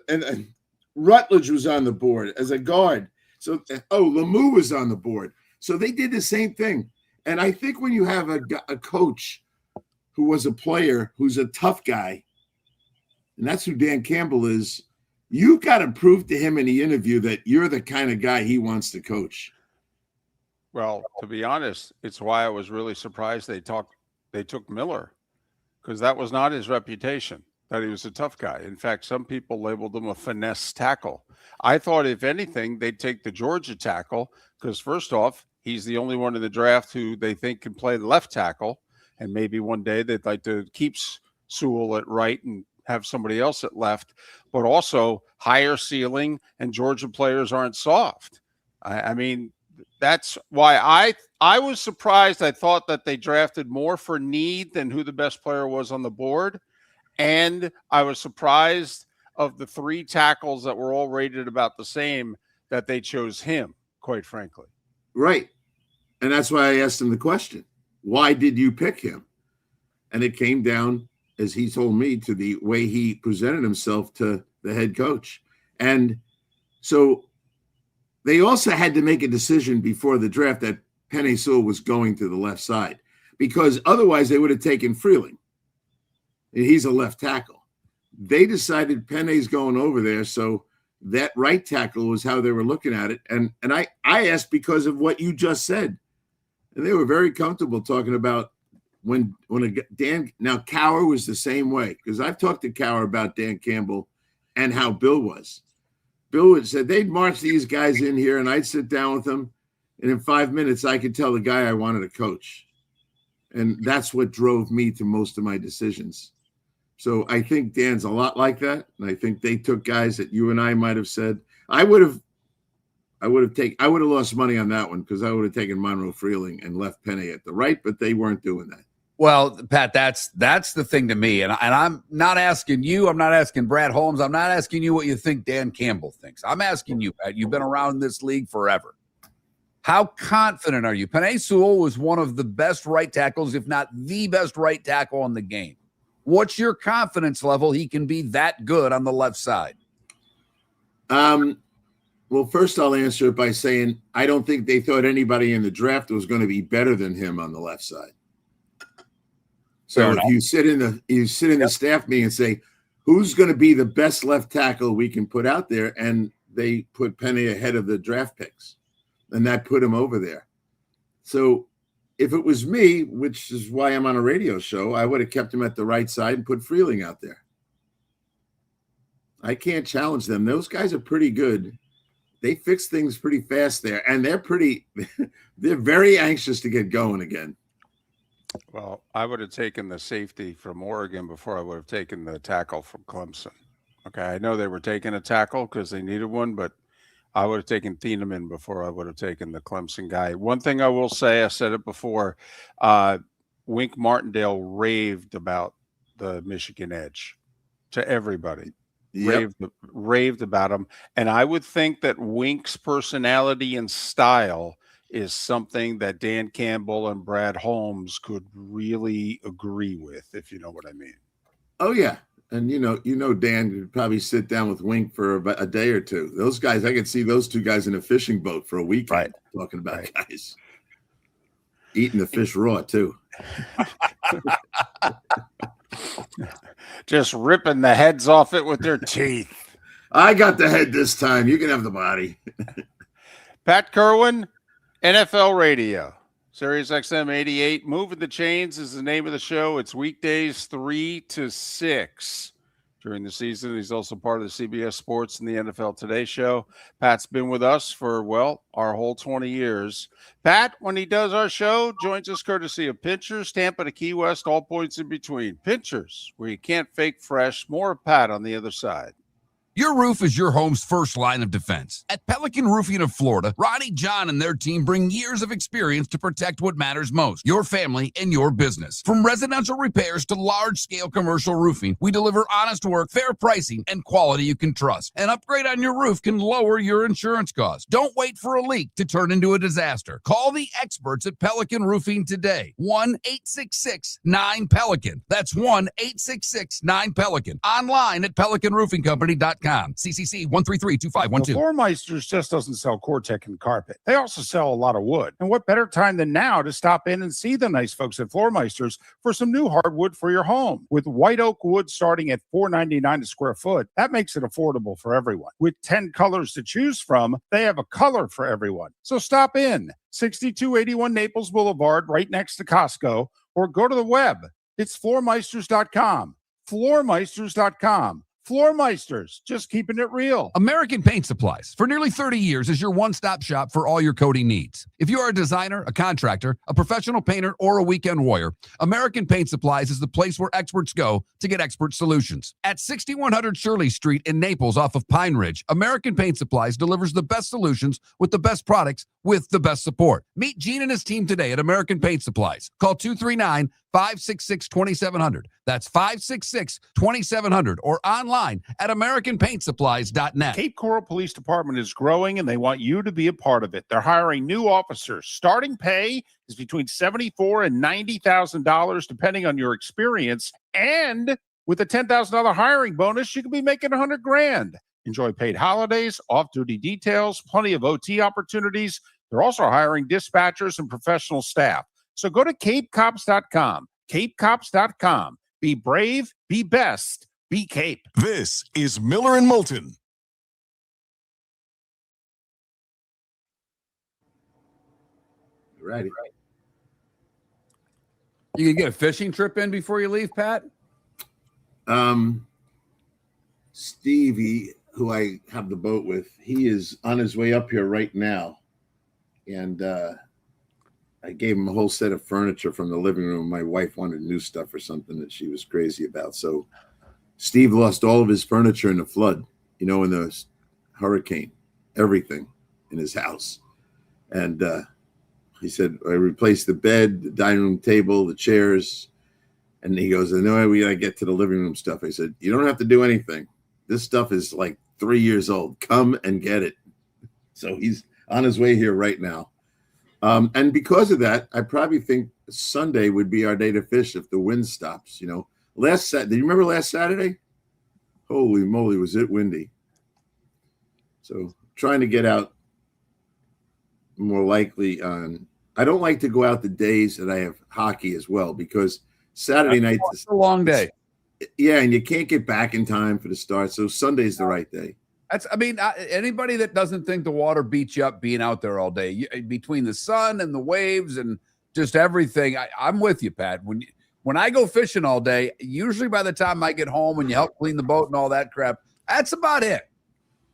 And Rutledge was on the board as a guard. So, Lemieux was on the board. So they did the same thing. And I think when you have a coach who was a player, who's a tough guy, and that's who Dan Campbell is, you got to prove to him in the interview that you're the kind of guy he wants to coach. Well, to be honest, it's why I was really surprised they took Miller, because that was not his reputation, that he was a tough guy. In fact, some people labeled him a finesse tackle. I thought, if anything, they'd take the Georgia tackle, because first off, he's the only one in the draft who they think can play the left tackle. And maybe one day they'd like to keep Sewell at right and have somebody else at left, but also higher ceiling, and Georgia players aren't soft. I mean, that's why I was surprised. I thought that they drafted more for need than who the best player was on the board. And I was surprised of the 3 tackles that were all rated about the same that they chose him, quite frankly. Right. And that's why I asked him the question, why did you pick him? And it came down, as he told me, to the way he presented himself to the head coach. And so they also had to make a decision before the draft that Penei Sewell was going to the left side, because otherwise they would have taken Freeling. He's a left tackle. They decided Penei's going over there, so that right tackle was how they were looking at it. And I asked because of what you just said. And they were very comfortable talking about when now Cower was the same way, because I've talked to Cower about Dan Campbell and how Bill was. Bill would said they'd march these guys in here and I'd sit down with them, and in 5 minutes I could tell the guy I wanted to coach. And that's what drove me to most of my decisions. So I think Dan's a lot like that. And I think they took guys that you and I might have said, I would have lost money on that one, because I would have taken Monroe Freeling and left Penei at the right, but they weren't doing that. Well, Pat, that's the thing to me. And I'm not asking you. I'm not asking Brad Holmes. I'm not asking you what you think Dan Campbell thinks. I'm asking you, Pat. You've been around this league forever. How confident are you? Penei Sewell was one of the best right tackles, if not the best right tackle in the game. What's your confidence level he can be that good on the left side? Well, first I'll answer it by saying I don't think they thought anybody in the draft was going to be better than him on the left side. So if you sit in the staff meeting and say, who's going to be the best left tackle we can put out there? And they put Penei ahead of the draft picks, and that put him over there. So if it was me, which is why I'm on a radio show, I would have kept him at the right side and put Freeling out there. I can't challenge them. Those guys are pretty good. They fix things pretty fast there, and they're very anxious to get going again. Well, I would have taken the safety from Oregon before I would have taken the tackle from Clemson. Okay, I know they were taking a tackle because they needed one, but I would have taken Thieneman before I would have taken the Clemson guy. One thing I will say, I said it before, Wink Martindale raved about the Michigan edge to everybody. Yep. Raved about him. And I would think that Wink's personality and style is something that Dan Campbell and Brad Holmes could really agree with, if you know what I mean. Oh yeah, and Dan would probably sit down with Wink for about a day or two. Those guys, I could see those two guys in a fishing boat for a weekend talking about guys eating the fish raw too. Just ripping the heads off it with their teeth. I got the head this time. You can have the body. Pat Kirwan, NFL Radio, Sirius XM 88. Moving the Chains is the name of the show. It's weekdays 3 to 6 during the season. He's also part of the CBS Sports and the NFL Today show. Pat's been with us for, our whole 20 years. Pat, when he does our show, joins us courtesy of Pinchers, Tampa to Key West, all points in between. Pinchers, where you can't fake fresh. More of Pat on the other side. Your roof is your home's first line of defense. At Pelican Roofing of Florida, Ronnie John and their team bring years of experience to protect what matters most, your family and your business. From residential repairs to large-scale commercial roofing, we deliver honest work, fair pricing, and quality you can trust. An upgrade on your roof can lower your insurance costs. Don't wait for a leak to turn into a disaster. Call the experts at Pelican Roofing today. 1-866-9-PELICAN. That's 1-866-9-PELICAN. Online at pelicanroofingcompany.com. CCC 1332512. The Floormeisters just doesn't sell Cortec and carpet. They also sell a lot of wood. And what better time than now to stop in and see the nice folks at Floormeisters for some new hardwood for your home. With white oak wood starting at $4.99 a square foot, that makes it affordable for everyone. With 10 colors to choose from, they have a color for everyone. So stop in. 6281 Naples Boulevard, right next to Costco, or go to the web. It's floormeisters.com. Floormeisters.com. Floormeisters, just keeping it real. American Paint Supplies, for nearly 30 years, is your one-stop shop for all your coating needs. If you are a designer, a contractor, a professional painter, or a weekend warrior, American Paint Supplies is the place where experts go to get expert solutions. At 6100 Shirley Street in Naples off of Pine Ridge, American Paint Supplies delivers the best solutions with the best products with the best support. Meet Gene and his team today at American Paint Supplies. Call 239-566-2700. That's 566-2700 or online at AmericanPaintSupplies.net. Cape Coral Police Department is growing and they want you to be a part of it. They're hiring new officers. Starting pay is between $74,000 and $90,000 depending on your experience. And with a $10,000 hiring bonus, you could be making $100,000. Enjoy paid holidays, off-duty details, plenty of OT opportunities. They're also hiring dispatchers and professional staff. So go to CapeCops.com. CapeCops.com. Be brave, be best, be Cape. This is Miller and Moulton. Right. You can get a fishing trip in before you leave, Pat? Stevie, who I have the boat with, he is on his way up here right now. And I gave him a whole set of furniture from the living room. My wife wanted new stuff or something that she was crazy about. So Steve lost all of his furniture in the flood, in the hurricane, everything in his house. And he said, I replaced the bed, the dining room table, the chairs. And he goes, I know we got to get to the living room stuff. I said, you don't have to do anything. This stuff is like 3 years old. Come and get it. So he's on his way here right now. And because of that, I probably think Sunday would be our day to fish if the wind stops. Do you remember last Saturday? Holy moly, was it windy. So trying to get out more likely on. I don't like to go out the days that I have hockey as well because Saturday night is a long day. Yeah, and you can't get back in time for the start. So Sunday's the right day. Anybody that doesn't think the water beats you up being out there all day, between the sun and the waves and just everything, I'm with you, Pat. When I go fishing all day, usually by the time I get home and you help clean the boat and all that crap, that's about it.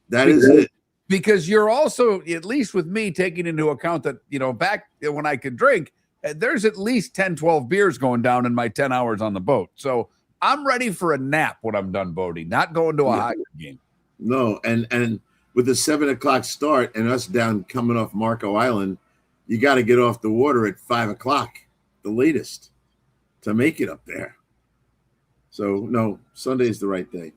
That is it. Because you're also, at least with me, taking into account that, back when I could drink, there's at least 10, 12 beers going down in my 10 hours on the boat. So I'm ready for a nap when I'm done boating, not going to a hockey game. No, and with the 7 o'clock start and us down coming off Marco Island, you got to get off the water at 5 o'clock, the latest, to make it up there. So, no, Sunday is the right day.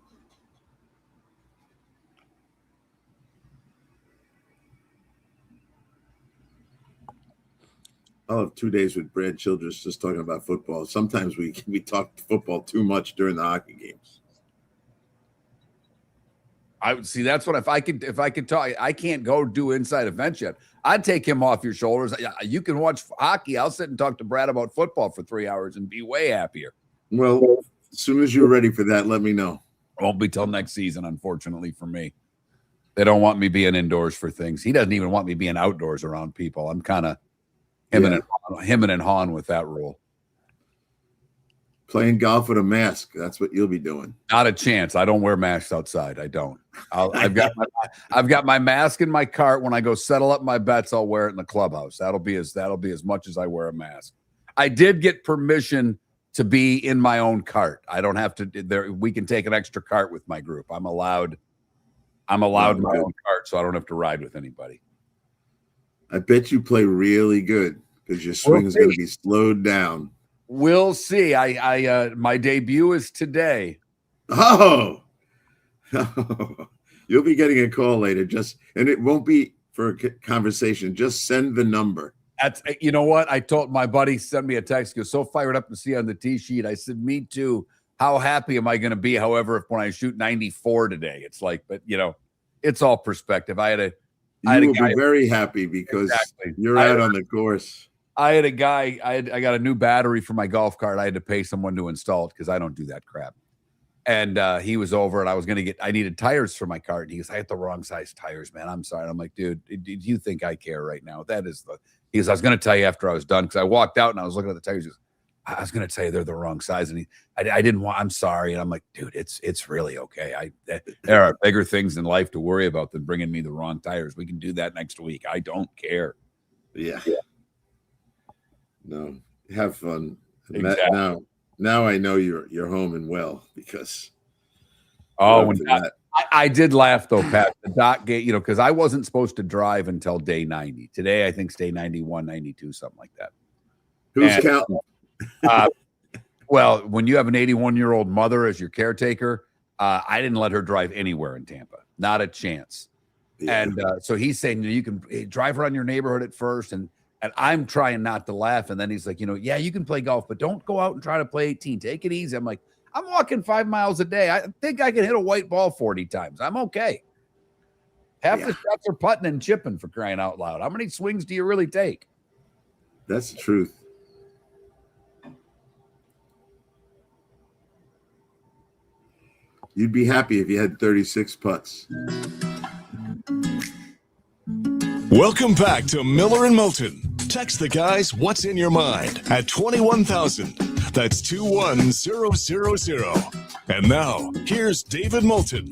I'll have 2 days with Brad Childress just talking about football. Sometimes we talk football too much during the hockey games. I would see that's what if I could talk. I can't go do inside events yet. I'd take him off your shoulders. You can watch hockey. I'll sit and talk to Brad about football for 3 hours and be way happier. Well, as soon as you're ready for that, let me know. Won't be till next season, unfortunately for me. They don't want me being indoors for things. He doesn't even want me being outdoors around people. I'm kind of him and Han with that rule. Playing golf with a mask. That's what you'll be doing. Not a chance. I don't wear masks outside. I don't. I've got my mask in my cart. When I go settle up my bets, I'll wear it in the clubhouse. That'll be as much as I wear a mask. I did get permission to be in my own cart. I don't have to. We can take an extra cart with my group. I'm allowed my own cart, so I don't have to ride with anybody. I bet you play really good because your swing is going to be slowed down. We'll see. My debut is today. Oh, you'll be getting a call later. And it won't be for a conversation. Just send the number. That's, you know what? I told my buddy, sent me a text. He was so fired up to see on the tee sheet. I said, me too. How happy am I going to be? However, when I shoot 94 today, it's like, but it's all perspective. You will be very happy because you're out on the course. I had a guy, I got a new battery for my golf cart. I had to pay someone to install it because I don't do that crap. And he was over and I needed tires for my cart. And he goes, I had the wrong size tires, man. I'm sorry. I'm like, dude, do you think I care right now? He goes, I was going to tell you after I was done because I walked out and I was looking at the tires. He goes, I was going to tell you they're the wrong size. And I didn't want, I'm sorry. And I'm like, dude, it's really okay. There are bigger things in life to worry about than bringing me the wrong tires. We can do that next week. I don't care. Yeah. No, have fun. Exactly. Now I know you're home and well because. I did laugh though, Pat. The dock gate, because I wasn't supposed to drive until day 90. Today, I think it's day 91, 92, something like that. Who's counting? Well, when you have an 81-year-old mother as your caretaker, I didn't let her drive anywhere in Tampa. Not a chance. Yeah. And so he's saying you can drive around your neighborhood at first, and I'm trying not to laugh. And then he's like, yeah, you can play golf, but don't go out and try to play 18. Take it easy. I'm like, I'm walking 5 miles a day. I think I can hit a white ball 40 times. I'm okay. Half the shots are putting and chipping, for crying out loud. How many swings do you really take? That's the truth. You'd be happy if you had 36 putts. Welcome back to Miller and Moulton. Text the guys what's in your mind at 21,000. That's 21000. And now, here's David Moulton.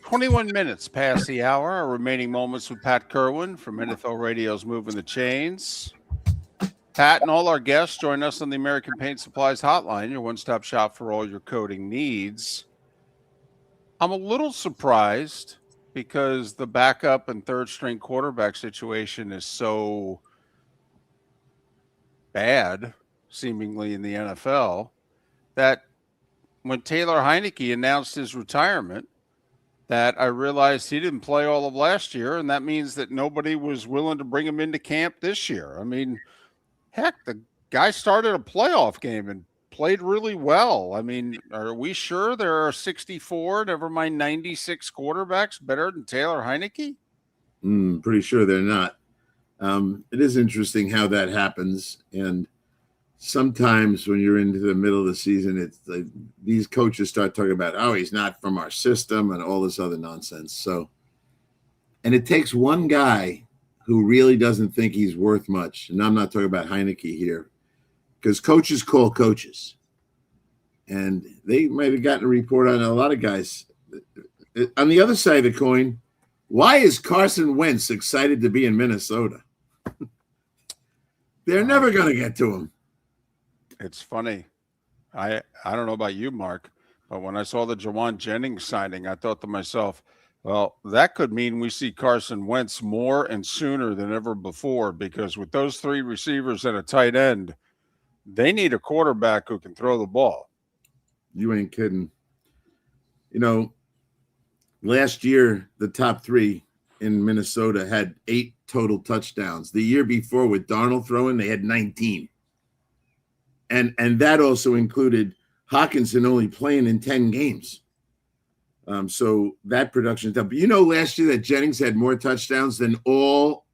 21 minutes past the hour. Our remaining moments with Pat Kirwan from NFL Radio's Moving the Chains. Pat and all our guests join us on the American Paint Supplies Hotline, your one-stop shop for all your coating needs. I'm a little surprised because the backup and third-string quarterback situation is so bad, seemingly, in the NFL, that when Taylor Heineke announced his retirement, that I realized he didn't play all of last year, and that means that nobody was willing to bring him into camp this year. I mean, heck, the guy started a playoff game and played really well. I mean, are we sure there are 64, never mind 96 quarterbacks better than Taylor Heineke? Pretty sure they're not. It is interesting how that happens. And sometimes when you're into the middle of the season, it's like these coaches start talking about, oh, he's not from our system and all this other nonsense. So, and it takes one guy who really doesn't think he's worth much. And I'm not talking about Heineke here, because coaches call coaches. And they might have gotten a report on a lot of guys. On the other side of the coin, why is Carson Wentz excited to be in Minnesota? They're never going to get to him. It's funny. I don't know about you, Mark, but when I saw the Jawan Jennings signing, I thought to myself, well, that could mean we see Carson Wentz more and sooner than ever before, because with those three receivers and a tight end, they need a quarterback who can throw the ball. You ain't kidding. Last year, the top three in Minnesota had 8 total touchdowns. The year before with Darnold throwing, they had 19. And that also included Hawkinson only playing in 10 games. So that production is up. But last year that Jennings had more touchdowns than all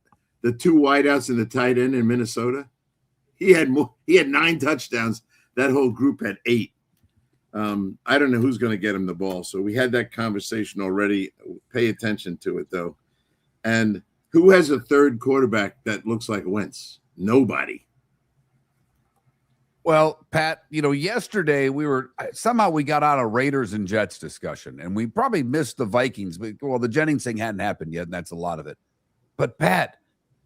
the 2 wideouts and the tight end in Minnesota. He had 9 touchdowns. That whole group had 8. I don't know who's going to get him the ball. So we had that conversation already. Pay attention to it, though. And who has a third quarterback that looks like Wentz? Nobody. Well, Pat, yesterday we got out of Raiders and Jets discussion, and we probably missed the Vikings. But, the Jennings thing hadn't happened yet, and that's a lot of it. But, Pat,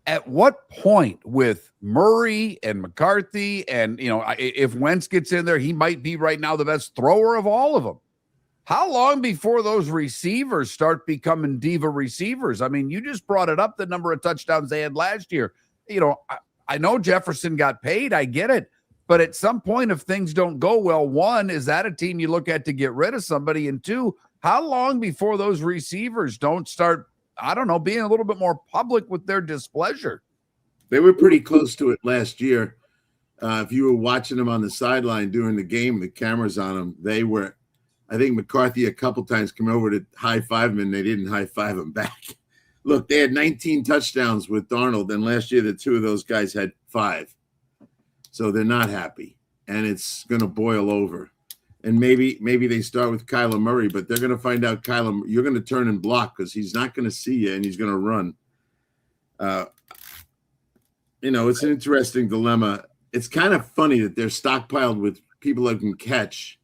at what point with Murray and McCarthy and, if Wentz gets in there, he might be right now the best thrower of all of them. How long before those receivers start becoming diva receivers? I mean, you just brought it up, the number of touchdowns they had last year. I know Jefferson got paid. I get it. But at some point, if things don't go well, 1, is that a team you look at to get rid of somebody? And 2, how long before those receivers don't start, being a little bit more public with their displeasure? They were pretty close to it last year. If you were watching them on the sideline during the game, the cameras on them, they were, I think McCarthy a couple times came over to high-five him, and they didn't high-five him back. Look, they had 19 touchdowns with Darnold, and last year the 2 of those guys had 5. So they're not happy, and it's going to boil over. And maybe they start with Kyler Murray, but they're going to find out you're going to turn and block because he's not going to see you, and he's going to run. It's an interesting dilemma. It's kind of funny that they're stockpiled with people that can catch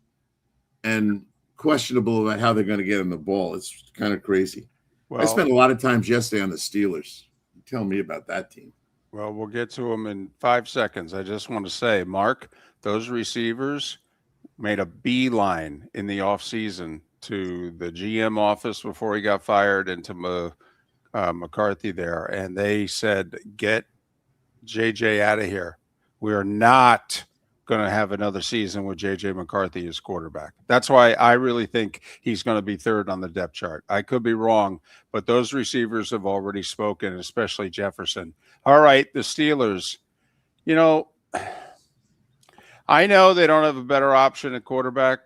and questionable about how they're going to get him the ball. It's kind of crazy. Well, I spent a lot of times yesterday on the Steelers. Tell me about that team. Well, we'll get to them in 5 seconds. I just want to say, Mark, those receivers made a beeline in the offseason to the GM office before he got fired and to McCarthy there. And they said, get JJ out of here. We are not going to have another season with JJ McCarthy as quarterback. That's why I really think he's going to be 3rd on the depth chart. I could be wrong, but those receivers have already spoken, especially Jefferson. All right, the Steelers, I know they don't have a better option at quarterback,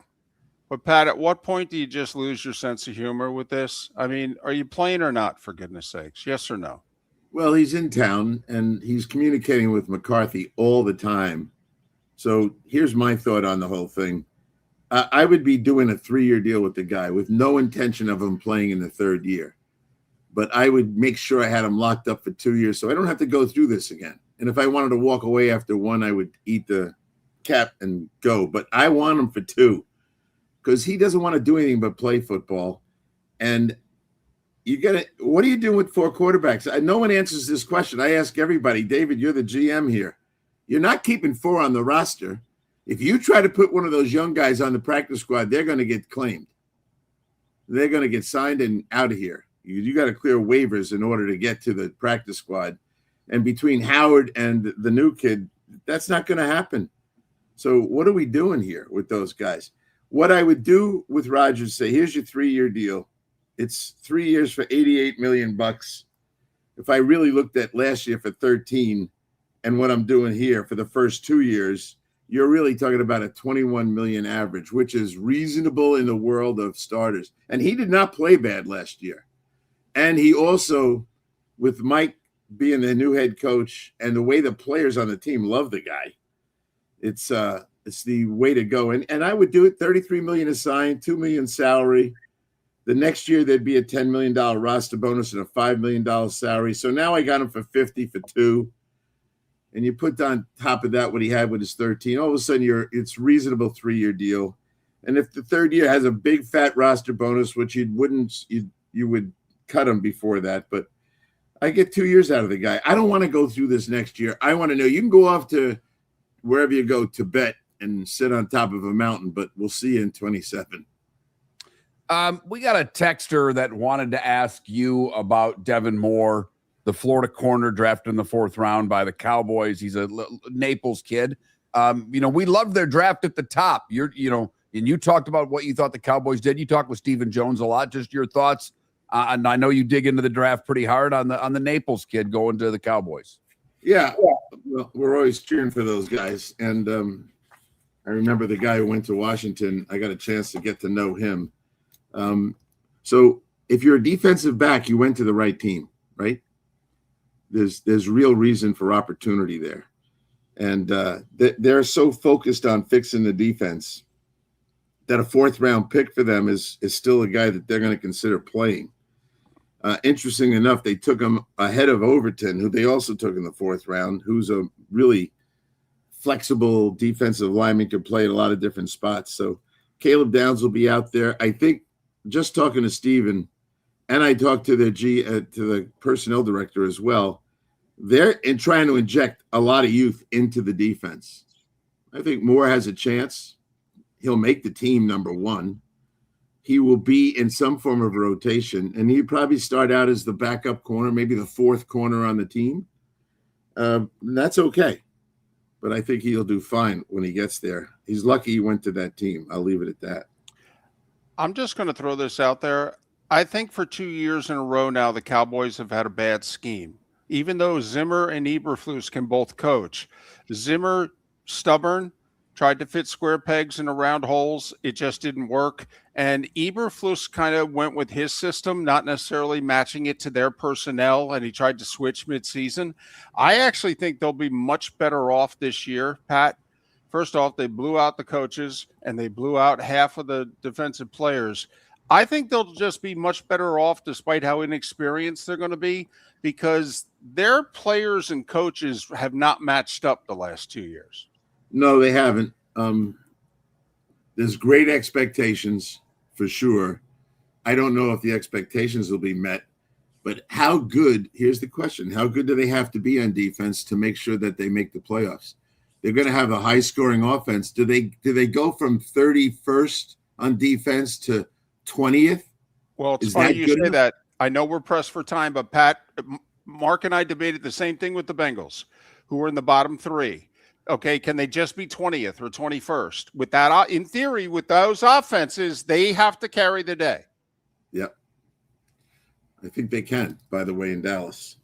but Pat, at what point do you just lose your sense of humor with this? I mean, are you playing or not, for goodness sakes? Yes or no? Well, he's in town, and he's communicating with McCarthy all the time. So here's my thought on the whole thing. I would be doing a 3-year deal with the guy with no intention of him playing in the 3rd year. But I would make sure I had him locked up for 2 years so I don't have to go through this again. And if I wanted to walk away after 1, I would eat the cap and go. But I want him for 2 because he doesn't want to do anything but play football. And what are you doing with 4 quarterbacks? No one answers this question. I ask everybody. David, you're the GM here. You're not keeping 4 on the roster. If you try to put one of those young guys on the practice squad, they're going to get claimed. They're going to get signed and out of here. You got to clear waivers in order to get to the practice squad. And between Howard and the new kid, that's not going to happen. So what are we doing here with those guys? What I would do with Rodgers, say, here's your 3-year deal. It's 3 years for $88 million. If I really looked at last year for 13 and what I'm doing here for the first 2 years, you're really talking about a 21 million average, which is reasonable in the world of starters. And he did not play bad last year. And he also, with Mike being the new head coach and the way the players on the team love the guy, it's the way to go. And I would do it. 33 million assigned, 2 million salary. The next year there'd be a $10 million roster bonus and a $5 million salary. So now I got him for 50 for 2. And you put on top of that what he had with his 13. All of a sudden it's reasonable 3-year deal. And if the 3rd year has a big fat roster bonus, which you would cut him before that, but I get 2 years out of the guy. I don't want to go through this next year. I want to know, you can go off to wherever you go, Tibet, and sit on top of a mountain, but we'll see you in 27. We got a texter that wanted to ask you about Devin Moore, the Florida corner drafted in the 4th round by the Cowboys. He's a Naples kid. We loved their draft at the top. And you talked about what you thought the Cowboys did. You talked with Stephen Jones a lot. Just your thoughts And I know you dig into the draft pretty hard on the Naples kid going to the Cowboys. Yeah, well, we're always cheering for those guys. And I remember the guy who went to Washington. I got a chance to get to know him. So if you're a defensive back, you went to the right team, right? There's real reason for opportunity there. And they're so focused on fixing the defense that a fourth-round pick for them is still a guy that they're going to consider playing. Interesting enough, they took him ahead of Overton, who they also took in the fourth round, who's a really flexible defensive lineman, could play at a lot of different spots. So Caleb Downs will be out there. I think just talking to Steven, and I talked to the personnel director as well, they're trying to inject a lot of youth into the defense. I think Moore has a chance. He'll make the team number one. He will be in some form of rotation, and he'd probably start out as the backup corner, maybe the fourth corner on the team. That's okay. But I think he'll do fine when he gets there. He's lucky he went to that team. I'll leave it at that. I'm just going to throw this out there. I think for 2 years in a row now, the Cowboys have had a bad scheme. Even though Zimmer and Eberflus can both coach. Zimmer, stubborn, tried to fit square pegs into round holes. It just didn't work. And Eberflus kind of went with his system, not necessarily matching it to their personnel, and he tried to switch midseason. I actually think they'll be much better off this year, Pat. First off, they blew out the coaches, and they blew out half of the defensive players. I think they'll just be much better off despite how inexperienced they're going to be, because their players and coaches have not matched up the last 2 years. No, they haven't. There's great expectations for sure. I don't know if the expectations will be met, but how good, here's the question, how good do they have to be on defense to make sure that they make the playoffs? They're going to have a high-scoring offense. Do they go from 31st on defense to 20th? Well, it's funny you say that. I know we're pressed for time, but Pat, Mark and I debated the same thing with the Bengals, who were in the bottom three. Okay, can they just be 20th or 21st? With that, in theory, with those offenses, they have to carry the day. Yep. I think they can, by the way, in Dallas.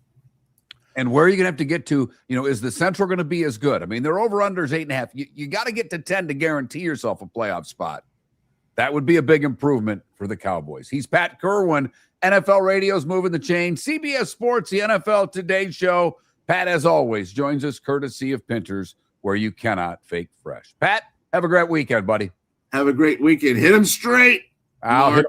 And where are you going to have to get to? Is the Central going to be as good? I mean, their over-unders 8.5. You got to get to 10 to guarantee yourself a playoff spot. That would be a big improvement for the Cowboys. He's Pat Kirwan. NFL Radio's moving the chain. CBS Sports, the NFL Today Show. Pat, as always, joins us courtesy of Pinter's, where you cannot fake fresh. Pat, have a great weekend, buddy. Have a great weekend. Hit him straight. I'll hit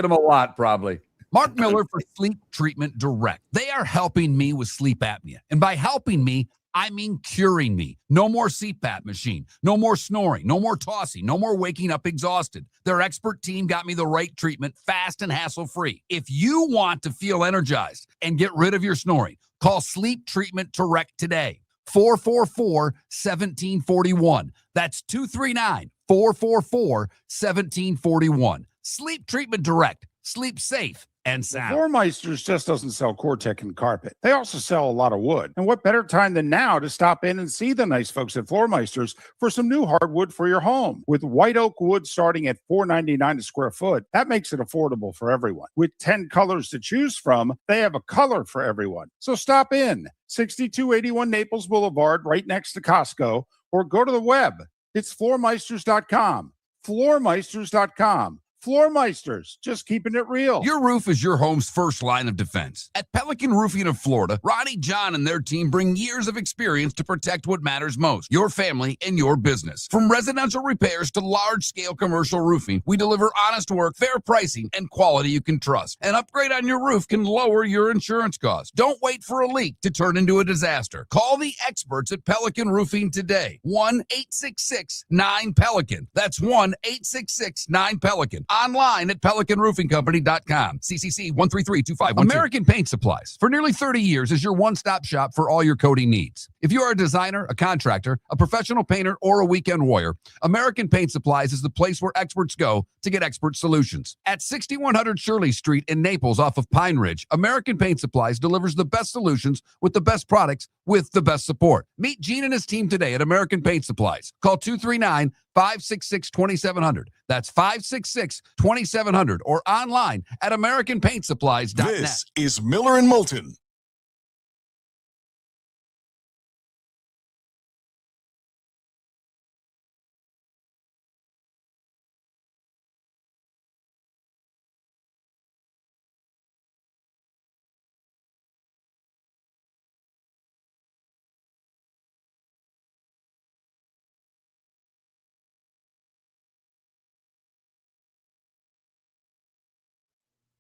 him a lot, probably. Mark Miller for Sleep Treatment Direct. They are helping me with sleep apnea. And by helping me, I mean curing me. No more CPAP machine. No more snoring. No more tossing. No more waking up exhausted. Their expert team got me the right treatment, fast and hassle-free. If you want to feel energized and get rid of your snoring, call Sleep Treatment Direct today. 444-1741. That's 239-444-1741. Sleep Treatment Direct. Sleep safe and sound. Floor Meisters just doesn't sell Cortec and carpet. They also sell a lot of wood. And what better time than now to stop in and see the nice folks at Floor Meisters for some new hardwood for your home. With white oak wood starting at $4.99 a square foot, that makes it affordable for everyone. With 10 colors to choose from, they have a color for everyone. So stop in. 6281 Naples Boulevard, right next to Costco, or go to the web. It's floormeisters.com. Floormeisters.com. Floor Meisters, just keeping it real. Your roof is your home's first line of defense. At Pelican Roofing of Florida, Ronnie, John, and their team bring years of experience to protect what matters most, your family and your business. From residential repairs to large-scale commercial roofing, we deliver honest work, fair pricing, and quality you can trust. An upgrade on your roof can lower your insurance costs. Don't wait for a leak to turn into a disaster. Call the experts at Pelican Roofing today. 1-866-9-PELICAN. That's 1-866-9-PELICAN. Online at PelicanRoofingCompany.com. CCC 1332512. American Paint Supplies, for nearly 30 years, is your one-stop shop for all your coating needs. If you are a designer, a contractor, a professional painter, or a weekend warrior, American Paint Supplies is the place where experts go to get expert solutions. At 6100 Shirley Street in Naples off of Pine Ridge, American Paint Supplies delivers the best solutions with the best products with the best support. Meet Gene and his team today at American Paint Supplies. Call 239 566-2700. That's 566-2700 or online at AmericanPaintSupplies.net. This is Miller and Moulton.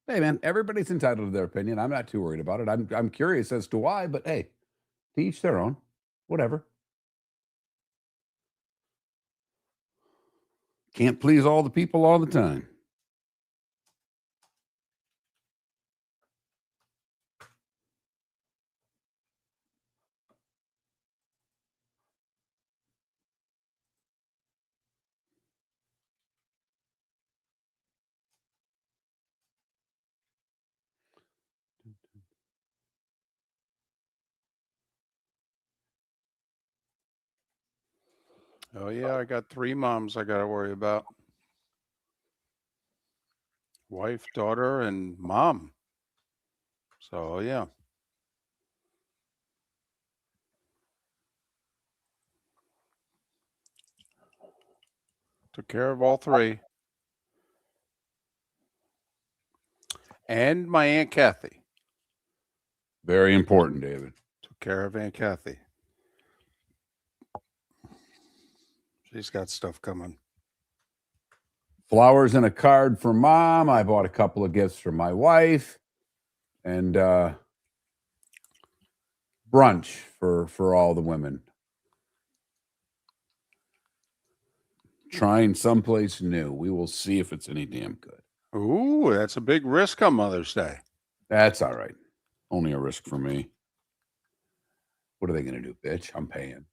Hey, man, everybody's entitled to their opinion. I'm not too worried about it. I'm curious as to why, but hey, to each their own. Whatever. Can't please all the people all the time. Oh yeah, I got 3 moms I got to worry about. Wife, daughter, and mom. So yeah. Took care of all 3. And my Aunt Kathy. Very important, David. Took care of Aunt Kathy. She's got stuff coming. Flowers and a card for mom. I bought a couple of gifts for my wife, and brunch for all the women. Trying someplace new. We will see if it's any damn good. Ooh, that's a big risk on Mother's Day. That's all right. Only a risk for me. What are they going to do, bitch? I'm paying.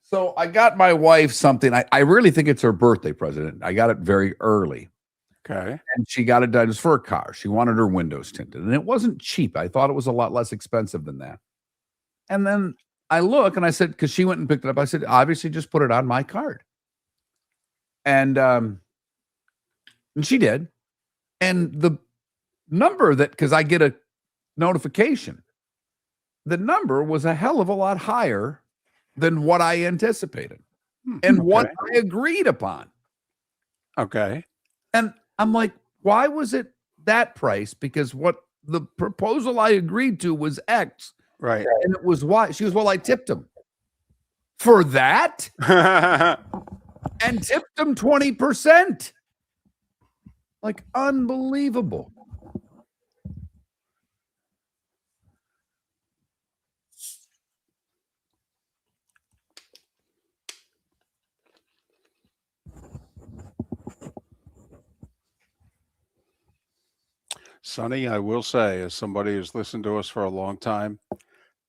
So I got my wife something. I really think it's her birthday present. I got it very early. Okay. And she got it done. It was for a car. She wanted her windows tinted. And it wasn't cheap. I thought it was a lot less expensive than that. And then I look and I said, because she went and picked it up, I said, obviously just put it on my card. And she did. And the number that, because I get a notification, the number was a hell of a lot higher than what I anticipated and what I agreed upon. Okay. And I'm like, why was it that price? Because what the proposal I agreed to was X. Right. And it was Y. She goes, well, I tipped him for that and tipped him 20%. Like, unbelievable. Sonny, I will say, as somebody who's listened to us for a long time,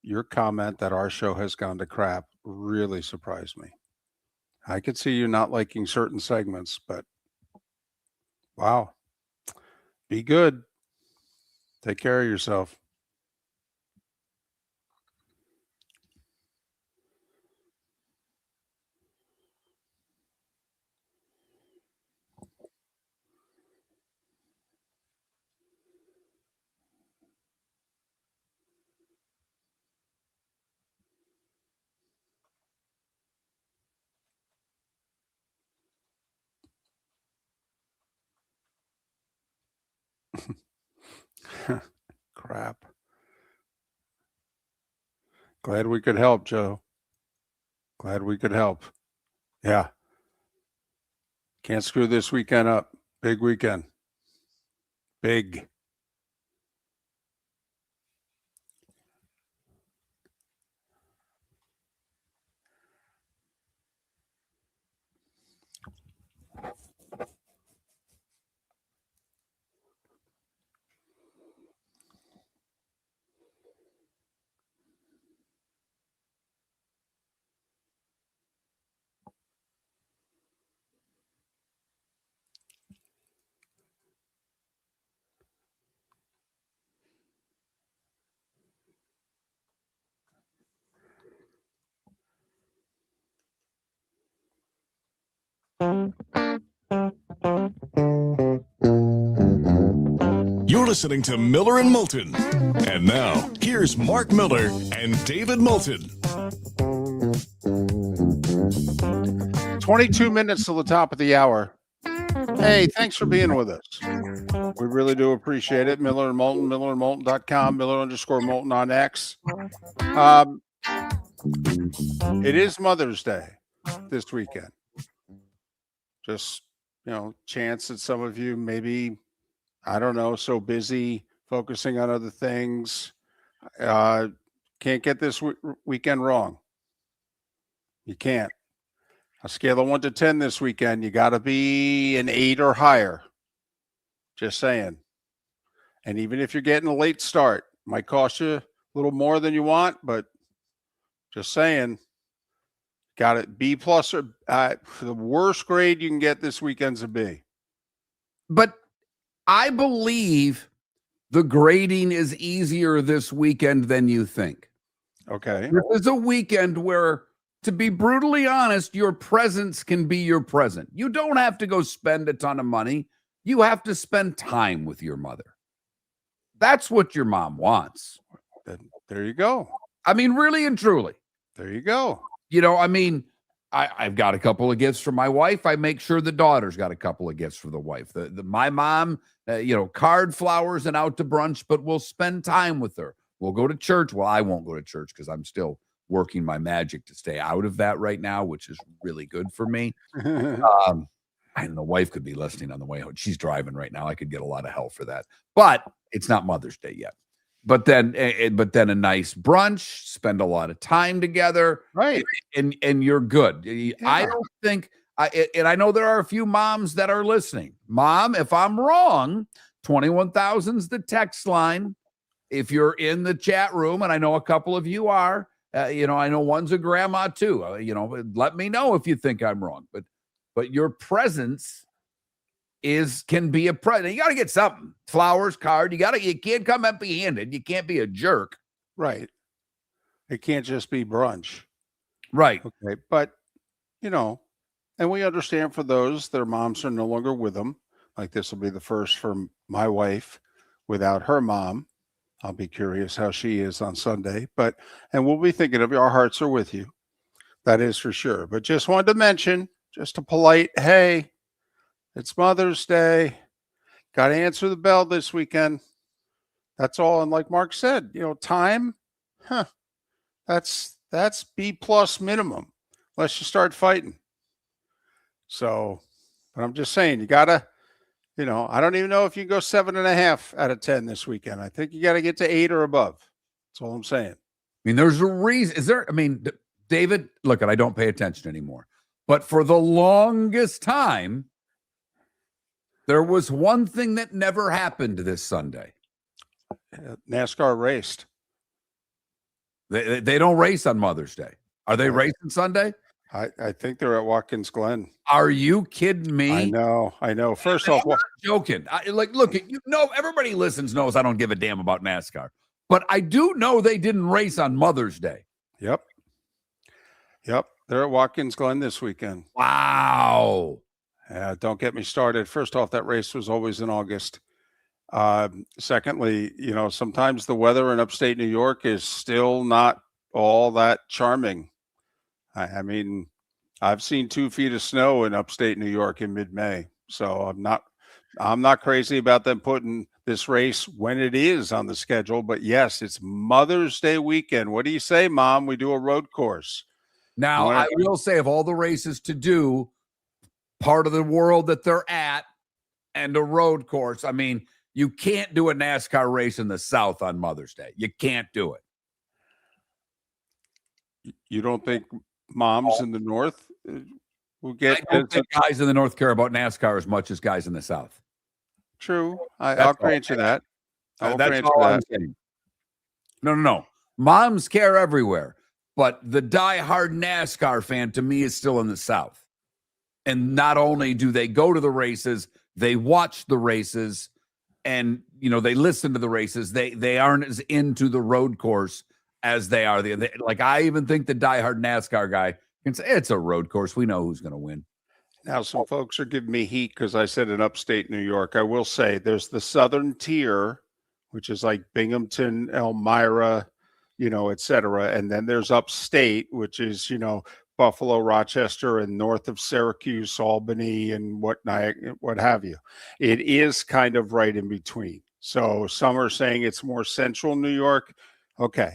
your comment that our show has gone to crap really surprised me. I could see you not liking certain segments, but wow. Be good. Take care of yourself. Crap. Glad we could help, Joe. Glad we could help. Yeah. Can't screw this weekend up. Big weekend. Big. You're listening to Miller and Moulton. And now, here's Mark Miller and David Moulton. 22 minutes till the top of the hour. Hey, thanks for being with us. We really do appreciate it. Miller and Moulton, millerandmoulton.com, Miller_Moulton on X. It is Mother's Day this weekend. Just, chance that some of you maybe, I don't know, so busy focusing on other things. Can't get this weekend wrong. You can't. A scale of 1 to 10 this weekend, you got to be an 8 or higher. Just saying. And even if you're getting a late start, might cost you a little more than you want, but just saying. Got it. B plus or the worst grade you can get this weekend's a B. But I believe the grading is easier this weekend than you think. Okay. This is a weekend where, to be brutally honest, your presence can be your present. You don't have to go spend a ton of money. You have to spend time with your mother. That's what your mom wants. There you go. I mean, really and truly. There you go. I've got a couple of gifts for my wife. I make sure the daughter's got a couple of gifts for the wife. My mom, card, flowers, and out to brunch, but we'll spend time with her. We'll go to church. Well, I won't go to church because I'm still working my magic to stay out of that right now, which is really good for me. And the wife could be listening on the way home. She's driving right now. I could get a lot of help for that, but it's not Mother's Day yet. But then a nice brunch, spend a lot of time together, right? And you're good. Yeah. I don't think, and I know there are a few moms that are listening. Mom, if I'm wrong, 21,000's the text line. If you're in the chat room, and I know a couple of you are, I know one's a grandma too. Let me know if you think I'm wrong. But your presence can be a present. You got to get something. Flowers, card. You can't come empty-handed. You can't be a jerk. Right. It can't just be brunch. Right. Okay. But, and we understand for those, their moms are no longer with them. Like this will be the first for my wife without her mom. I'll be curious how she is on Sunday. And we'll be thinking of you. Our hearts are with you. That is for sure. But just wanted to mention, just a polite, hey, it's Mother's Day. Got to answer the bell this weekend. That's all. And like Mark said, time, that's B plus minimum, unless you start fighting. So, but I'm just saying, you got to, I don't even know if you can go 7.5 out of 10 this weekend. I think you got to get to 8 or above. That's all I'm saying. There's a reason. David, look, I don't pay attention anymore. But for the longest time, there was one thing that never happened this Sunday. NASCAR raced. They don't race on Mother's Day. Are they racing Sunday? I think they're at Watkins Glen. Are you kidding me? I know. First off, I'm not joking. Look, everybody knows I don't give a damn about NASCAR. But I do know they didn't race on Mother's Day. Yep. They're at Watkins Glen this weekend. Wow. Don't get me started. First off, that race was always in August. Secondly, sometimes the weather in upstate New York is still not all that charming. I mean, I've seen 2 feet of snow in upstate New York in mid-May. So I'm not crazy about them putting this race when it is on the schedule. But yes, it's Mother's Day weekend. What do you say, Mom? We do a road course. Now, I will say, of all the races to do, part of the world that they're at and a road course, you can't do a NASCAR race in the South on Mother's Day. You can't do it. You don't think moms in the North will get? I don't think guys in the North care about NASCAR as much as guys in the South. True. I'll grant you that. That's all I'm saying. No. Moms care everywhere. But the diehard NASCAR fan, to me, is still in the South. And not only do they go to the races, they watch the races, and they listen to the races. They aren't as into the road course as they are. I even think the diehard NASCAR guy can say it's a road course. We know who's going to win. Now, some folks are giving me heat because I said in upstate New York. I will say there's the southern tier, which is like Binghamton, Elmira, et cetera. And then there's upstate, which is, Buffalo, Rochester, and north of Syracuse, Albany, and what have you. It is kind of right in between. So some are saying it's more central New York. Okay.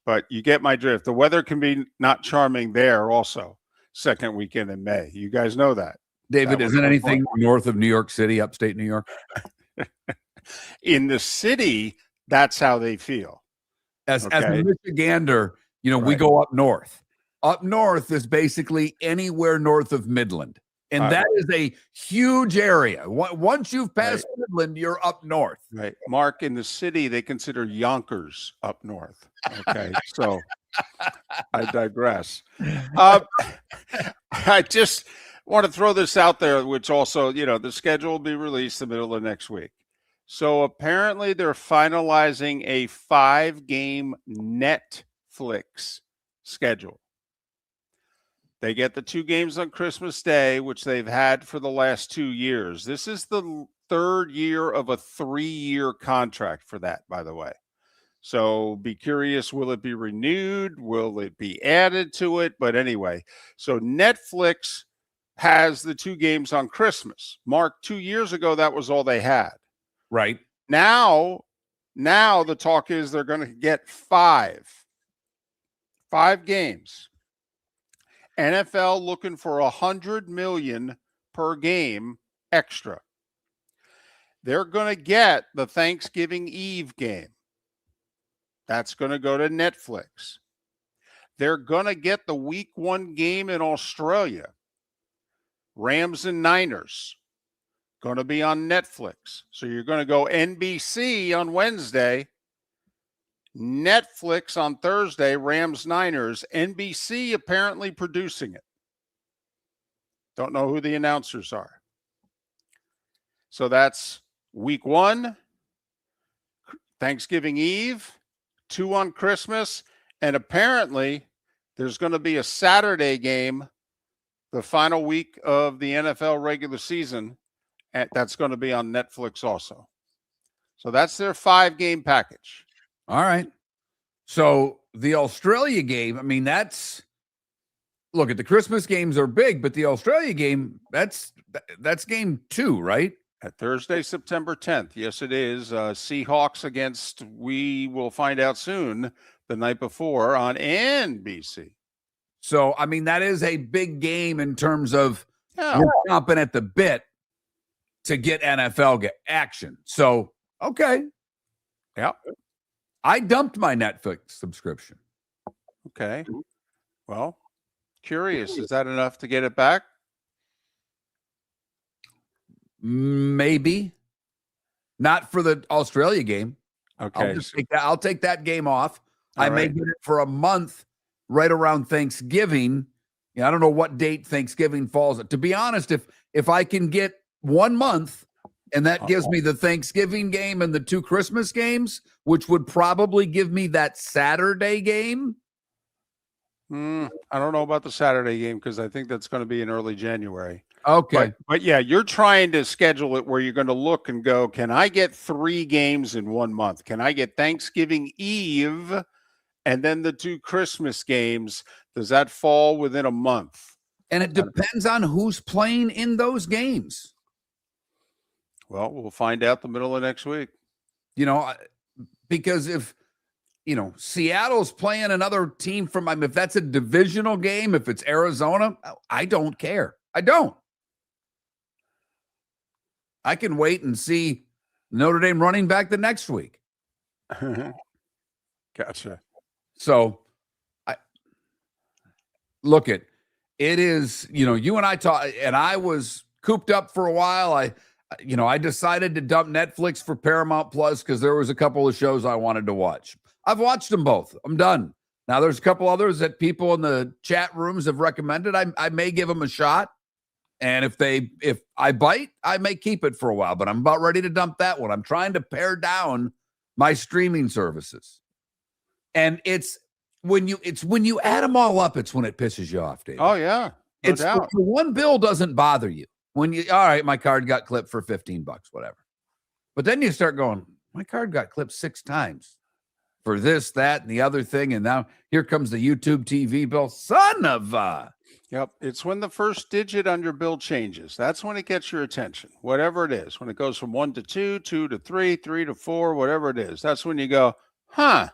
But you get my drift. The weather can be not charming there also. Second weekend in May. You guys know that. David, That was isn't my anything point. north of New York City, upstate New York? In the city, that's how they feel. As a Okay. Michigander, we Right. go up north. Up north is basically anywhere north of Midland. And that is a huge area. Once you've passed Midland, you're up north. Right. Mark, in the city, they consider Yonkers up north. Okay. So I digress. I just want to throw this out there, which also, the schedule will be released the middle of next week. So apparently they're finalizing a 5-game Netflix schedule. They get the 2 games on Christmas Day, which they've had for the last 2 years. This is the third year of a 3-year contract for that, by the way. So be curious, will it be renewed? Will it be added to it? But anyway, so Netflix has the 2 games on Christmas. Mark, 2 years ago, that was all they had. Right. Now the talk is they're going to get 5 games. NFL looking for $100 million per game extra. They're going to get the Thanksgiving Eve game. That's going to go to Netflix. They're going to get the week 1 game in Australia. Rams and Niners. Going to be on Netflix. So you're going to go NBC on Wednesday, Netflix on Thursday, Rams, Niners, NBC apparently producing it. Don't know who the announcers are. So that's week 1, Thanksgiving Eve, 2 on Christmas, and apparently there's going to be a Saturday game the final week of the NFL regular season, and that's going to be on Netflix also. So that's their 5-game package. All right. So the Australia game, look at the Christmas games are big, but the Australia game, that's game 2, right? At Thursday, September 10th. Yes, it is. Seahawks against, we will find out soon, the night before on NBC. So, that is a big game in terms of you're chomping at the bit to get NFL action. So, okay. Yeah. I dumped my Netflix subscription. Okay. Well, curious. Is that enough to get it back? Maybe. Not for the Australia game. Okay. I'll take that game off. All I may right. get it for a month right around Thanksgiving. I don't know what date Thanksgiving falls. To be honest, if I can get 1 month and that gives me the Thanksgiving game and the 2 Christmas games, which would probably give me that Saturday game. I don't know about the Saturday game because I think that's going to be in early January. Okay. But yeah, you're trying to schedule it where you're going to look and go, can I get 3 games in 1 month? Can I get Thanksgiving Eve and then the 2 Christmas games? Does that fall within a month? And it depends on who's playing in those games. Well, we'll find out the middle of next week. Because if, Seattle's playing another team from, if that's a divisional game, if it's Arizona, I don't care. I don't. I can wait and see Notre Dame running back the next week. Gotcha. So look at it is, you and I talk, and I was cooped up for a while. I decided to dump Netflix for Paramount Plus because there was a couple of shows I wanted to watch. I've watched them both. I'm done. Now there's a couple others that people in the chat rooms have recommended. I may give them a shot. And if I bite, I may keep it for a while, but I'm about ready to dump that one. I'm trying to pare down my streaming services. And it's when you add them all up, it's when it pisses you off, Dave. Oh, yeah. No it's doubt. the one bill doesn't bother you when you, all right, my card got clipped for $15, whatever. But then you start going, my card got clipped 6 times for this, that, and the other thing. And now here comes the YouTube TV bill. Son of a. Yep. It's when the first digit on your bill changes. That's when it gets your attention, whatever it is. When it goes from 1 to 2, 2 to 3, 3 to 4, whatever it is. That's when you go, huh,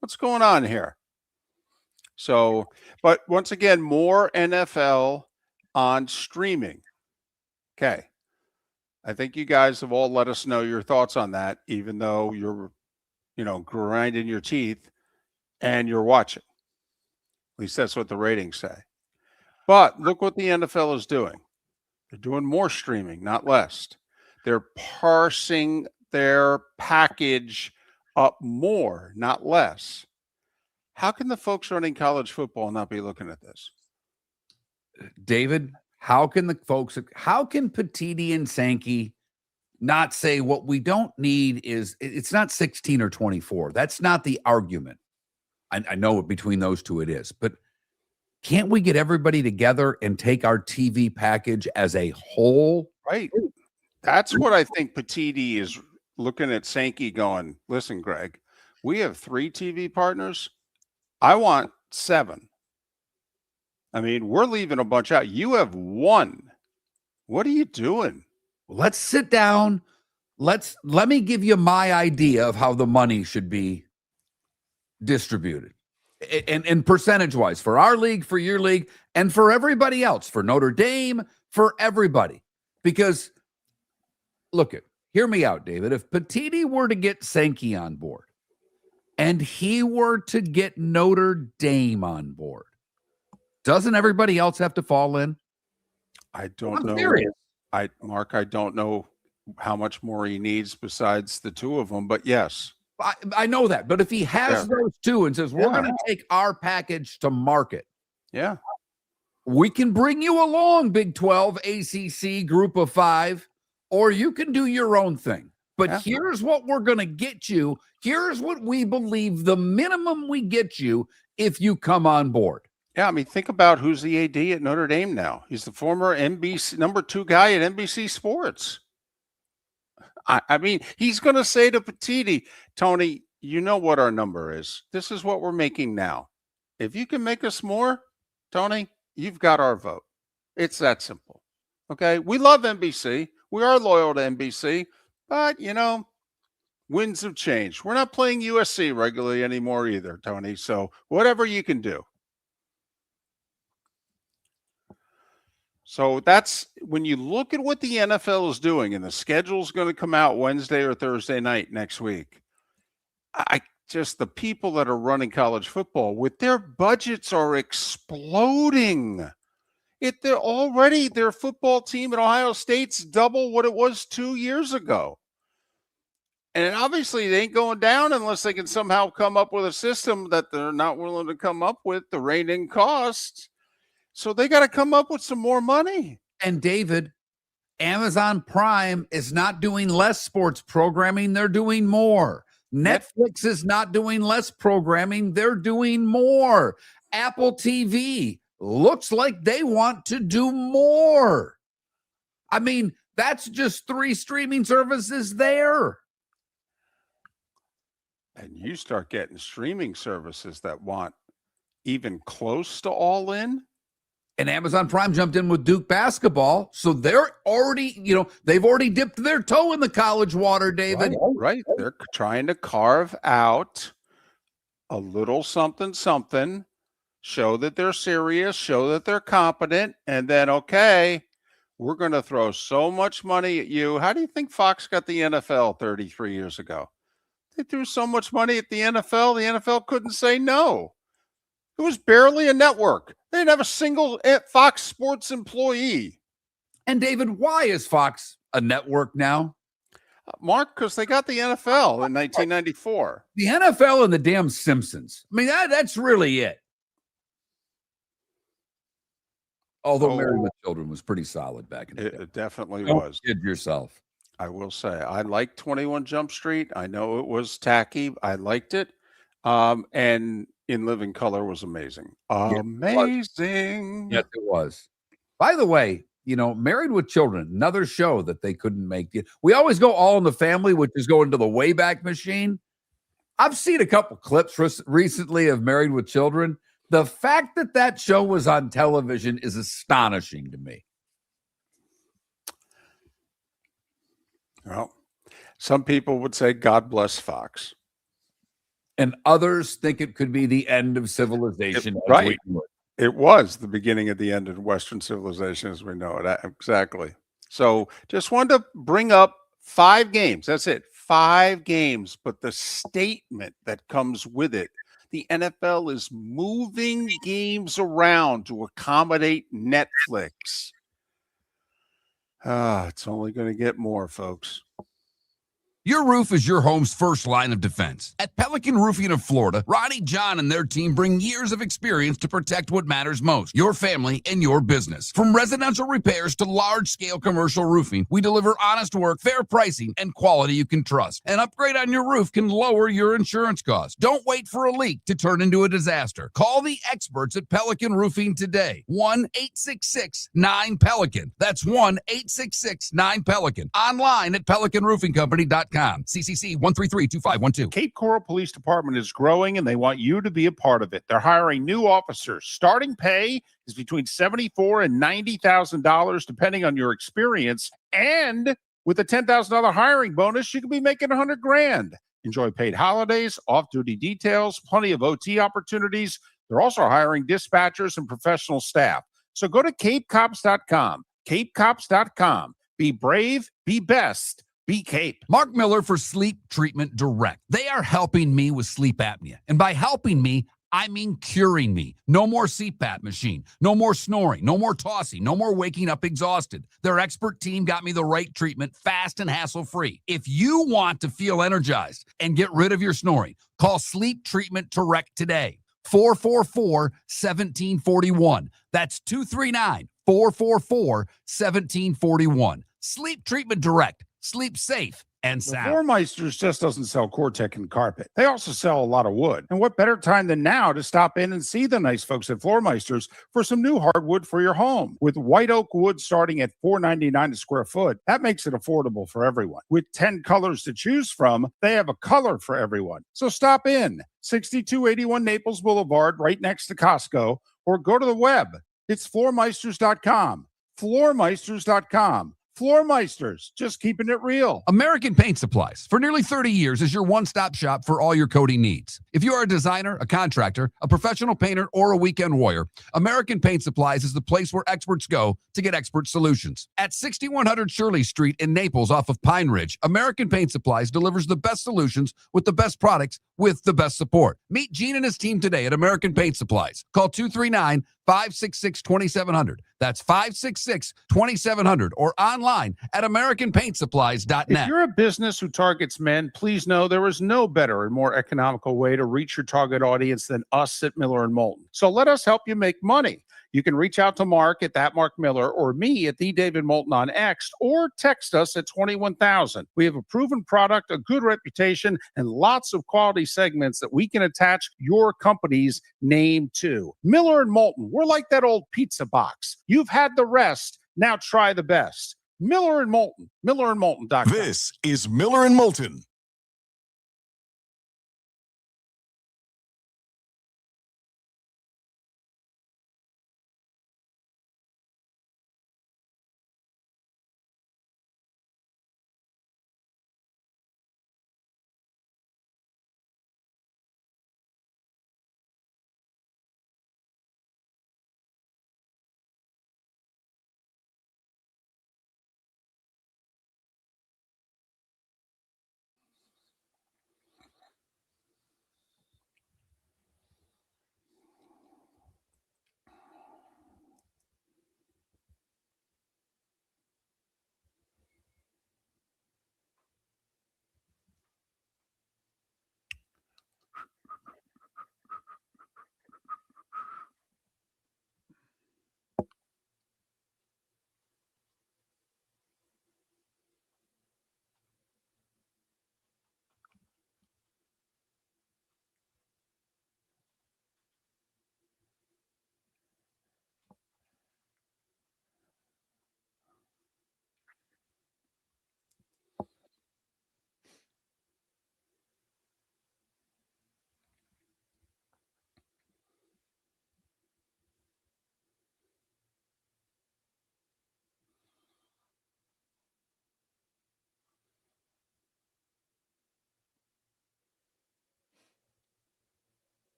what's going on here? So, but once again, more NFL on streaming. Okay. I think you guys have all let us know your thoughts on that, even though you're, grinding your teeth and you're watching. At least that's what the ratings say. But look what the NFL is doing. They're doing more streaming, not less. They're parsing their package up more, not less. How can the folks running college football not be looking at this? David, how can Petiti and Sankey not say what we don't need is, it's not 16 or 24. That's not the argument. I know between those two it is, but can't we get everybody together and take our TV package as a whole? Right. That's what I think Petiti is looking at Sankey going, listen, Greg, we have 3 TV partners. I want 7. I mean, we're leaving a bunch out. You have 1. What are you doing? Let's sit down. Let me give you my idea of how the money should be distributed. And percentage-wise for our league, for your league, and for everybody else, for Notre Dame, for everybody. Because, hear me out, David. If Petiti were to get Sankey on board, and he were to get Notre Dame on board, doesn't everybody else have to fall in? I don't know. Serious. Mark, I don't know how much more he needs besides the 2 of them, but yes. I know that, but if he has those 2 and says, we're going to take our package to market. Yeah. We can bring you along, Big 12, ACC, Group of 5, or you can do your own thing. But here's what we're going to get you. Here's what we believe the minimum we get you if you come on board. Yeah, I mean, think about who's the AD at Notre Dame now. He's the former NBC number 2 guy at NBC Sports. I mean, he's going to say to Petiti, Tony, you know what our number is. This is what we're making now. If you can make us more, Tony, you've got our vote. It's that simple. Okay? We love NBC. We are loyal to NBC. But, winds have changed. We're not playing USC regularly anymore either, Tony. So whatever you can do. So that's when you look at what the NFL is doing, and the schedule is going to come out Wednesday or Thursday night next week. The people that are running college football with their budgets are exploding. Their football team at Ohio State's double what it was 2 years ago. And obviously it ain't going down unless they can somehow come up with a system that they're not willing to come up with to rein in costs. So they got to come up with some more money. And David, Amazon Prime is not doing less sports programming. They're doing more. Netflix is not doing less programming. They're doing more. Apple TV looks like they want to do more. I mean, that's just 3 streaming services there. And you start getting streaming services that want even close to all in. And Amazon Prime jumped in with Duke basketball. So they're already, they've already dipped their toe in the college water, David. Right. They're trying to carve out a little something, show that they're serious, show that they're competent, and then, okay, we're going to throw so much money at you. How do you think Fox got the NFL 33 years ago? They threw so much money at the NFL couldn't say no. It was barely a network. They didn't have a single Fox Sports employee. And David, why is Fox a network now? Mark, because they got the NFL in 1994. The NFL and the damn Simpsons. I mean, that's really it. Although Married with Children was pretty solid back in the day. It definitely Don't was. kid yourself. I will say, I liked 21 Jump Street. I know it was tacky. I liked it. And in living color was amazing. Yes, it was. Amazing. Yes, it was. By the way, Married with Children, another show that they couldn't make. We always go All in the Family, which is going to the Wayback Machine. I've seen a couple clips recently of Married with Children. The fact that that show was on television is astonishing to me. Well, some people would say, God bless Fox. And others think it could be the end of civilization. Right. It was the beginning of the end of Western civilization as we know it. Exactly. So just wanted to bring up 5 games. That's it. 5 games. But the statement that comes with it, the NFL is moving games around to accommodate Netflix. It's only going to get more, folks. Your roof is your home's first line of defense. At Pelican Roofing of Florida, Ronnie John and their team bring years of experience to protect what matters most, your family and your business. From residential repairs to large-scale commercial roofing, we deliver honest work, fair pricing, and quality you can trust. An upgrade on your roof can lower your insurance costs. Don't wait for a leak to turn into a disaster. Call the experts at Pelican Roofing today. 1-866-9-PELICAN. That's 1-866-9-PELICAN. Online at pelicanroofingcompany.com. CCC 1332512. Cape Coral Police Department is growing and they want you to be a part of it. They're hiring new officers. Starting pay is between $74,000 and $90,000 depending on your experience. And with a $10,000 hiring bonus, you could be making $100,000. Enjoy paid holidays, off-duty details, plenty of OT opportunities. They're also hiring dispatchers and professional staff. So go to capecops.com. capecops.com. Be brave, be best. Be Cape. Mark Miller for Sleep Treatment Direct. They are helping me with sleep apnea. And by helping me, I mean curing me. No more CPAP machine. No more snoring. No more tossing. No more waking up exhausted. Their expert team got me the right treatment, fast and hassle-free. If you want to feel energized and get rid of your snoring, call Sleep Treatment Direct today. 444-1741. That's 239-444-1741. Sleep Treatment Direct. Sleep safe and The sound. Floor Meisters just doesn't sell Cortec and carpet. They also sell a lot of wood. And what better time than now to stop in and see the nice folks at Floor Meisters for some new hardwood for your home. With white oak wood starting at $4.99 a square foot, that makes it affordable for everyone. With 10 colors to choose from, they have a color for everyone. So stop in, 6281 Naples Boulevard, right next to Costco, or go to the web. It's floormeisters.com. Floormeisters.com. Floor Meisters, just keeping it real. American Paint Supplies, for nearly 30 years, is your one-stop shop for all your coating needs. If you are a designer, a contractor, a professional painter, or a weekend warrior, American Paint Supplies is the place where experts go to get expert solutions. At 6100 Shirley Street in Naples off of Pine Ridge, American Paint Supplies delivers the best solutions with the best products with the best support. Meet Gene and his team today at American Paint Supplies. Call 239-566-2700. That's 566-2700 or online at AmericanPaintSupplies.net. If you're a business who targets men, please know there is no better and more economical way to reach your target audience than us at Miller & Moulton. So let us help you make money. You can reach out to Mark at that Mark Miller or me at the David Moulton on X or text us at 21,000. We have a proven product, a good reputation, and lots of quality segments that we can attach your company's name to. Miller & Moulton, we're like that old pizza box. You've had the rest. Now try the best. Miller & Moulton, millerandmoulton.com. This is Miller and Moulton.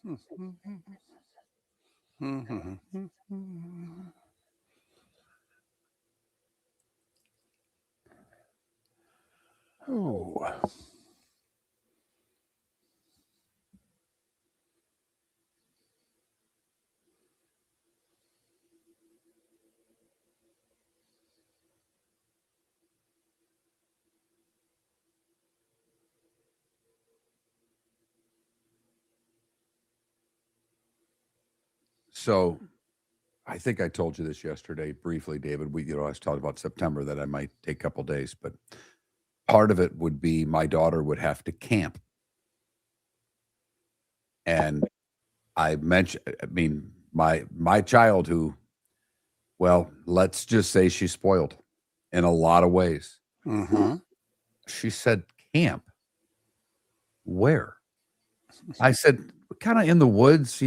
Oh. So I think I told you this yesterday briefly, David. I was talking about September that I might take a couple days, but part of it would be my daughter would have to camp. And I mean, my child who, well, let's just say she's spoiled in a lot of ways. Mm-hmm. She said, camp? Where? I said, kind of in the woods,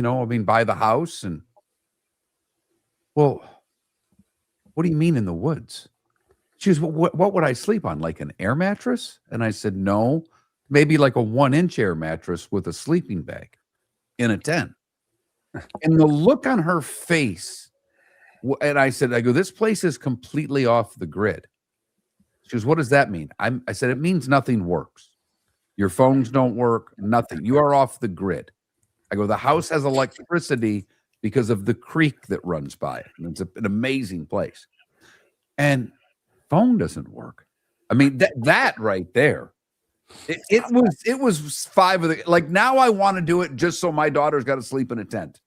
by the house. And, well, what do you mean in the woods? She goes, what would I sleep on? Like an air mattress? And I said, no, maybe like a 1-inch air mattress with a sleeping bag in a tent. And the look on her face, and I go, this place is completely off the grid. She goes, what does that mean? I said, it means nothing works. Your phones don't work, nothing. You are off the grid. I go, the house has electricity because of the creek that runs by it. And it's an amazing place. And phone doesn't work. I mean, that right there. It was 5 of the, like, now I want to do it just so my daughter's got to sleep in a tent.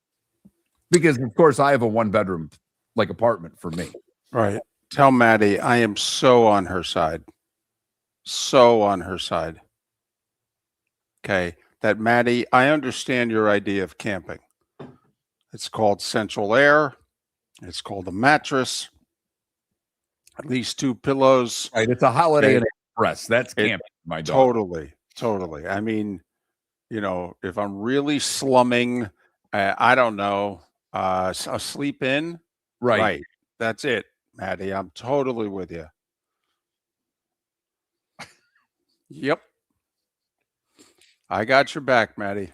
Because of course I have a 1-bedroom like apartment for me. Right. Tell Maddie I am so on her side. So on her side. Okay. That Maddie, I understand your idea of camping. It's called central air. It's called a mattress. At least 2 pillows. Right. It's a Holiday Inn Okay. Express. That's camping, my daughter. Totally. I mean, if I'm really slumming, I don't know, a sleep in. Right. That's it, Maddie. I'm totally with you. Yep. I got your back, Maddie.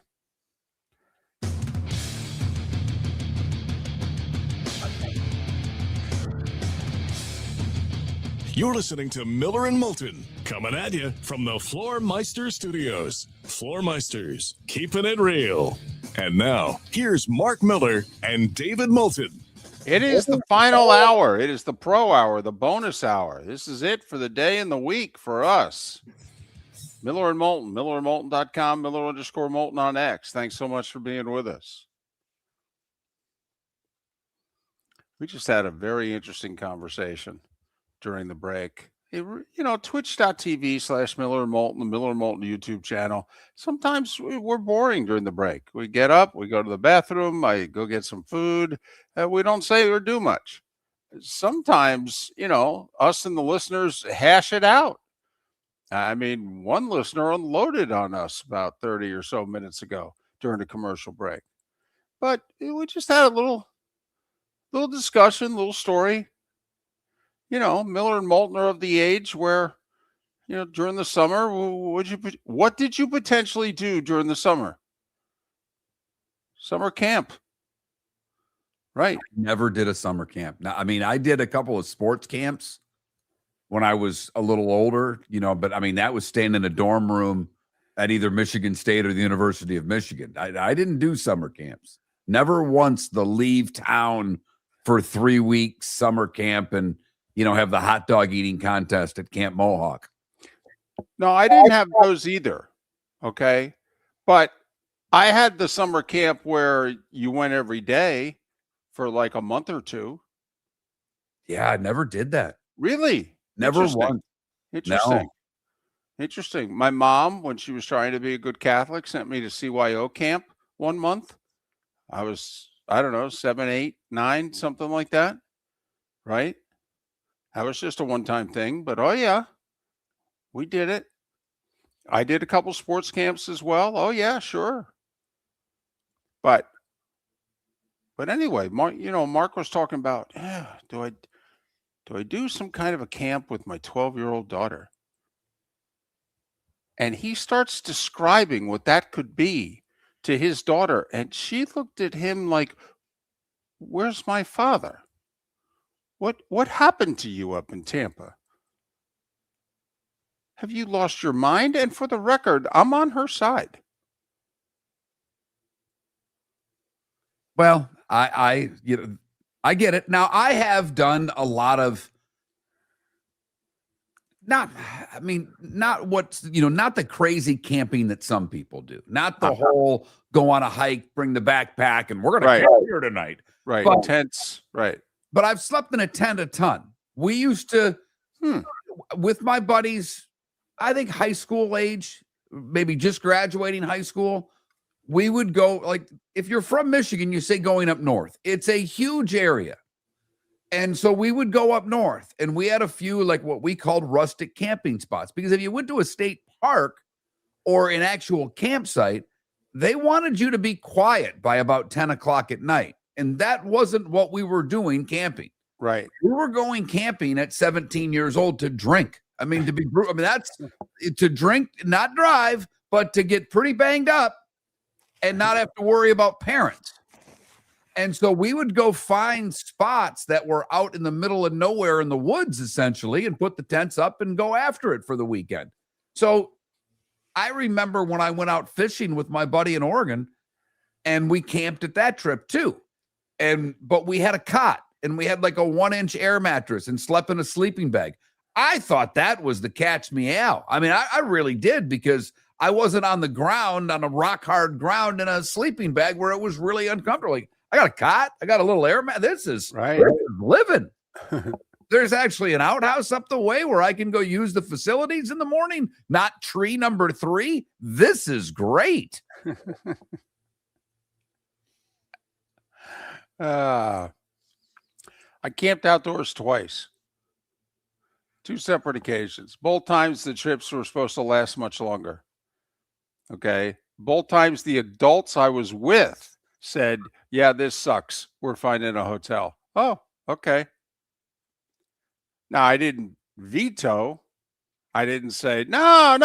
You're listening to Miller and Moulton, coming at you from the Floor Meister Studios. Floor Meisters, keeping it real. And now, here's Mark Miller and David Moulton. It is the final hour. It is the pro hour, the bonus hour. This is it for the day and the week for us. Miller and Moulton, millerandmoulton.com, Miller_Moulton on X. Thanks so much for being with us. We just had a very interesting conversation during the break. Twitch.tv/Miller and Moulton, the Miller and Moulton YouTube channel. Sometimes we're boring during the break. We get up, we go to the bathroom, I go get some food. We don't say or do much. Sometimes, us and the listeners hash it out. I mean, one listener unloaded on us about 30 or so minutes ago during the commercial break. But we just had a little discussion, little story. Miller and Moulton are of the age where, during the summer, what did you potentially do during the summer? Summer camp. Right. Never did a summer camp. Now, I mean, I did a couple of sports camps when I was a little older, but I mean, that was staying in a dorm room at either Michigan State or the University of Michigan. I didn't do summer camps. Never once the leave town for 3 weeks summer camp and, have the hot dog eating contest at Camp Mohawk. No, I didn't have those either. Okay. But I had the summer camp where you went every day for like a month or 2. Yeah, I never did that. Really? Never once. Interesting. No. Interesting. My mom, when she was trying to be a good Catholic, sent me to CYO camp 1 month. I was, I don't know, 7, 8, 9, something like that. Right? That was just a one-time thing, but oh yeah, we did it. I did a couple sports camps as well. Oh yeah, sure. But anyway, Mark was talking about, do I do some kind of a camp with my 12-year-old daughter? And he starts describing what that could be to his daughter, and she looked at him like, "Where's my father? What happened to you up in Tampa? Have you lost your mind?" And for the record, I'm on her side. Well, I get it. Now, I have done a lot of not what's, not the crazy camping that some people do. Not the whole go on a hike, bring the backpack, and we're going to camp here tonight. Right. But- Tents. Right. But I've slept in a tent a ton. We used to, with my buddies, I think high school age, maybe just graduating high school, we would go, like, if you're from Michigan, you say going up north. It's a huge area. And so we would go up north, and we had a few, like what we called rustic camping spots. Because if you went to a state park or an actual campsite, they wanted you to be quiet by about 10 o'clock at night. And that wasn't what we were doing camping. Right. We were going camping at 17 years old to drink. That's to drink, not drive, but to get pretty banged up and not have to worry about parents. And so we would go find spots that were out in the middle of nowhere in the woods, essentially, and put the tents up and go after it for the weekend. So I remember when I went out fishing with my buddy in Oregon, and we camped at that trip too. But we had a cot, and we had like a 1-inch air mattress and slept in a sleeping bag. I thought that was the catch me out. I mean, I really did, because I wasn't on the ground, on a rock hard ground in a sleeping bag where it was really uncomfortable. Like, I got a cot, I got a little air mat. This is living. There's actually an outhouse up the way where I can go use the facilities in the morning, not tree number 3. This is great. I camped outdoors twice. 2 separate occasions. Both times the trips were supposed to last much longer. Okay. Both times the adults I was with said, "Yeah, this sucks. We're finding a hotel." Oh, okay. Now, I didn't veto. I didn't say, no,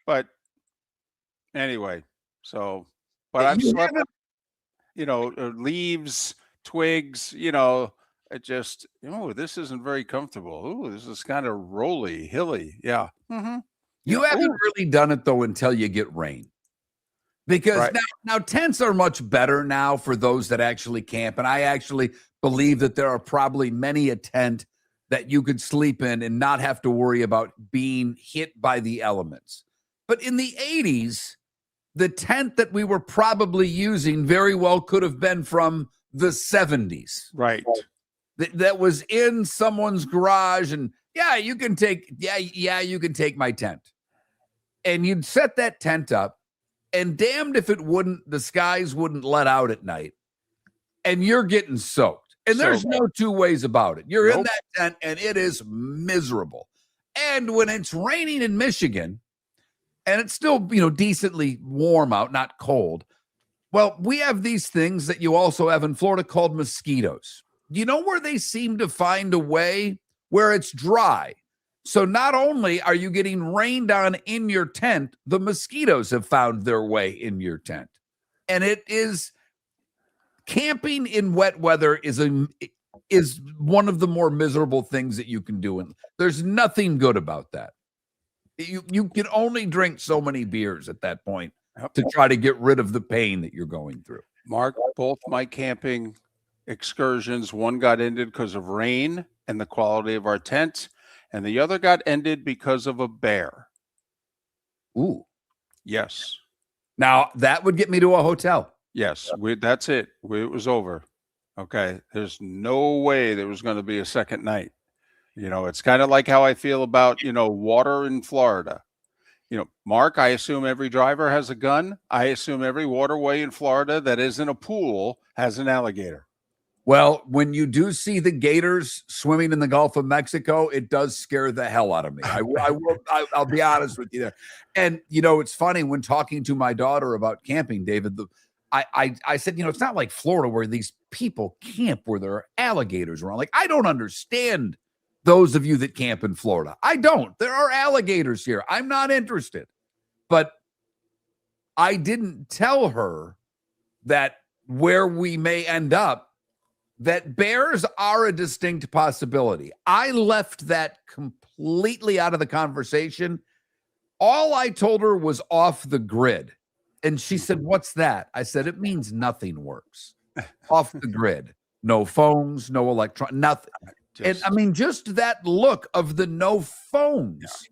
but anyway, so, but I've slept, leaves, twigs, it just, this isn't very comfortable. Ooh, this is kind of rolly, hilly. Yeah. Mm-hmm. You haven't really done it, though, until you get rain. Because now tents are much better now for those that actually camp. And I actually believe that there are probably many a tent that you could sleep in and not have to worry about being hit by the elements. But in the 80s, the tent that we were probably using very well could have been from the 70s. Right. That was in someone's garage, and you can take my tent. And you'd set that tent up, and damned if the skies wouldn't let out at night, and you're getting soaked. And there's no two ways about it. You're in that tent, and it is miserable. And when it's raining in Michigan, and it's still, decently warm out, not cold, well, we have these things that you also have in Florida called mosquitoes. You know where they seem to find a way where it's dry? So not only are you getting rained on in your tent, the mosquitoes have found their way in your tent. And it is camping in wet weather is one of the more miserable things that you can do. And there's nothing good about that. You can only drink so many beers at that point to try to get rid of the pain that you're going through. Mark, both my camping excursions, one got ended because of rain and the quality of our tent, and the other got ended because of a bear. Ooh. Yes. Now, that would get me to a hotel. Yes. That's it. It was over. Okay. There's no way there was going to be a second night. It's kind of like how I feel about, water in Florida. Mark, I assume every driver has a gun. I assume every waterway in Florida that isn't a pool has an alligator. Well, when you do see the gators swimming in the Gulf of Mexico, it does scare the hell out of me. I'll be honest with you there. And, it's funny when talking to my daughter about camping, David, I said, it's not like Florida where these people camp where there are alligators around. Like, I don't understand those of you that camp in Florida. I don't. There are alligators here. I'm not interested. But I didn't tell her that where we may end up, that bears are a distinct possibility. I left that completely out of the conversation. All I told her was off the grid. And she said, "What's that?" I said, "It means nothing works. Off the grid. No phones, no nothing." And I mean, just that look of the no phones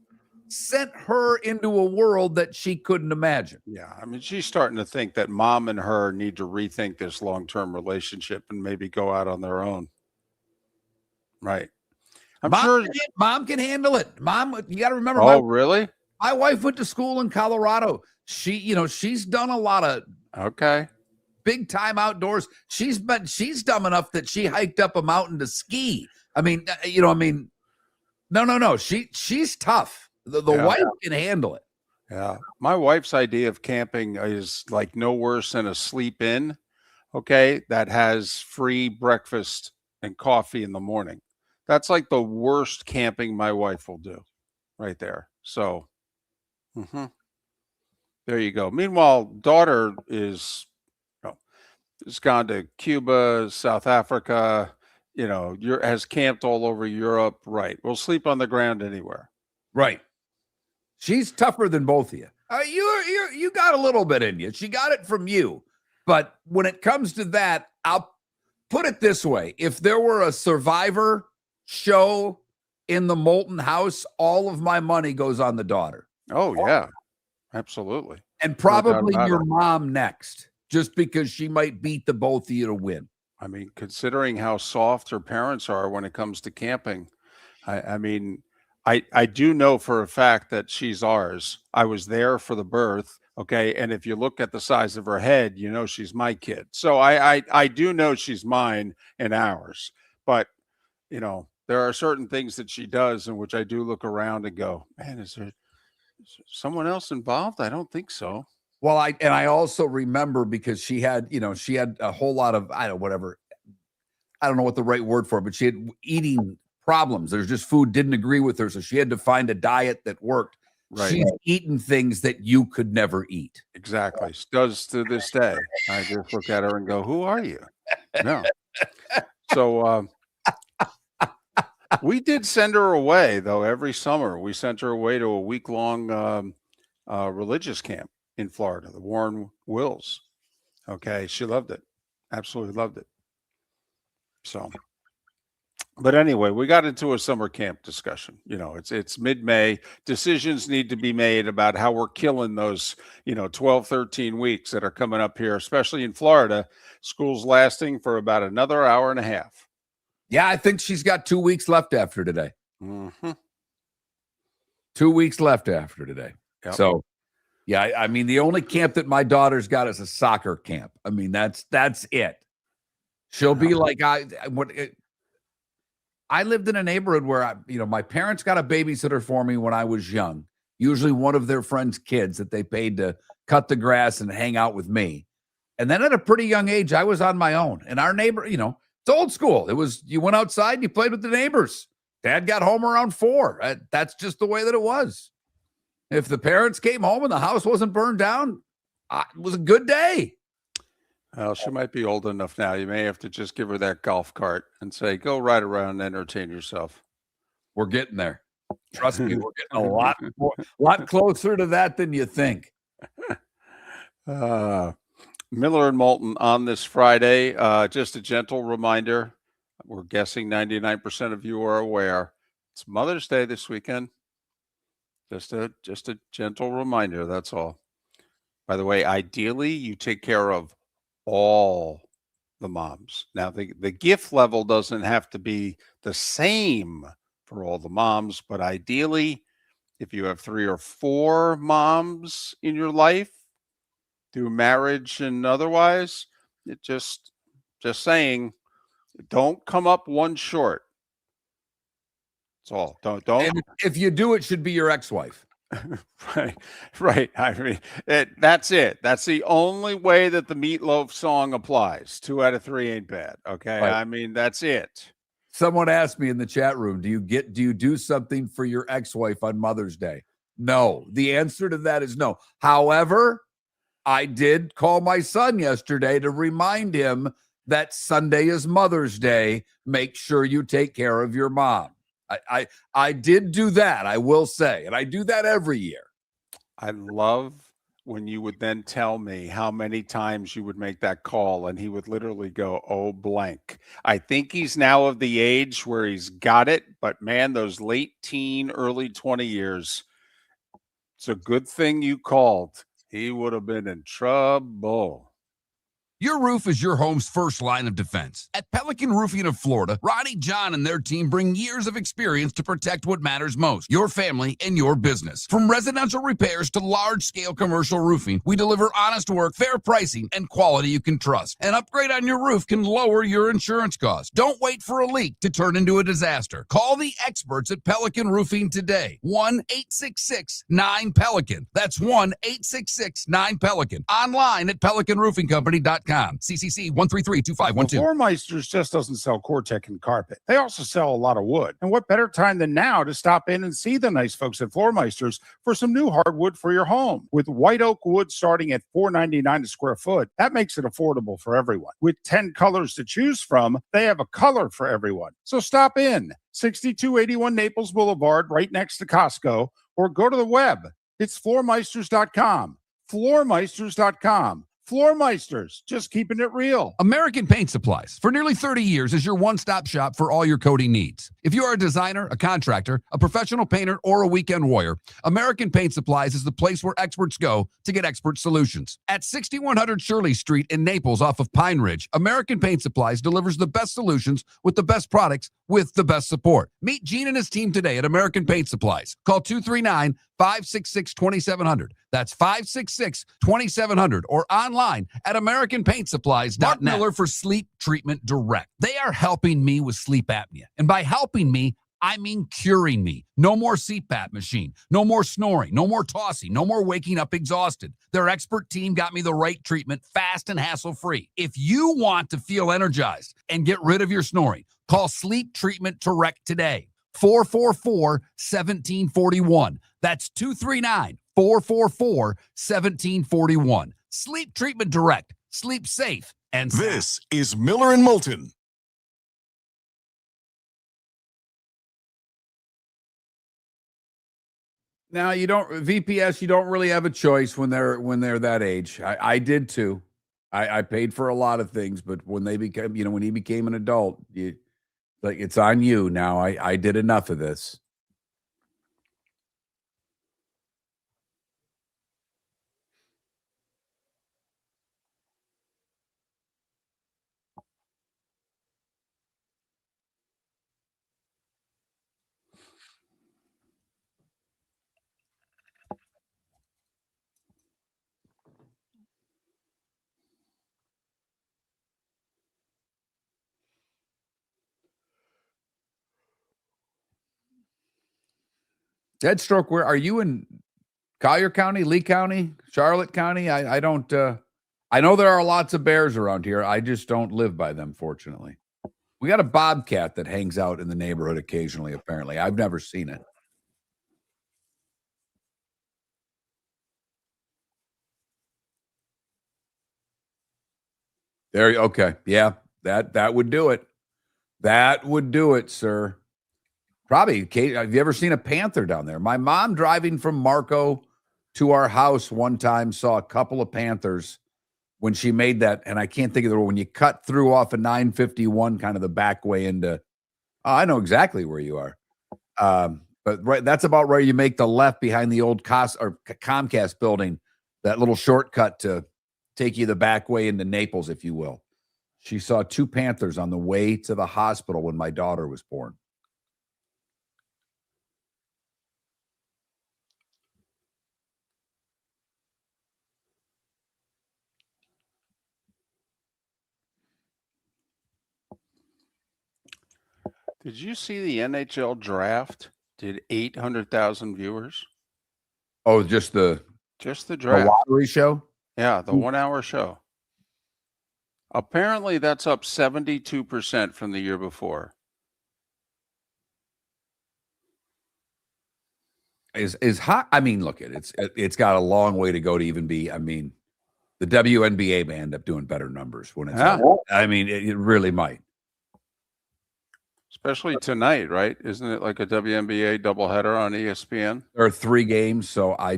sent her into a world that she couldn't imagine. Yeah, I mean, she's starting to think that mom and her need to rethink this long-term relationship and maybe go out on their own. Right. I'm sure. Mom can handle it. Mom, you got to remember. Oh, really? My wife went to school in Colorado. She's done a lot of big time outdoors. She's dumb enough that she hiked up a mountain to ski. I mean, no. She's tough. The wife can handle it. Yeah. My wife's idea of camping is like no worse than a sleep in, that has free breakfast and coffee in the morning. That's like the worst camping my wife will do right there. So there you go. Meanwhile, daughter has gone to Cuba, South Africa, has camped all over Europe. Right. We'll sleep on the ground anywhere. Right. She's tougher than both of you. You got a little bit in you. She got it from you. But when it comes to that, I'll put it this way. If there were a Survivor show in the Moulton house, all of my money goes on the daughter. Oh, yeah. Absolutely. And probably your mom next, just because she might beat the both of you to win. I mean, considering how soft her parents are when it comes to camping, I do know for a fact that she's ours. I was there for the birth. Okay. And if you look at the size of her head, she's my kid. So I do know she's mine and ours. But, there are certain things that she does in which I do look around and go, man, is there someone else involved? I don't think so. Well, I also remember because she had a whole lot of, I don't know what the right word for it, but she had eating problems. There's just food didn't agree with her. So she had to find a diet that worked. Right. She's eaten things that you could never eat. Exactly. Does to this day. I just look at her and go, who are you? No. So we did send her away, though, every summer. We sent her away to a week-long religious camp in Florida, the Warren Wills. Okay. She loved it. Absolutely loved it. So, but anyway, we got into a summer camp discussion. It's mid-May. Decisions need to be made about how we're killing those, 12, 13 weeks that are coming up here, especially in Florida. School's lasting for about another hour and a half. Yeah, I think she's got 2 weeks left after today. Mm-hmm. 2 weeks left after today. Yep. So, yeah, I mean, the only camp that my daughter's got is a soccer camp. I mean, that's it. She'll be like, I lived in a neighborhood where my parents got a babysitter for me when I was young, usually one of their friends' kids that they paid to cut the grass and hang out with me. And then at a pretty young age, I was on my own. And our neighbor, it's old school. It was, you went outside and you played with the neighbors. Dad got home around 4. That's just the way that it was. If the parents came home and the house wasn't burned down, it was a good day. Well, she might be old enough now. You may have to just give her that golf cart and say, go ride around and entertain yourself. We're getting there. Trust me, we're getting a lot closer to that than you think. Miller and Moulton on this Friday. Just a gentle reminder. We're guessing 99% of you are aware. It's Mother's Day this weekend. Just a gentle reminder. That's all. By the way, ideally, you take care of all the moms. Now, the gift level doesn't have to be the same for all the moms, but ideally, if you have 3 or 4 moms in your life, through marriage and otherwise, it just saying, don't come up one short. That's all. Don't. And if you do, it should be your ex-wife. Right. I mean, that's it. That's the only way that the Meatloaf song applies. 2 out of 3 ain't bad. Okay. Right. I mean, that's it. Someone asked me in the chat room, do you do something for your ex-wife on Mother's Day? No. The answer to that is no. However, I did call my son yesterday to remind him that Sunday is Mother's Day. Make sure you take care of your mom. I did do that, I will say, and I do that every year. I love when you would then tell me how many times you would make that call and he would literally go, oh, blank. I think he's now of the age where he's got it, but man, those late teen, early 20 years, it's a good thing you called. He would have been in trouble. Your roof is your home's first line of defense. At Pelican Roofing of Florida, Ronnie, John, and their team bring years of experience to protect what matters most, your family and your business. From residential repairs to large-scale commercial roofing, we deliver honest work, fair pricing, and quality you can trust. An upgrade on your roof can lower your insurance costs. Don't wait for a leak to turn into a disaster. Call the experts at Pelican Roofing today. 1-866-9-PELICAN. That's 1-866-9-PELICAN. Online at pelicanroofingcompany.com. CCC 1332512. Floor Meisters just doesn't sell Cortec and carpet. They also sell a lot of wood. And what better time than now to stop in and see the nice folks at Floor Meisters for some new hardwood for your home. With white oak wood starting at $4.99 a square foot, that makes it affordable for everyone. With 10 colors to choose from, they have a color for everyone. So stop in. 6281 Naples Boulevard, right next to Costco, or go to the web. It's floormeisters.com. Floormeisters.com. Floor Meisters, just keeping it real. American Paint Supplies, for nearly 30 years, is your one-stop shop for all your coating needs. If you are a designer, a contractor, a professional painter, or a weekend warrior, American Paint Supplies is the place where experts go to get expert solutions. At 6100 Shirley Street in Naples off of Pine Ridge, American Paint Supplies delivers the best solutions with the best products with the best support. Meet Gene and his team today at American Paint Supplies. Call 239-566-2700. That's 566-2700 or online at AmericanPaintSupplies.net. Mark Miller for Sleep Treatment Direct. They are helping me with sleep apnea. And by helping me, I mean curing me. No more CPAP machine, no more snoring, no more tossing, no more waking up exhausted. Their expert team got me the right treatment, fast and hassle-free. If you want to feel energized and get rid of your snoring, call Sleep Treatment Direct today. 444-1741. That's 239-444-1741. Sleep Treatment Direct. Sleep safe and sound. This is Miller and Moulton. Now you don't VPS. You don't really have a choice when they're that age. I did too. I paid for a lot of things, but when they became, when he became an adult, it's on you now. I did enough of this. Deadstroke, where are you in? Collier County, Lee County, Charlotte County? I don't I know there are lots of bears around here. I just don't live by them, fortunately. We got a bobcat that hangs out in the neighborhood occasionally, apparently. I've never seen it. Okay. Yeah, that would do it. That would do it, sir. Probably. Have you ever seen a panther down there? My mom driving from Marco to our house one time saw a couple of panthers when she made that, and I can't think of the word, when you cut through off a 951, kind of the back way into, I know exactly where you are. But right, that's about where you make the left behind the old Comcast building, that little shortcut to take you the back way into Naples, if you will. She saw two panthers on the way to the hospital when my daughter was born. Did you see the NHL draft did 800,000 viewers? Oh, just the draft. lottery show? Yeah, the 1 hour show. Apparently that's up 72% from the year before. Is hot. I mean, look, it's got a long way to go to even be. I mean, The WNBA may end up doing better numbers when it's. Yeah. I mean, it really might. Especially tonight, right? Isn't it like a WNBA doubleheader on ESPN? There are 3 games, so I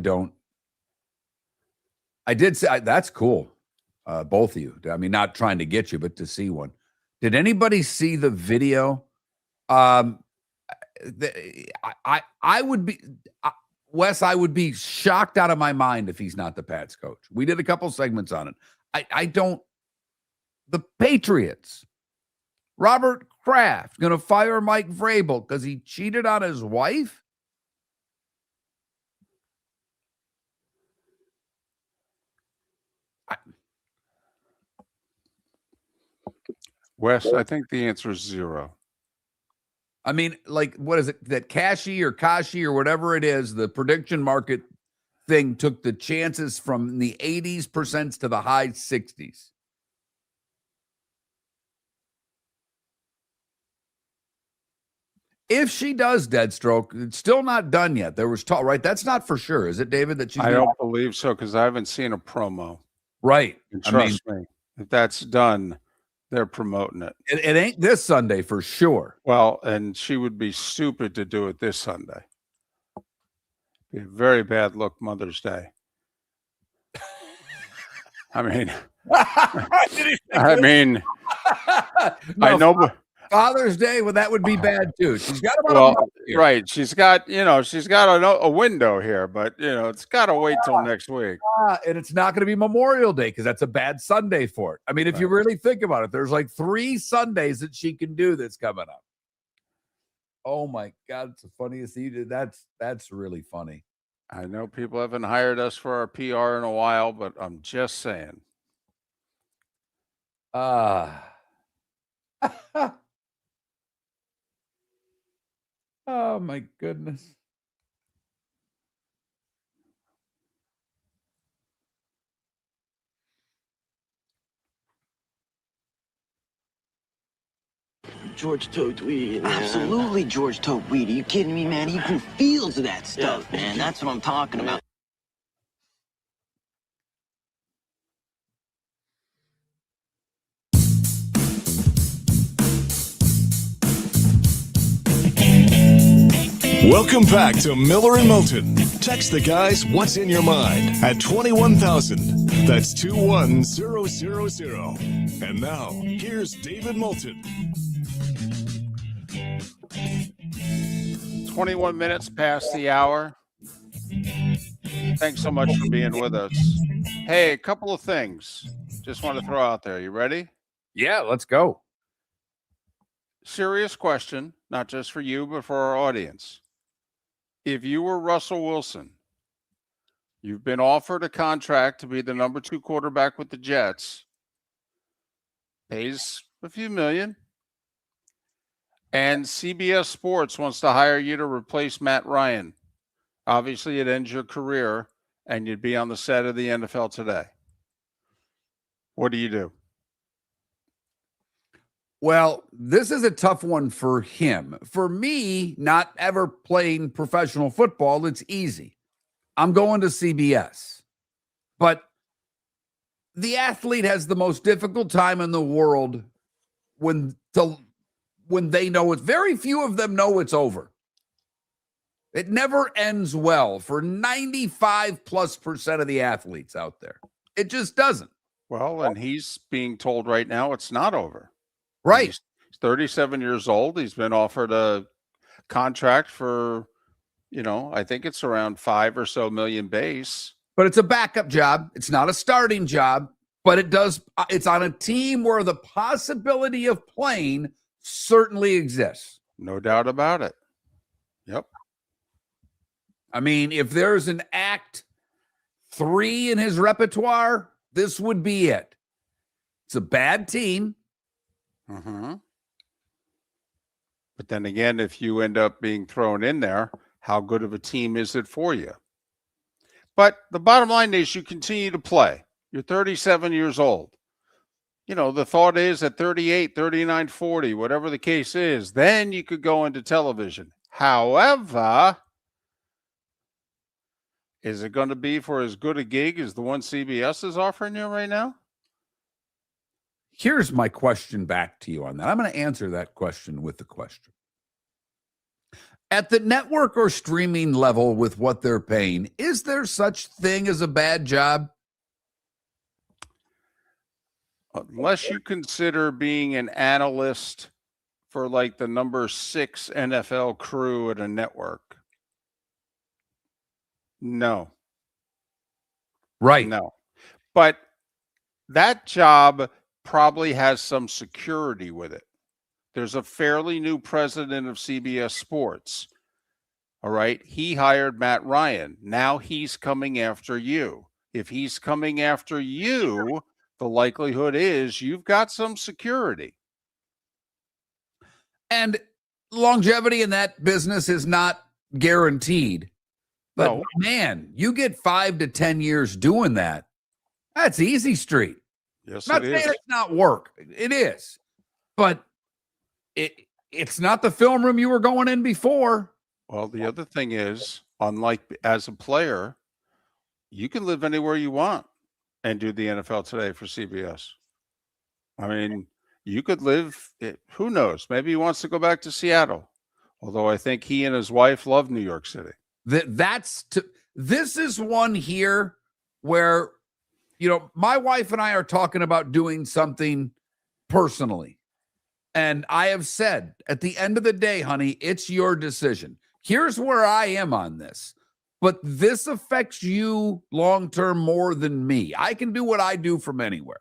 did say that's cool. Both of you. I mean, not trying to get you, but to see one. Did anybody see the video? I would be Wes. I would be shocked out of my mind if he's not the Pats coach. We did a couple segments on it. I don't. The Patriots. Robert Kraft going to fire Mike Vrabel because he cheated on his wife? Wes, I think the answer is 0. I mean, like, what is it? That Kashi or whatever it is, the prediction market thing took the chances from the 80% to the high 60s. If she does Deadstroke, it's still not done yet. There was talk, right? That's not for sure, is it, David? That she's I don't believe so because I haven't seen a promo. right. And trust me, if that's done, they're promoting it. It ain't this Sunday for sure. Well, and she would be stupid to do it this Sunday. Be a very bad look Mother's Day. I mean, I know, but Father's Day, well, that would be bad too. She's got about well, a month here. right. She's got a window here, but it's got to wait till next week. And it's not going to be Memorial Day because that's a bad Sunday for it. I mean, if you really think about it, there's like 3 Sundays that she can do that's coming up. Oh my God, it's the funniest. That's really funny. I know people haven't hired us for our PR in a while, but I'm just saying. Oh my goodness. George Tote-Weed. Absolutely, George Tote-Weed. Are you kidding me, man? He grew fields of that stuff, man. That's what I'm talking about. Welcome back to Miller and Moulton. Text the guys what's in your mind at 21,000. That's 21000. And now, here's David Moulton. 21 minutes past the hour. Thanks so much for being with us. Hey, a couple of things. Just want to throw out there. You ready? Yeah, let's go. Serious question, not just for you, but for our audience. If you were Russell Wilson, you've been offered a contract to be the number 2 quarterback with the Jets, pays a few million, and CBS Sports wants to hire you to replace Matt Ryan. Obviously, it ends your career, and you'd be on the set of the NFL Today. What do you do? Well, this is a tough one for him. For me, not ever playing professional football, it's easy. I'm going to CBS. But the athlete has the most difficult time in the world when they know it. Very few of them know it's over. It never ends well for 95+% of the athletes out there. It just doesn't. Well, and he's being told right now it's not over. Right. He's 37 years old. He's been offered a contract for, I think it's around 5 or so million base. But it's a backup job. It's not a starting job, but it's on a team where the possibility of playing certainly exists. No doubt about it. Yep. I mean, if there's an act 3 in his repertoire, this would be it. It's a bad team. Mm-hmm. But then again, if you end up being thrown in there, how good of a team is it for you? But the bottom line is you continue to play. You're 37 years old. The thought is at 38, 39, 40, whatever the case is, then you could go into television. However, Is it going to be for as good a gig as the one CBS is offering you right now? Here's my question back to you on that. I'm going to answer that question with the question. At the network or streaming level with what they're paying, is there such thing as a bad job? Unless you consider being an analyst for like the number 6 NFL crew at a network. No. Right. No. But that job probably has some security with it. There's a fairly new president of CBS Sports. All right. He hired Matt Ryan. Now he's coming after you. If he's coming after you, the likelihood is you've got some security. And longevity in that business is not guaranteed. But No. man, you get 5 to 10 years doing that. That's easy street. Yes, Not it saying is. it's not work. It is. But it's not the film room you were going in before. Well, the other thing is, unlike as a player, you can live anywhere you want and do the NFL Today for CBS. I mean, you could live, who knows? Maybe he wants to go back to Seattle. Although I think he and his wife love New York City. This is one here where, my wife and I are talking about doing something personally. And I have said, at the end of the day, honey, it's your decision. Here's where I am on this. But this affects you long-term more than me. I can do what I do from anywhere.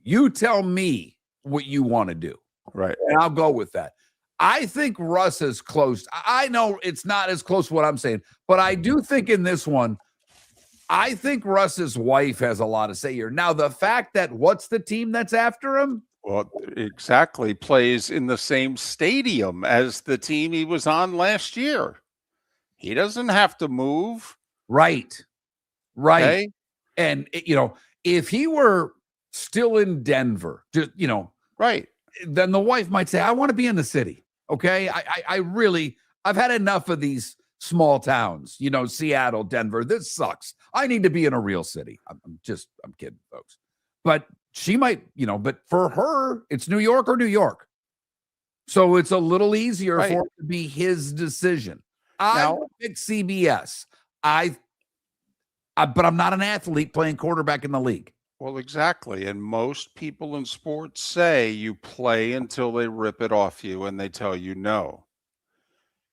You tell me what you want to do. Right. And I'll go with that. I think Russ is close. I know it's not as close to what I'm saying, but I do think in this one, I think Russ's wife has a lot to say here. Now, the fact that what's the team that's after him? Well, exactly. Plays in the same stadium as the team he was on last year. He doesn't have to move. Right. Okay? And, if he were still in Denver, just, Right. then the wife might say, I want to be in the city. Okay. I've had enough of these small towns, Seattle, Denver. This sucks. I need to be in a real city. I'm kidding, folks. But she might, but for her, it's New York or New York. So it's a little easier Right. for it to be his decision. I Now- would pick CBS. But I'm not an athlete playing quarterback in the league. Well, exactly. And most people in sports say you play until they rip it off you and they tell you no.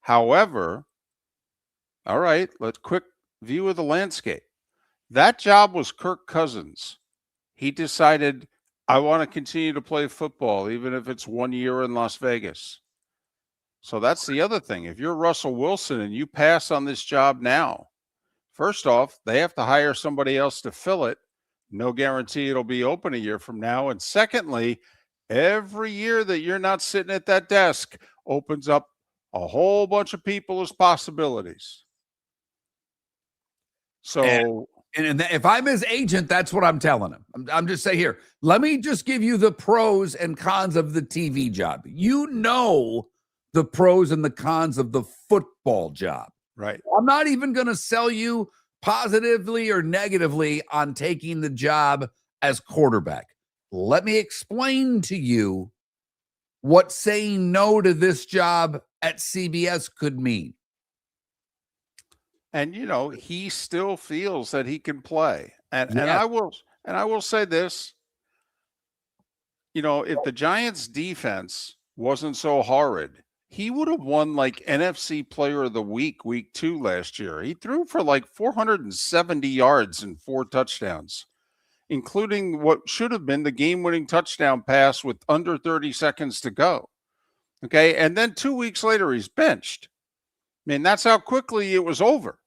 However, all right, let's quick view of the landscape. That job was Kirk Cousins. He decided, I want to continue to play football, even if it's 1 year in Las Vegas. So that's the other thing. If you're Russell Wilson and you pass on this job now, first off, they have to hire somebody else to fill it. No guarantee it'll be open a year from now. And secondly, every year that you're not sitting at that desk opens up a whole bunch of people as possibilities. So, And if I'm his agent, that's what I'm telling him. I'm just saying here, let me just give you the pros and cons of the TV job. The pros and the cons of the football job. right. I'm not even going to sell you positively or negatively on taking the job as quarterback. Let me explain to you what saying no to this job at CBS could mean. And he still feels that he can play. And Yeah. I will say this. If the Giants defense wasn't so horrid, he would have won like NFC Player of the Week 2 last year. He threw for like 470 yards and 4 touchdowns, including what should have been the game-winning touchdown pass with under 30 seconds to go. Okay, and then 2 weeks later, he's benched. I mean, that's how quickly it was over.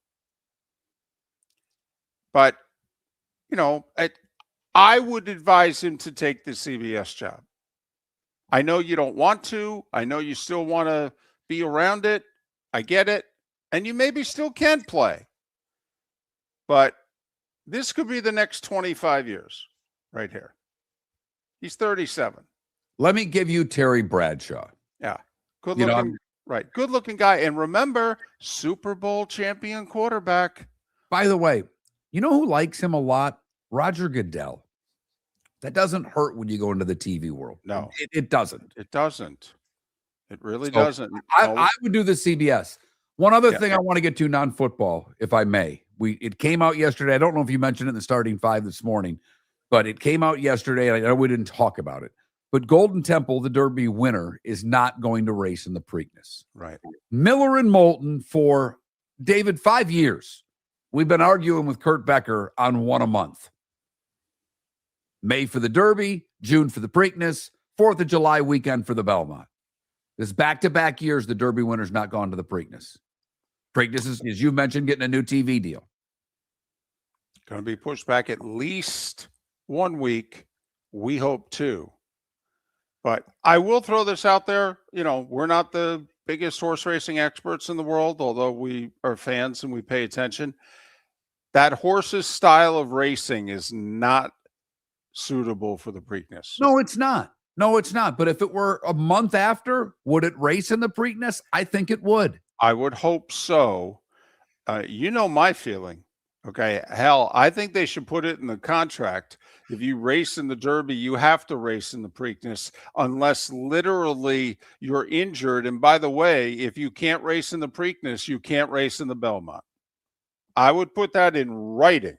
But, I would advise him to take the CBS job. I know you don't want to. I know you still want to be around it. I get it. And you maybe still can play. But this could be the next 25 years right here. He's 37. Let me give you Terry Bradshaw. Yeah. Good You know, looking. Right. Good looking guy. And remember, Super Bowl champion quarterback. By the way, you know who likes him a lot? Roger Goodell. That doesn't hurt when you go into the TV world. No, it doesn't. it doesn't. It really So doesn't. I would do the CBS. One other Yeah. thing I want to get to non-football, if I may. It came out yesterday. I don't know if you mentioned it in the starting five this morning, but it came out yesterday, and I know we didn't talk about it. But Golden Temple, the Derby winner, is not going to race in the Preakness. Right. Miller and Moulton for, David, 5 years. We've been arguing with Kurt Becker on one a month. May for the Derby, June for the Preakness, 4th of July weekend for the Belmont. This back-to-back years, the Derby winner's not gone to the Preakness. Preakness is, as you mentioned, getting a new TV deal. Going to be pushed back at least 1 week. We hope 2. But I will throw this out there. We're not the biggest horse racing experts in the world, although we are fans and we pay attention. That horse's style of racing is not suitable for the Preakness. No, it's not. No, it's not. But if it were a month after, would it race in the Preakness? I think it would. I would hope so. My feeling. Okay. Hell, I think they should put it in the contract. If you race in the Derby, you have to race in the Preakness unless literally you're injured. And by the way, if you can't race in the Preakness, you can't race in the Belmont. I would put that in writing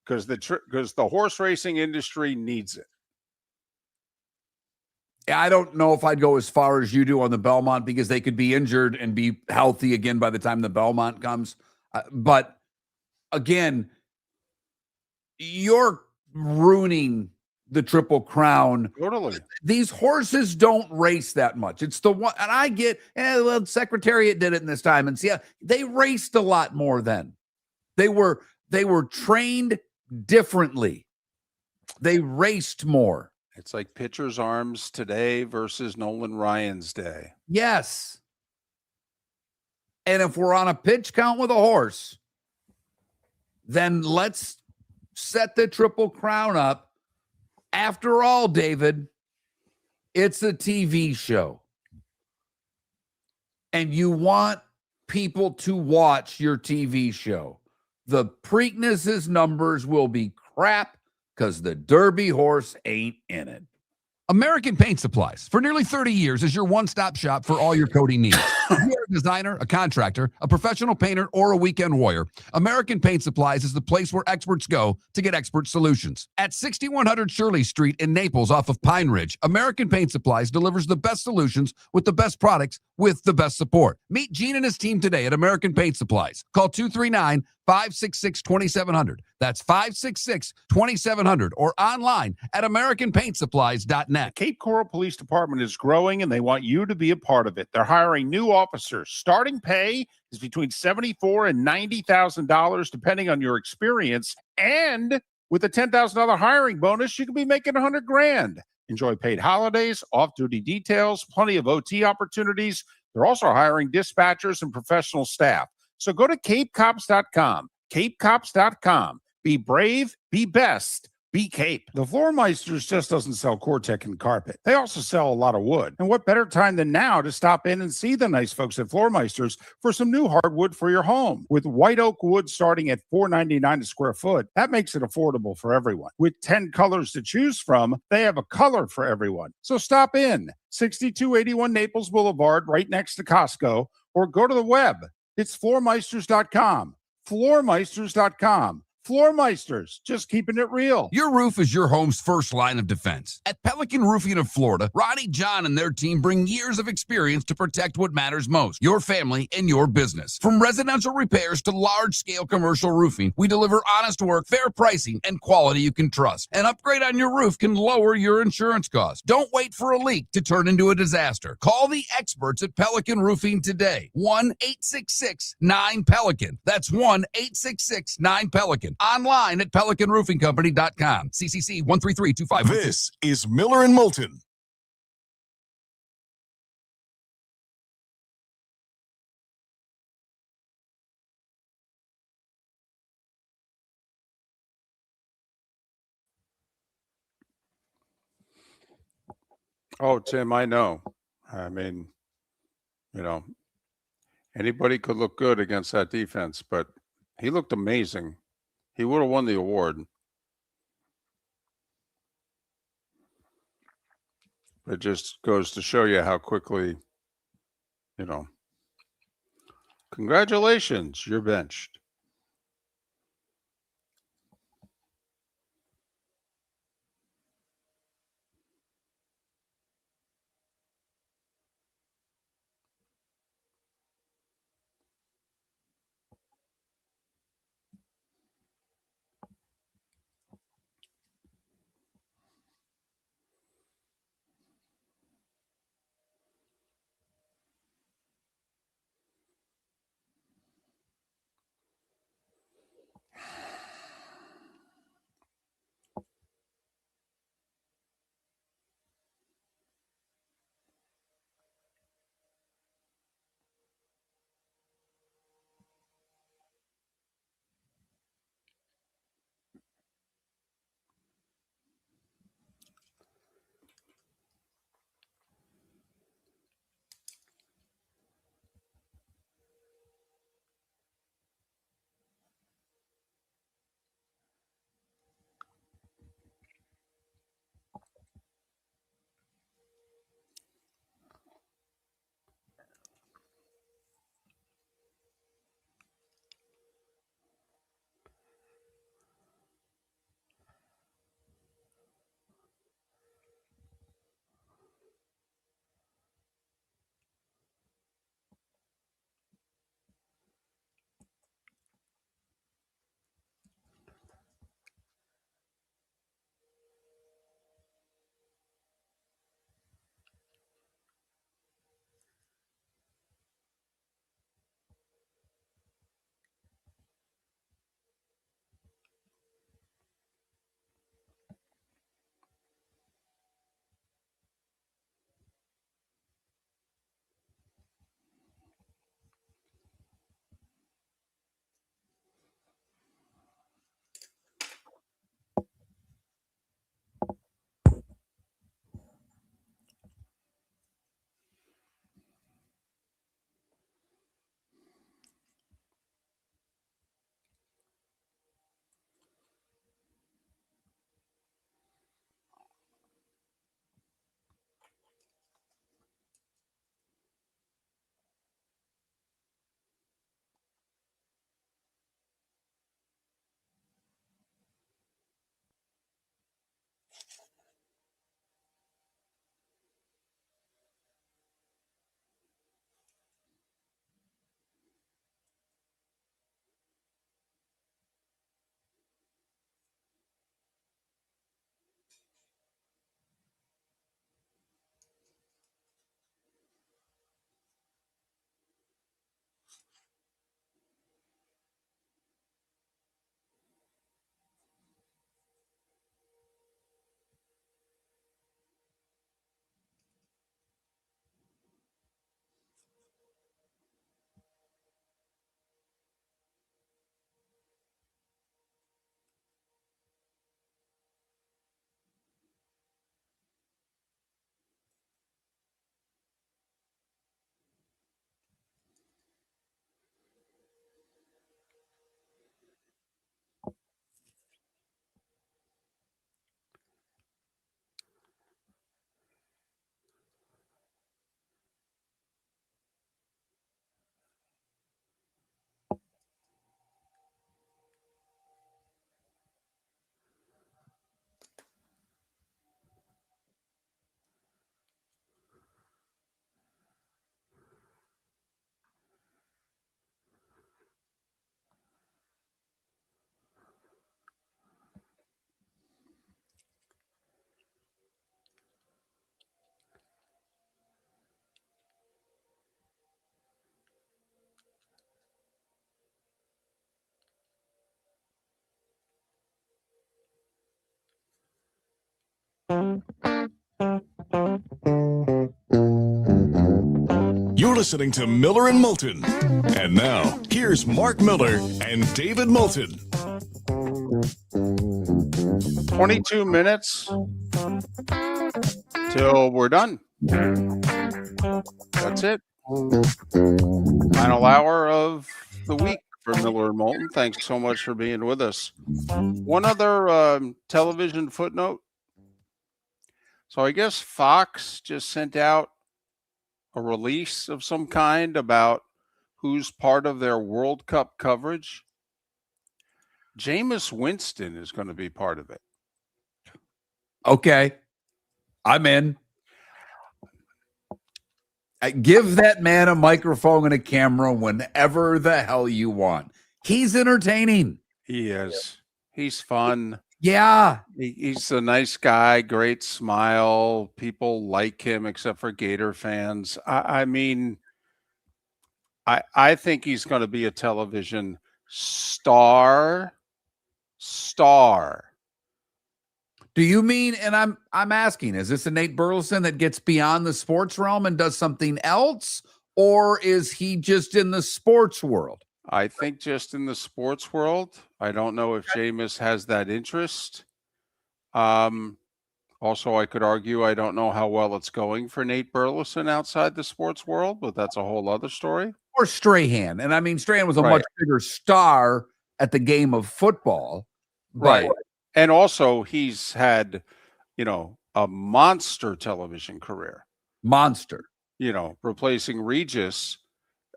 because the horse racing industry needs it. I don't know if I'd go as far as you do on the Belmont because they could be injured and be healthy again by the time the Belmont comes. But again, you're ruining the Triple Crown. Totally. These horses don't race that much. It's the one, and I get, well, Secretariat did it in this time, and see, they raced a lot more then. They were trained differently. They raced more. It's like pitcher's arms today versus Nolan Ryan's day. Yes. And if we're on a pitch count with a horse, then let's set the Triple Crown up. After all, David, it's a TV show. And you want people to watch your TV show. The Preakness's numbers will be crap because the Derby horse ain't in it. American Paint Supplies, for nearly 30 years, is your one-stop shop for all your coating needs. If you're a designer, a contractor, a professional painter, or a weekend warrior, American Paint Supplies is the place where experts go to get expert solutions. At 6100 Shirley Street in Naples off of Pine Ridge, American Paint Supplies delivers the best solutions with the best products with the best support. Meet Gene and his team today at American Paint Supplies. Call 239-566-2700. That's 566-2700 or online at AmericanPaintSupplies.net. Cape Coral Police Department is growing and they want you to be a part of it. They're hiring new officers. Starting pay is between $74,000 and $90,000 depending on your experience. And with a $10,000 hiring bonus, you could be making $100,000. Enjoy paid holidays, off-duty details, plenty of OT opportunities. They're also hiring dispatchers and professional staff. So go to CapeCops.com. CapeCops.com. Be brave, be best, be Cape. The Floormeisters just doesn't sell Cortec and carpet. They also sell a lot of wood. And what better time than now to stop in and see the nice folks at Floormeisters for some new hardwood for your home. With white oak wood starting at $4.99 a square foot, that makes it affordable for everyone. With 10 colors to choose from, they have a color for everyone. So stop in, 6281 Naples Boulevard, right next to Costco, or go to the web. It's floormeisters.com. Floormeisters.com. Floormeisters, just keeping it real. Your roof is your home's first line of defense. At Pelican Roofing of Florida, Ronnie John and their team bring years of experience to protect what matters most, your family and your business. From residential repairs to large-scale commercial roofing, we deliver honest work, fair pricing, and quality you can trust. An upgrade on your roof can lower your insurance costs. Don't wait for a leak to turn into a disaster. Call the experts at Pelican Roofing today. 1-866-9-PELICAN. That's 1-866-9-PELICAN. Online at PelicanRoofingCompany.com. CCC 13325. This is Miller and Moulton. Oh, Tim, I know. I mean, anybody could look good against that defense, but He looked amazing. He would have won the award. It just goes to show you how quickly, congratulations, you're benched. You're listening to Miller and Moulton. And now, here's Mark Miller and David Moulton. 22 minutes till we're done. That's it. Final hour of the week for Miller and Moulton. Thanks so much for being with us. One other television footnote. So I guess Fox just sent out a release of some kind about who's part of their World Cup coverage. Jameis Winston is going to be part of it. Okay. I'm in. Give that man a microphone and a camera whenever the hell you want. He's entertaining. He is. He's fun. Yeah. He's a nice guy, great smile. People like him except for Gator fans. I mean, I think he's going to be a television star. Do you mean, and I'm asking, is this a Nate Burleson that gets beyond the sports realm and does something else? Or is he just in the sports world? I think just in the sports world. I don't know if Jameis has that interest. Also, I could argue I don't know how well it's going for Nate Burleson outside the sports world, but that's a whole other story. Or Strahan. And I mean, Strahan was a Right. much bigger star at the game of football. Right. And also he's had, a monster television career. Monster. Replacing Regis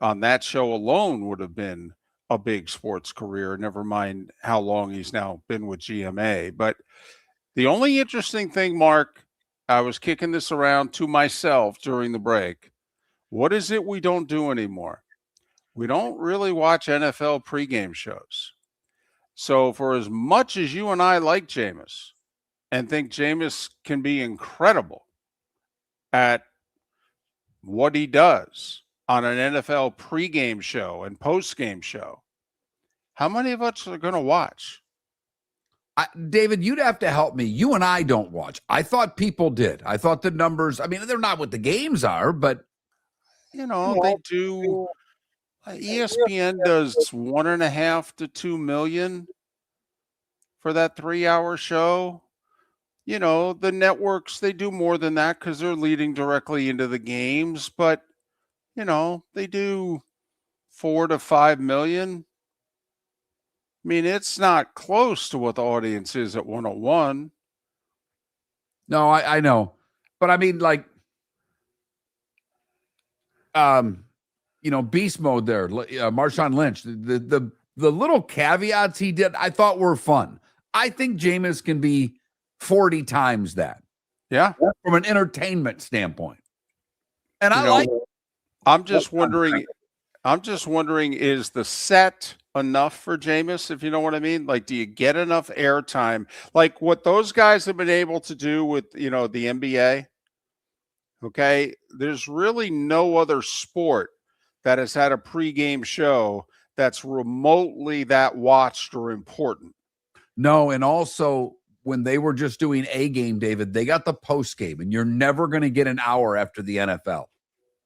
on that show alone would have been a big sports career, never mind how long he's now been with GMA. But the only interesting thing, Mark, I was kicking this around to myself during the break. What is it we don't do anymore? We don't really watch NFL pregame shows. So for as much as you and I like Jameis and think Jameis can be incredible at what he does on an NFL pregame show and postgame show, how many of us are going to watch? David, you'd have to help me. You and I don't watch. I thought people did. I thought the numbers, I mean, they're not what the games are, but. They do. ESPN does 1.5 to 2 million for that 3-hour show. The networks, they do more than that because they're leading directly into the games, but they do 4 to 5 million. I mean, it's not close to what the audience is at 101. No, I know. But I mean, like, beast mode there, Marshawn Lynch, the little caveats he did, I thought were fun. I think Jameis can be 40 times that. Yeah. From an entertainment standpoint. And I like it. I'm just wondering, is the set enough for Jameis, if you know what I mean? Like, do you get enough airtime? Like what those guys have been able to do with, the NBA? Okay. There's really no other sport that has had a pregame show that's remotely that watched or important. No, and also when they were just doing a game, David, they got the post game, and you're never going to get an hour after the NFL.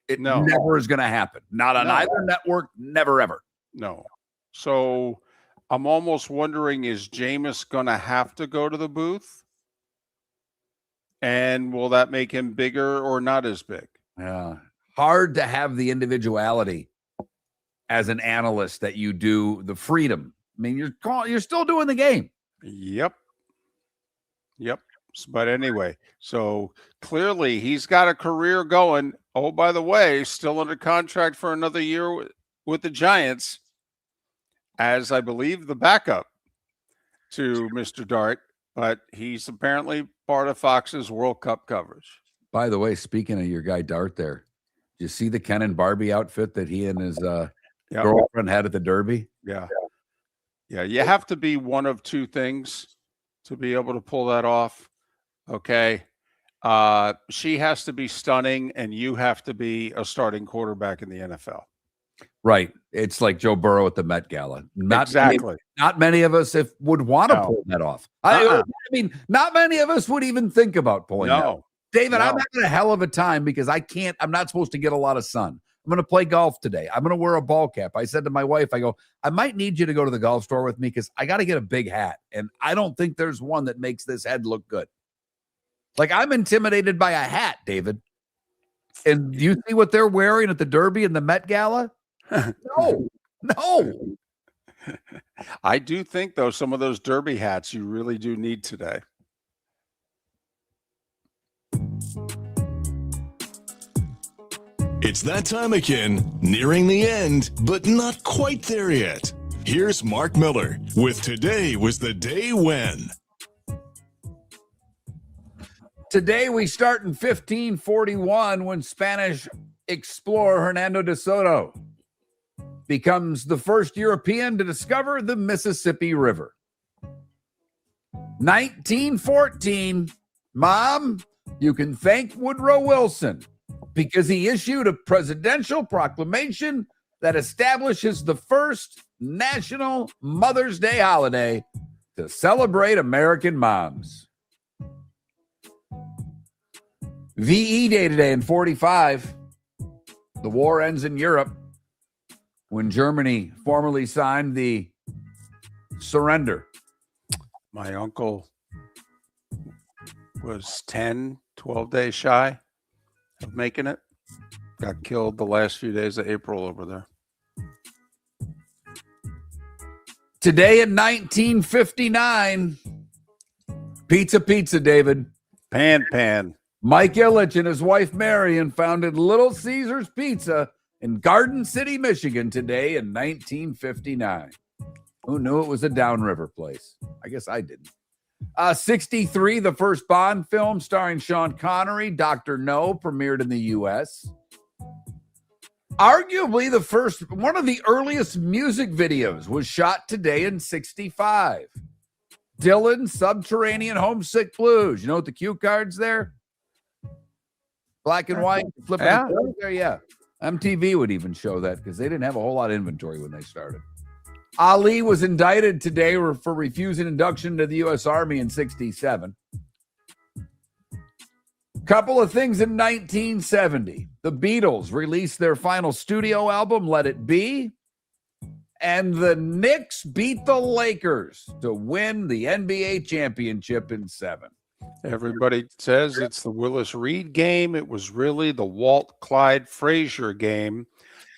It never is going to happen. Not on either network, never ever. No. So I'm almost wondering, is Jameis going to have to go to the booth? And will that make him bigger or not as big? Yeah. Hard to have the individuality as an analyst that you do, the freedom. I mean, you're still doing the game. Yep. But anyway, so clearly he's got a career going. Oh, by the way, still under contract for another year with the Giants, as I believe the backup to Mr. Dart, but he's apparently part of Fox's World Cup coverage. By the way, speaking of your guy Dart there, you see the Ken and Barbie outfit that he and his girlfriend had at the Derby? Yeah. You have to be one of two things to be able to pull that off. Okay. She has to be stunning, and you have to be a starting quarterback in the NFL. Right. It's like Joe Burrow at the Met Gala. Exactly. Not many of us would want to pull that off. I mean, not many of us would even think about pulling that. David, I'm having a hell of a time because I'm not supposed to get a lot of sun. I'm going to play golf today. I'm going to wear a ball cap. I said to my wife, I might need you to go to the golf store with me because I got to get a big hat. And I don't think there's one that makes this head look good. Like, I'm intimidated by a hat, David. And do you see what they're wearing at the Derby and the Met Gala? No. I do think, though, some of those derby hats you really do need today. It's that time again, nearing the end, but not quite there yet. Here's Mark Miller with Today Was the Day When. Today we start in 1541 when Spanish explorer Hernando de Soto becomes the first European to discover the Mississippi River. 1914, Mom, you can thank Woodrow Wilson because he issued a presidential proclamation that establishes the first national Mother's Day holiday to celebrate American moms. VE Day today in 45. The war ends in Europe when Germany formally signed the surrender. My uncle was 10, 12 days shy of making it. Got killed the last few days of April over there. Today in 1959, Pizza, David. Pan. Mike Ilitch and his wife Marion founded Little Caesars Pizza in Garden City, Michigan today in 1959. Who knew it was a downriver place? I guess I didn't. 63, the first Bond film starring Sean Connery, Dr. No, premiered in the U.S. Arguably one of the earliest music videos was shot today in 65. Dylan, Subterranean Homesick Blues. You know what the cue card's there? Black and white, flipping there, yeah. MTV would even show that because they didn't have a whole lot of inventory when they started. Ali was indicted today for refusing induction to the U.S. Army in 67. Couple of things in 1970. The Beatles released their final studio album, Let It Be. And the Knicks beat the Lakers to win the NBA championship in 7. Everybody says it's the Willis Reed game. It was really the Walt Clyde Frazier game.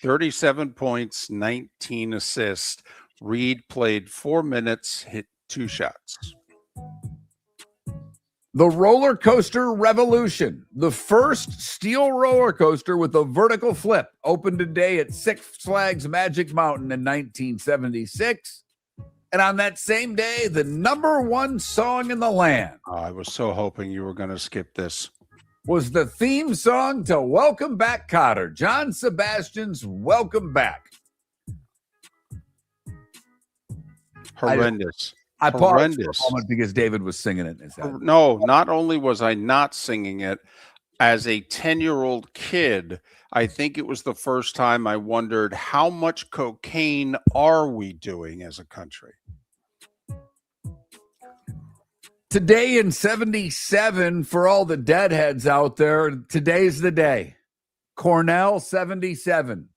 37 points, 19 assists. Reed played 4 minutes, hit 2 shots. The roller coaster revolution, the first steel roller coaster with a vertical flip, opened today at Six Flags Magic Mountain in 1976. And on that same day, the number one song in the land. I was so hoping you were going to skip this. Was the theme song to Welcome Back, Kotter. John Sebastian's Welcome Back. Horrendous. I paused for a moment because David was singing it in his head. No, not only was I not singing it, as a 10-year-old kid, I think it was the first time I wondered how much cocaine are we doing as a country? Today in 77, for all the deadheads out there, today's the day. Cornell 77.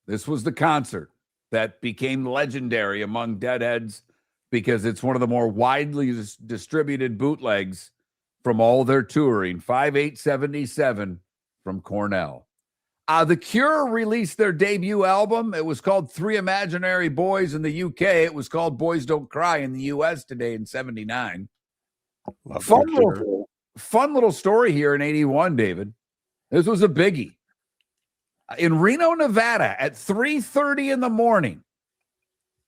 This was the concert that became legendary among deadheads because it's one of the more widely distributed bootlegs from all their touring. 5877 from Cornell. The Cure released their debut album. It was called Three Imaginary Boys in the UK. It was called Boys Don't Cry in the US today in 79. Fun little story here in 81, David. This was a biggie. In Reno, Nevada at 3:30 in the morning,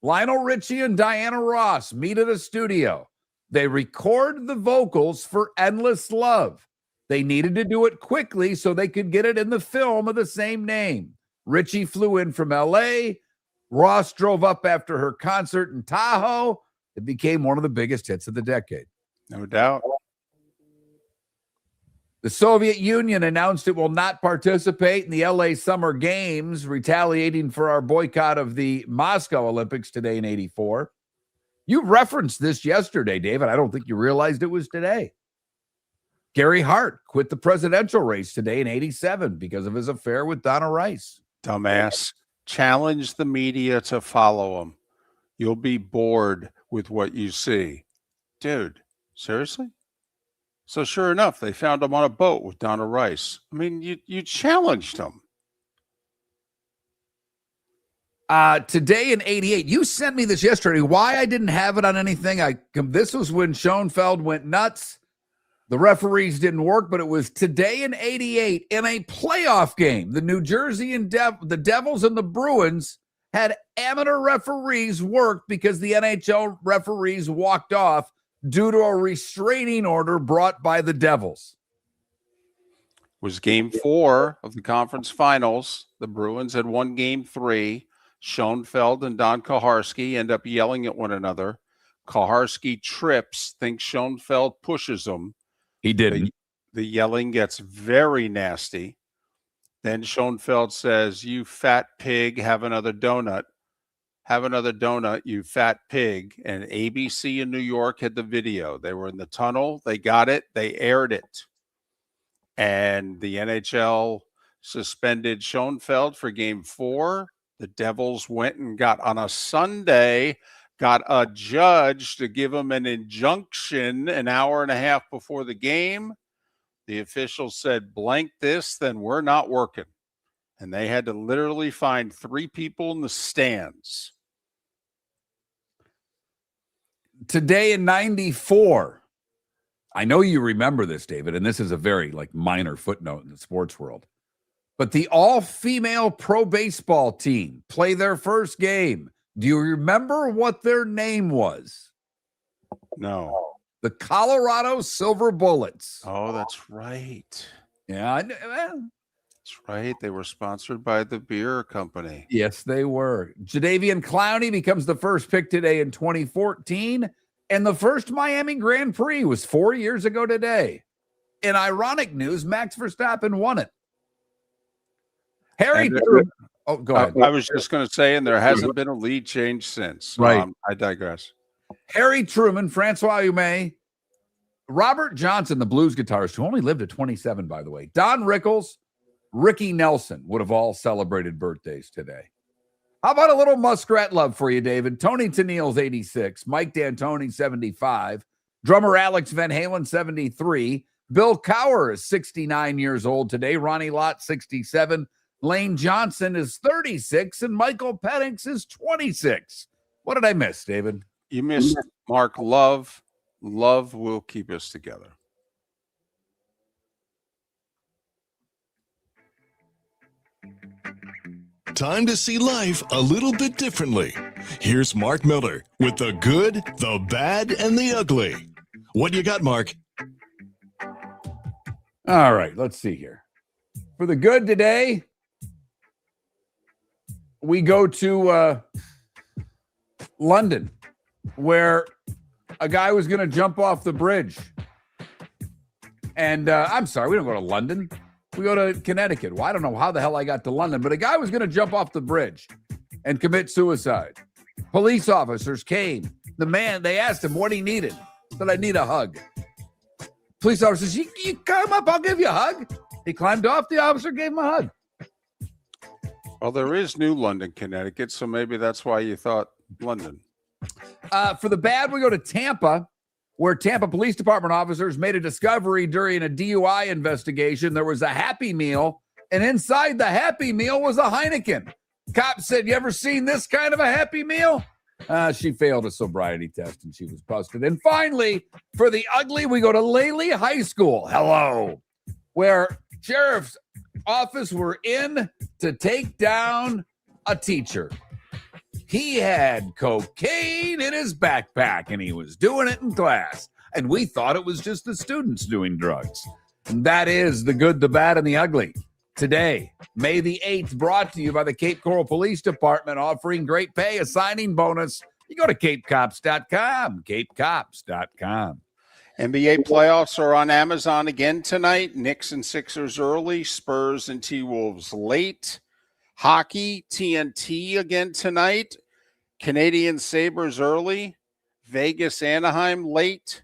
Lionel Richie and Diana Ross meet at a studio. They record the vocals for Endless Love. They needed to do it quickly so they could get it in the film of the same name. Richie flew in from L.A. Ross drove up after her concert in Tahoe. It became one of the biggest hits of the decade. No doubt. The Soviet Union announced it will not participate in the LA Summer Games, retaliating for our boycott of the Moscow Olympics today in 84. You referenced this yesterday, David. I don't think you realized it was today. Gary Hart quit the presidential race today in 87 because of his affair with Donna Rice. Dumbass. Challenge the media to follow him. You'll be bored with what you see. Dude, seriously? So sure enough, they found him on a boat with Donna Rice. I mean, you challenged him. Today in 88, you sent me this yesterday. Why I didn't have it on anything? This was when Schoenfeld went nuts. The referees didn't work, but it was today in 88 in a playoff game. The New Jersey and the Devils and the Bruins had amateur referees work because the NHL referees walked off due to a restraining order brought by the Devils. It was game 4 of the conference finals. The Bruins had won game 3. Schoenfeld and Don Koharski end up yelling at one another. Koharski trips, thinks Schoenfeld pushes him. He didn't. The yelling gets very nasty. Then Schoenfeld says, "You fat pig, have another donut. Have another donut, you fat pig." And ABC in New York had the video. They were in the tunnel. They got it. They aired it. And the NHL suspended Schoenfeld for game 4. The Devils went and got on a Sunday, got a judge to give him an injunction an hour and a half before the game. The officials said, "Blank this, then we're not working." And they had to literally find 3 people in the stands. Today in 94, I know you remember this, David, and this is a very minor footnote in the sports world, but the all-female pro baseball team play their first game. Do you remember what their name was? No. The Colorado Silver Bullets. Oh, that's right. Yeah, That's right. They were sponsored by the beer company. yes, they were. Jadeveon Clowney becomes the first pick today in 2014, and the first Miami Grand Prix was 4 years ago today. In ironic news, Max Verstappen won it. Harry Truman. Oh, go ahead. I was just going to say, and there hasn't been a lead change since. Right. I digress. Harry Truman, Francois Humé, Robert Johnson, the blues guitarist, who only lived at 27, by the way. Don Rickles, Ricky Nelson would have all celebrated birthdays today. How about a little Muskrat love for you, David? Tony Tennille's 86, Mike D'Antoni 75, drummer Alex Van Halen 73, Bill Cowher is 69 years old today, Ronnie Lott 67, Lane Johnson is 36, and Michael Penix is 26. What did I miss, David? You missed Mark Love. Love will keep us together. Time to see life a little bit differently. Here's Mark Miller with the good, the bad, and the ugly. What you got, Mark? All right, let's see here. For the good today, we go to London, where a guy was going to jump off the bridge. And I'm sorry, we don't go to London. We go to Connecticut. Well, I don't know how the hell I got to London, but a guy was going to jump off the bridge and commit suicide. Police officers came. They asked him what he needed. He said, "I need a hug." Police officer says, you come up, I'll give you a hug. He climbed off. The officer gave him a hug. Well, there is New London, Connecticut, so maybe that's why you thought London. For the bad, we go to Tampa, where Tampa Police Department officers made a discovery during a DUI investigation. There was a Happy Meal, and inside the Happy Meal was a Heineken. Cops said, "You ever seen this kind of a Happy Meal?" She failed a sobriety test, and she was busted. And finally, for the ugly, we go to Lely High School. Hello. Where sheriff's office were in to take down a teacher. He had cocaine in his backpack, and he was doing it in class. And we thought it was just the students doing drugs. And that is the good, the bad, and the ugly. Today, May the 8th, brought to you by the Cape Coral Police Department, offering great pay, a signing bonus. You go to capecops.com, capecops.com. NBA playoffs are on Amazon again tonight. Knicks and Sixers early, Spurs and T-Wolves late. Hockey, TNT again tonight. Canadian Sabres early. Vegas, Anaheim late.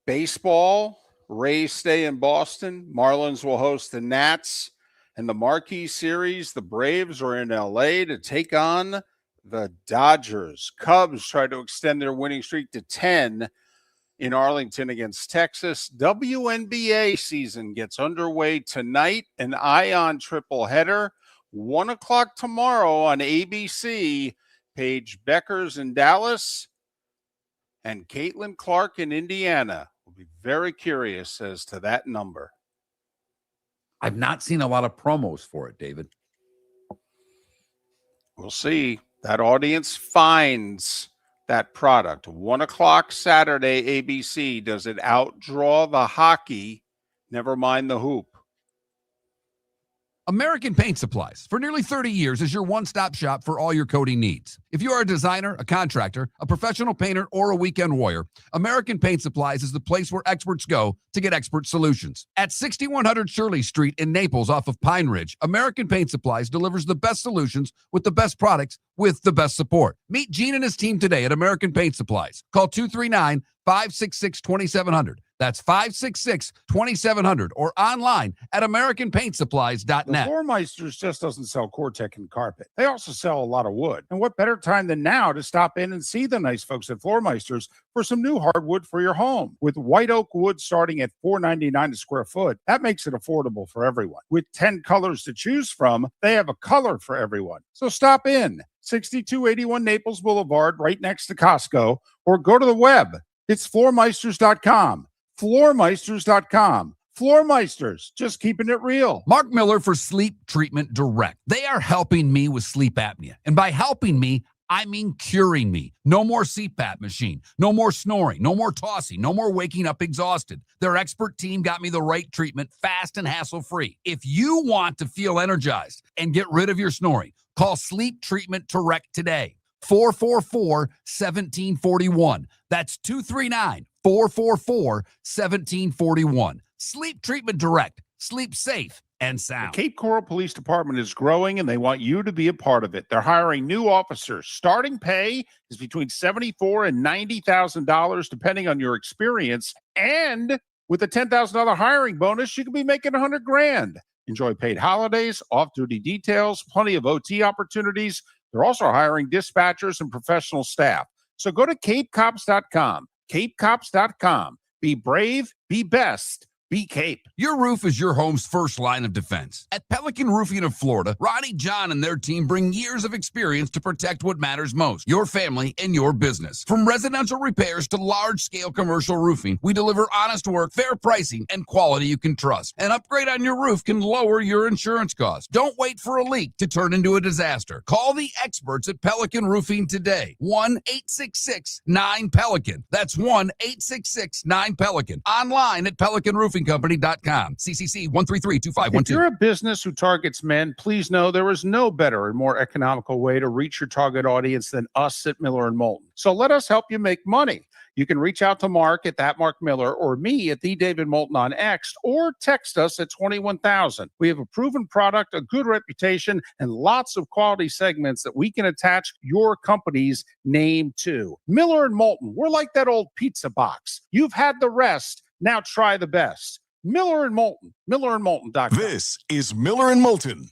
Baseball, Rays stay in Boston. Marlins will host the Nats. And the Marquee Series, the Braves are in LA to take on the Dodgers. Cubs try to extend their winning streak to 10 in Arlington against Texas. WNBA season gets underway tonight. An Ion triple header. 1 o'clock tomorrow on ABC. Paige Beckers in Dallas and Caitlin Clark in Indiana. We'll be very curious as to that number. I've not seen a lot of promos for it, David. We'll see. That audience finds that product. 1 o'clock Saturday, ABC. Does it outdraw the hockey? Never mind the hoop. American Paint Supplies, for nearly 30 years, is your one-stop shop for all your coating needs. If you are a designer, a contractor, a professional painter, or a weekend warrior, American Paint Supplies is the place where experts go to get expert solutions. At 6100 Shirley Street in Naples off of Pine Ridge, American Paint Supplies delivers the best solutions with the best products with the best support. Meet Gene and his team today at American Paint Supplies. Call 239-566-2700. That's 566-2700 or online at AmericanPaintSupplies.net. The Floor Meisters just doesn't sell Cortec and carpet. They also sell a lot of wood. And what better time than now to stop in and see the nice folks at Floor Meisters for some new hardwood for your home. With white oak wood starting at $4.99 a square foot, that makes it affordable for everyone. With 10 colors to choose from, they have a color for everyone. So stop in. 6281 Naples Boulevard, right next to Costco, or go to the web. It's floormeisters.com. Floormeisters.com. Floor Meisters, just keeping it real. Mark Miller for Sleep Treatment Direct. They are helping me with sleep apnea. And by helping me, I mean curing me. No more CPAP machine. No more snoring. No more tossing. No more waking up exhausted. Their expert team got me the right treatment, fast and hassle-free. If you want to feel energized and get rid of your snoring, call Sleep Treatment Direct today. 444-1741. That's 239-444-1741. Sleep Treatment Direct. Sleep safe and The sound. Cape Coral Police Department is growing and they want you to be a part of it. They're hiring new officers. Starting pay is between $74,000 and $90,000 depending on your experience. And with a $10,000 hiring bonus, you could be making $100,000. Enjoy paid holidays, off-duty details, plenty of OT opportunities. They're also hiring dispatchers and professional staff. So go to capecops.com. capecops.com. Be brave, be best, be Cape. Your roof is your home's first line of defense. At Pelican Roofing of Florida, Ronnie John and their team bring years of experience to protect what matters most, your family and your business. From residential repairs to large-scale commercial roofing, we deliver honest work, fair pricing, and quality you can trust. An upgrade on your roof can lower your insurance costs. Don't wait for a leak to turn into a disaster. Call the experts at Pelican Roofing today. 1-866-9-PELICAN. That's 1-866-9-PELICAN. Online at PelicanRoofingCompany.com. CCC 1332512. If you're a business who targets men, please know there is no better and more economical way to reach your target audience than us at Miller & Moulton. So let us help you make money. You can reach out to Mark at that Mark Miller or me at the David Moulton on X or text us at 21,000. We have a proven product, a good reputation, and lots of quality segments that we can attach your company's name to. Miller & Moulton, we're like that old pizza box. You've had the rest. Now try the best. Miller & Moulton, millerandmoulton.com. This is Miller and Moulton